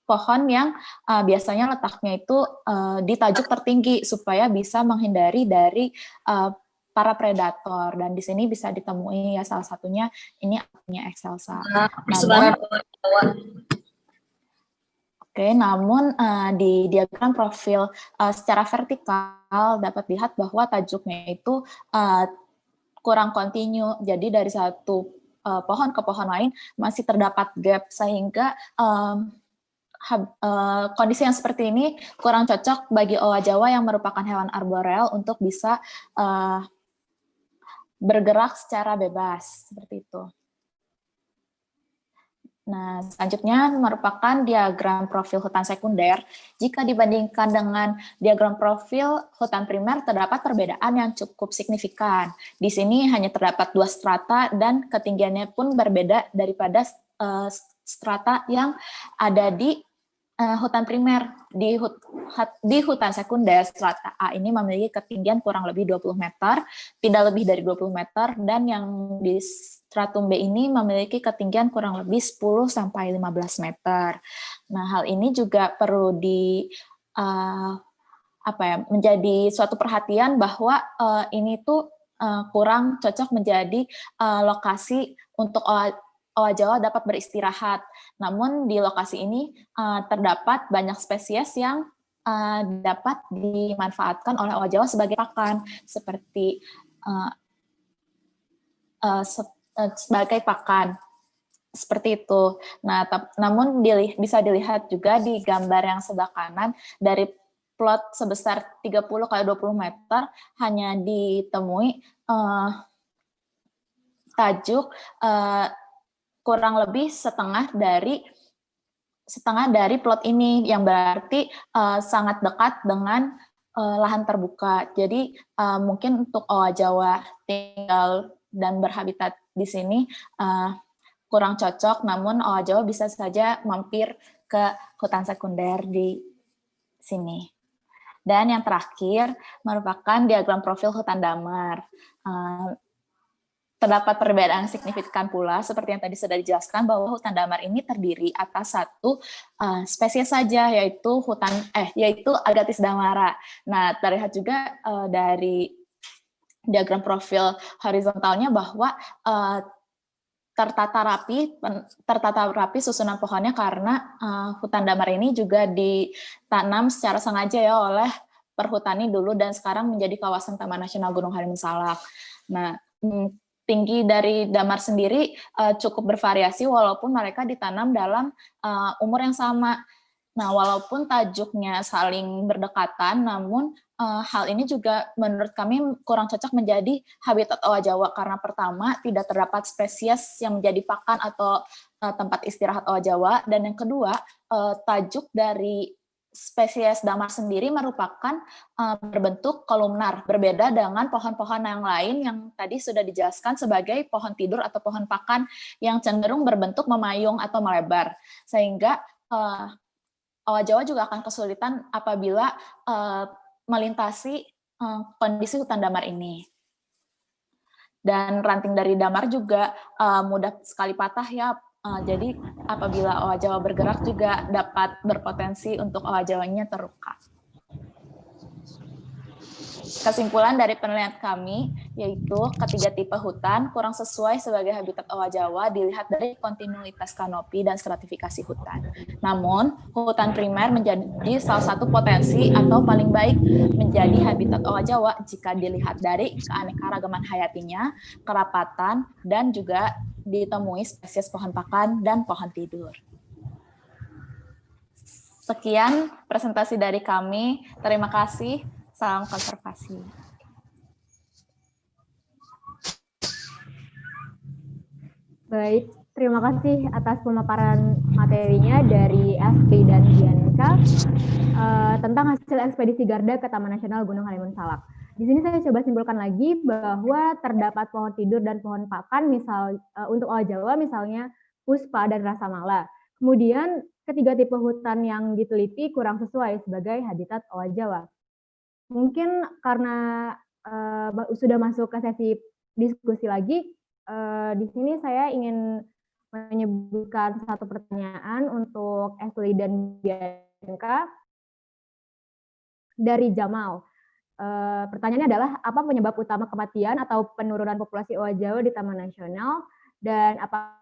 pohon yang biasanya letaknya itu di tajuk tertinggi supaya bisa menghindari dari para predator, dan di sini bisa ditemui ya salah satunya ini Althingnia excelsa. Namun di diagram profil secara vertikal dapat dilihat bahwa tajuknya itu kurang kontinu. Jadi dari satu pohon ke pohon lain masih terdapat gap, sehingga kondisi yang seperti ini kurang cocok bagi owa Jawa yang merupakan hewan arboreal untuk bisa bergerak secara bebas, seperti itu. Nah, selanjutnya merupakan diagram profil hutan sekunder. Jika dibandingkan dengan diagram profil hutan primer, terdapat perbedaan yang cukup signifikan. Di sini hanya terdapat 2 strata dan ketinggiannya pun berbeda daripada strata yang ada di hutan primer. Di hutan sekunder, strata A ini memiliki ketinggian kurang lebih 20 meter, tidak lebih dari 20 meter, dan yang di stratum B ini memiliki ketinggian kurang lebih 10-15 meter. Nah, hal ini juga perlu menjadi suatu perhatian bahwa ini tuh kurang cocok menjadi lokasi untuk owa Jawa dapat beristirahat. Namun di lokasi ini terdapat banyak spesies yang dapat dimanfaatkan oleh owa Jawa sebagai pakan, seperti sebagai pakan. Seperti itu. Nah, namun bisa dilihat juga di gambar yang sebelah kanan, dari plot sebesar 30x20 meter hanya ditemui tajuk kurang lebih setengah dari plot ini, yang berarti sangat dekat dengan lahan terbuka. Jadi mungkin untuk owa Jawa tinggal dan berhabitat di sini kurang cocok, namun owa Jawa bisa saja mampir ke hutan sekunder di sini. Dan yang terakhir merupakan diagram profil hutan damar. Terdapat perbedaan signifikan pula, seperti yang tadi sudah dijelaskan, bahwa hutan damar ini terdiri atas satu spesies saja, yaitu Agathis damara. Nah, terlihat juga dari diagram profil horizontalnya bahwa tertata rapi susunan pohonnya, karena hutan damar ini juga ditanam secara sengaja ya oleh perhutani dulu dan sekarang menjadi kawasan Taman Nasional Gunung Halimun Salak. Nah, tinggi dari damar sendiri cukup bervariasi walaupun mereka ditanam dalam umur yang sama. Nah, walaupun tajuknya saling berdekatan, namun hal ini juga menurut kami kurang cocok menjadi habitat owa Jawa, karena pertama, tidak terdapat spesies yang menjadi pakan atau tempat istirahat owa Jawa, dan yang kedua, tajuk dari spesies damar sendiri merupakan berbentuk kolumnar, berbeda dengan pohon-pohon yang lain yang tadi sudah dijelaskan sebagai pohon tidur atau pohon pakan yang cenderung berbentuk memayung atau melebar, sehingga owa Jawa juga akan kesulitan apabila melintasi kondisi hutan damar ini. Dan ranting dari damar juga mudah sekali patah ya, jadi apabila owa Jawa bergerak juga dapat berpotensi untuk owa Jawanya terluka. Kesimpulan dari penelitian kami yaitu ketiga tipe hutan kurang sesuai sebagai habitat owa Jawa dilihat dari kontinuitas kanopi dan stratifikasi hutan. Namun, hutan primer menjadi salah satu potensi atau paling baik menjadi habitat owa Jawa jika dilihat dari keanekaragaman hayatinya, kerapatan, dan juga ditemui spesies pohon pakan dan pohon tidur. Sekian presentasi dari kami. Terima kasih. Salam konservasi. Baik, terima kasih atas pemaparan materinya dari Aspi dan Bianca tentang hasil ekspedisi Garda ke Taman Nasional Gunung Halimun Salak. Di sini saya coba simpulkan lagi bahwa terdapat pohon tidur dan pohon pakan, untuk owa Jawa misalnya Puspa dan Rasamala. Kemudian ketiga tipe hutan yang diteliti kurang sesuai sebagai habitat owa Jawa. Mungkin karena sudah masuk ke sesi diskusi lagi, di sini saya ingin menyebutkan satu pertanyaan untuk Ashley dan Bianca dari Jamal. Pertanyaannya adalah, apa penyebab utama kematian atau penurunan populasi owa Jawa di Taman Nasional, dan apakah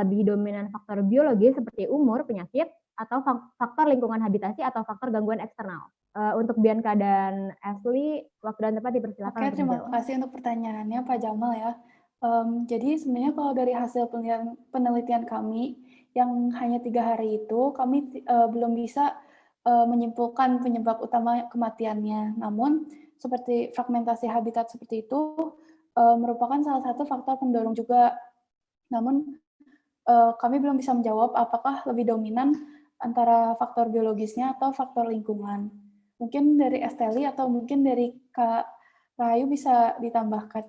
lebih dominan faktor biologis seperti umur, penyakit, atau faktor lingkungan habitasi atau faktor gangguan eksternal? Untuk Bianca dan Ashley, waktu dan tempat dipersilakan. Oke, terima kasih untuk pertanyaannya Pak Jamal ya. Jadi sebenarnya kalau dari hasil penelitian kami yang hanya 3 hari itu, kami belum bisa menyimpulkan penyebab utama kematiannya. Namun seperti fragmentasi habitat seperti itu merupakan salah satu faktor pendorong juga. Namun kami belum bisa menjawab apakah lebih dominan antara faktor biologisnya atau faktor lingkungan. Mungkin dari Esteli atau mungkin dari Kak Rahayu bisa ditambahkan.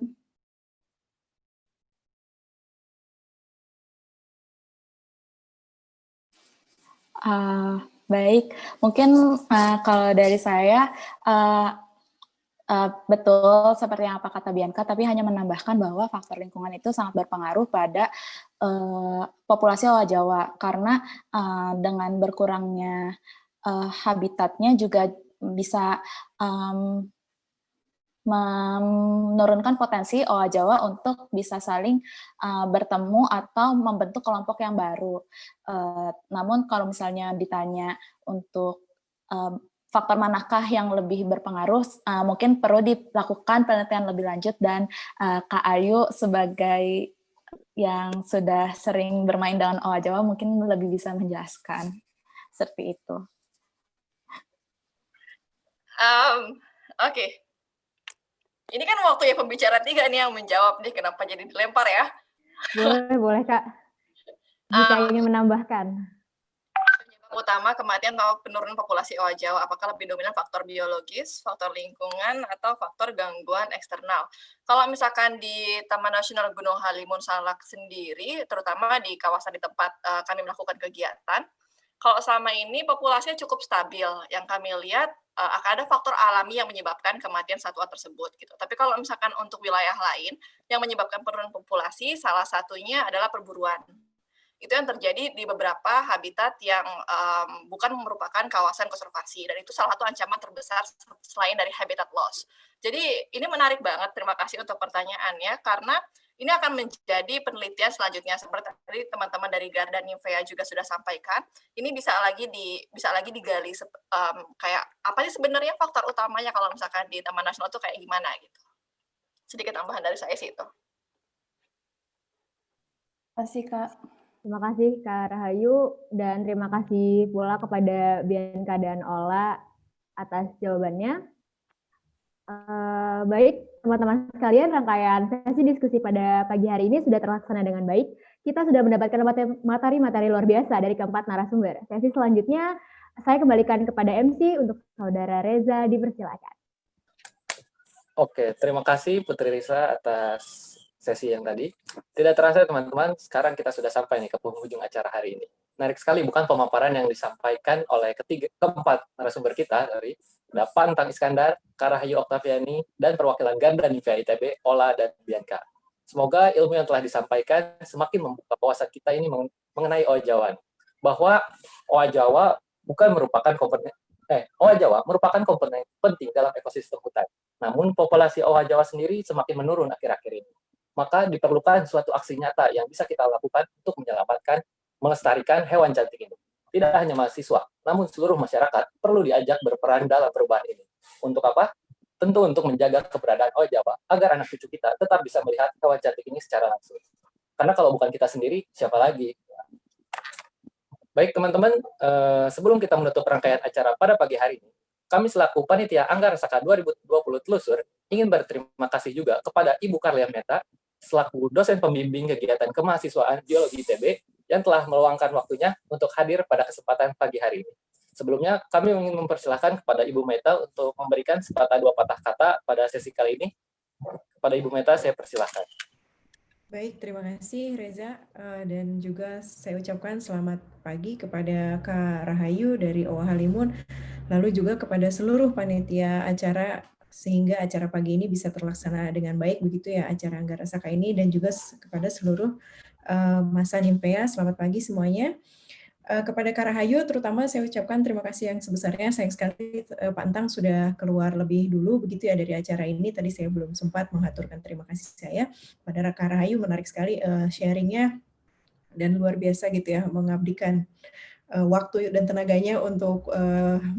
Baik, mungkin kalau dari saya betul seperti yang apa kata Bianca, tapi hanya menambahkan bahwa faktor lingkungan itu sangat berpengaruh pada populasi owa Jawa, karena dengan berkurangnya habitatnya juga bisa menurunkan potensi owa Jawa untuk bisa saling bertemu atau membentuk kelompok yang baru. Namun kalau misalnya ditanya untuk faktor manakah yang lebih berpengaruh, mungkin perlu dilakukan penelitian lebih lanjut, dan Kak Ayu sebagai yang sudah sering bermain dengan owa Jawa mungkin lebih bisa menjelaskan seperti itu. Oke. Ini kan waktu ya pembicara 3 nih yang menjawab nih, kenapa jadi dilempar ya? Boleh Kak. Jika ingin menambahkan. Utama kematian atau penurunan populasi owa Jawa, apakah lebih dominan faktor biologis, faktor lingkungan, atau faktor gangguan eksternal? Kalau misalkan di Taman Nasional Gunung Halimun Salak sendiri, terutama di kawasan di tempat kami melakukan kegiatan, kalau selama ini populasinya cukup stabil. Yang kami lihat akan ada faktor alami yang menyebabkan kematian satwa tersebut gitu. Tapi kalau misalkan untuk wilayah lain yang menyebabkan penurunan populasi, salah satunya adalah perburuan. Itu yang terjadi di beberapa habitat yang bukan merupakan kawasan konservasi, dan itu salah satu ancaman terbesar selain dari habitat loss. Jadi ini menarik banget, terima kasih untuk pertanyaannya, karena ini akan menjadi penelitian selanjutnya, seperti tadi teman-teman dari Garda Nymphea juga sudah sampaikan. Ini bisa lagi digali kayak apa sih sebenarnya faktor utamanya kalau misalkan di Taman Nasional itu kayak gimana gitu. Sedikit tambahan dari saya sih itu. Terima kasih Kak. Terima kasih Kak Rahayu, dan terima kasih pula kepada Bianca dan Ola atas jawabannya. Baik, teman-teman sekalian, rangkaian sesi diskusi pada pagi hari ini sudah terlaksana dengan baik. Kita sudah mendapatkan materi-materi luar biasa dari keempat narasumber. Sesi selanjutnya saya kembalikan kepada MC untuk Saudara Reza, dipersilakan. Oke, terima kasih Putri Risa atas sesi yang tadi. Tidak terasa teman-teman, sekarang kita sudah sampai nih ke penghujung acara hari ini. Menarik sekali bukan pemaparan yang disampaikan oleh keempat narasumber kita dari Pak Antang Iskandar, Kak Rahayu Oktaviani, dan perwakilan Garda Nymphea ITB, Ola dan Bianca. Semoga ilmu yang telah disampaikan semakin membuka wawasan kita ini mengenai owa Jawa. Bahwa owa Jawa bukan merupakan owa Jawa merupakan komponen penting dalam ekosistem hutan. Namun populasi owa Jawa sendiri semakin menurun akhir-akhir ini. Maka diperlukan suatu aksi nyata yang bisa kita lakukan untuk menyelamatkan, melestarikan hewan cantik ini. Tidak hanya mahasiswa, namun seluruh masyarakat perlu diajak berperan dalam perubahan ini. Untuk apa? Tentu untuk menjaga keberadaan owa Jawa, agar anak cucu kita tetap bisa melihat hewan cantik ini secara langsung. Karena kalau bukan kita sendiri, siapa lagi? Baik teman-teman, sebelum kita menutup rangkaian acara pada pagi hari ini, kami selaku Panitia Anggara Saka 2020 Telusur ingin berterima kasih juga kepada Ibu Karlia Meta, selaku dosen pembimbing kegiatan kemahasiswaan Geologi ITB, yang telah meluangkan waktunya untuk hadir pada kesempatan pagi hari ini. Sebelumnya, kami ingin mempersilahkan kepada Ibu Meta untuk memberikan sepatah dua patah kata pada sesi kali ini. Kepada Ibu Meta, saya persilahkan. Baik, terima kasih Reza, dan juga saya ucapkan selamat pagi kepada Kak Rahayu dari OA Halimun, lalu juga kepada seluruh panitia acara, sehingga acara pagi ini bisa terlaksana dengan baik, begitu ya acara Anggara Saka ini, dan juga kepada seluruh masa Nymphea, selamat pagi semuanya. Kepada Kak Rahayu, terutama saya ucapkan terima kasih yang sebesarnya. Sayang sekali Pak Antang sudah keluar lebih dulu begitu ya dari acara ini. Tadi saya belum sempat mengaturkan terima kasih saya pada Kak Rahayu. Menarik sekali sharingnya dan luar biasa gitu ya, mengabdikan waktu dan tenaganya untuk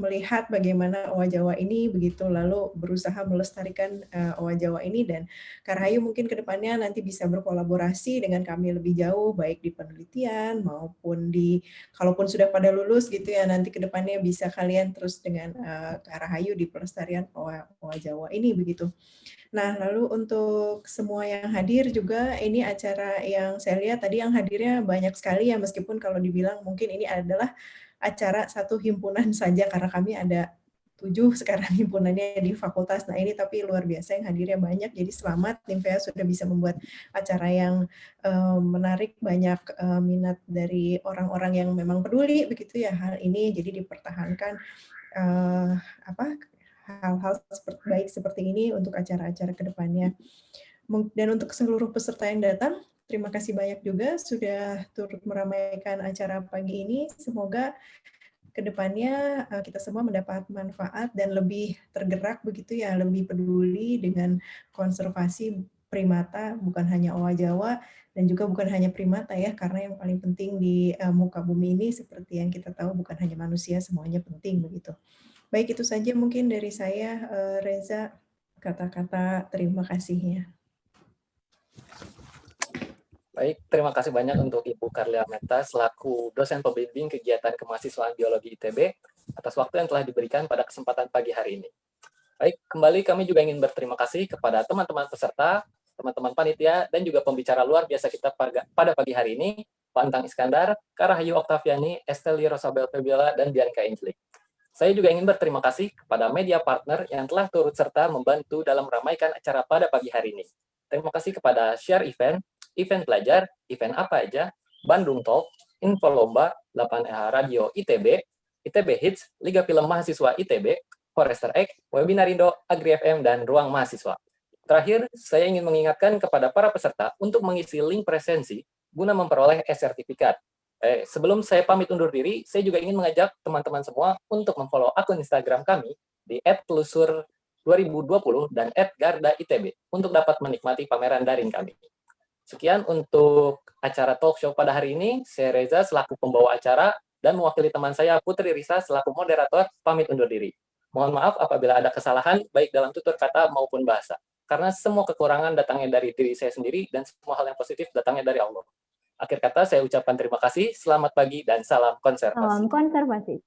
melihat bagaimana owa Jawa ini begitu, lalu berusaha melestarikan owa Jawa ini. Dan Kak Rahayu mungkin ke depannya nanti bisa berkolaborasi dengan kami lebih jauh, baik di penelitian maupun kalaupun sudah pada lulus gitu ya, nanti ke depannya bisa kalian terus dengan Kak Rahayu di pelestarian owa Jawa ini begitu. Nah, lalu untuk semua yang hadir juga, ini acara yang saya lihat tadi yang hadirnya banyak sekali ya, meskipun kalau dibilang mungkin ini adalah acara satu himpunan saja, karena kami ada 7 sekarang himpunannya di fakultas. Nah ini tapi luar biasa yang hadirnya banyak, jadi selamat Nimfea sudah bisa membuat acara yang menarik, banyak minat dari orang-orang yang memang peduli begitu ya hal ini, jadi dipertahankan hal-hal baik seperti ini untuk acara-acara ke depannya. Dan untuk seluruh peserta yang datang, terima kasih banyak juga sudah turut meramaikan acara pagi ini. Semoga kedepannya kita semua mendapat manfaat dan lebih tergerak begitu ya, lebih peduli dengan konservasi primata, bukan hanya owa Jawa dan juga bukan hanya primata ya, karena yang paling penting di muka bumi ini seperti yang kita tahu bukan hanya manusia, semuanya penting begitu. Baik, itu saja mungkin dari saya, Reza, kata-kata terima kasihnya. Baik, terima kasih banyak untuk Ibu Karlia Meta selaku dosen pembimbing kegiatan kemahasiswaan biologi ITB atas waktu yang telah diberikan pada kesempatan pagi hari ini. Baik, kembali kami juga ingin berterima kasih kepada teman-teman peserta, teman-teman panitia, dan juga pembicara luar biasa kita pada pagi hari ini, Pak Antang Iskandar, Kak Rahayu Oktaviani, Esteli Rosabel Febiola, dan Bianca Angelik. Saya juga ingin berterima kasih kepada media partner yang telah turut serta membantu dalam meramaikan acara pada pagi hari ini. Terima kasih kepada Share Event, Event Pelajar, Event Apa Aja, Bandung Talk, Info Lomba, 8EH Radio ITB, ITB Hits, Liga Film Mahasiswa ITB, Forester Egg, Webinar Indo, Agri FM, dan Ruang Mahasiswa. Terakhir, saya ingin mengingatkan kepada para peserta untuk mengisi link presensi guna memperoleh e-sertifikat. Sebelum saya pamit undur diri, saya juga ingin mengajak teman-teman semua untuk memfollow akun Instagram kami di @telusur2020 dan @gardaitb untuk dapat menikmati pameran daring kami. Sekian untuk acara talk show pada hari ini. Saya Reza selaku pembawa acara dan mewakili teman saya Putri Risa selaku moderator pamit undur diri. Mohon maaf apabila ada kesalahan baik dalam tutur kata maupun bahasa. Karena semua kekurangan datangnya dari diri saya sendiri dan semua hal yang positif datangnya dari Allah. Akhir kata saya ucapkan terima kasih, selamat pagi, dan salam konservasi. Salam konservasi.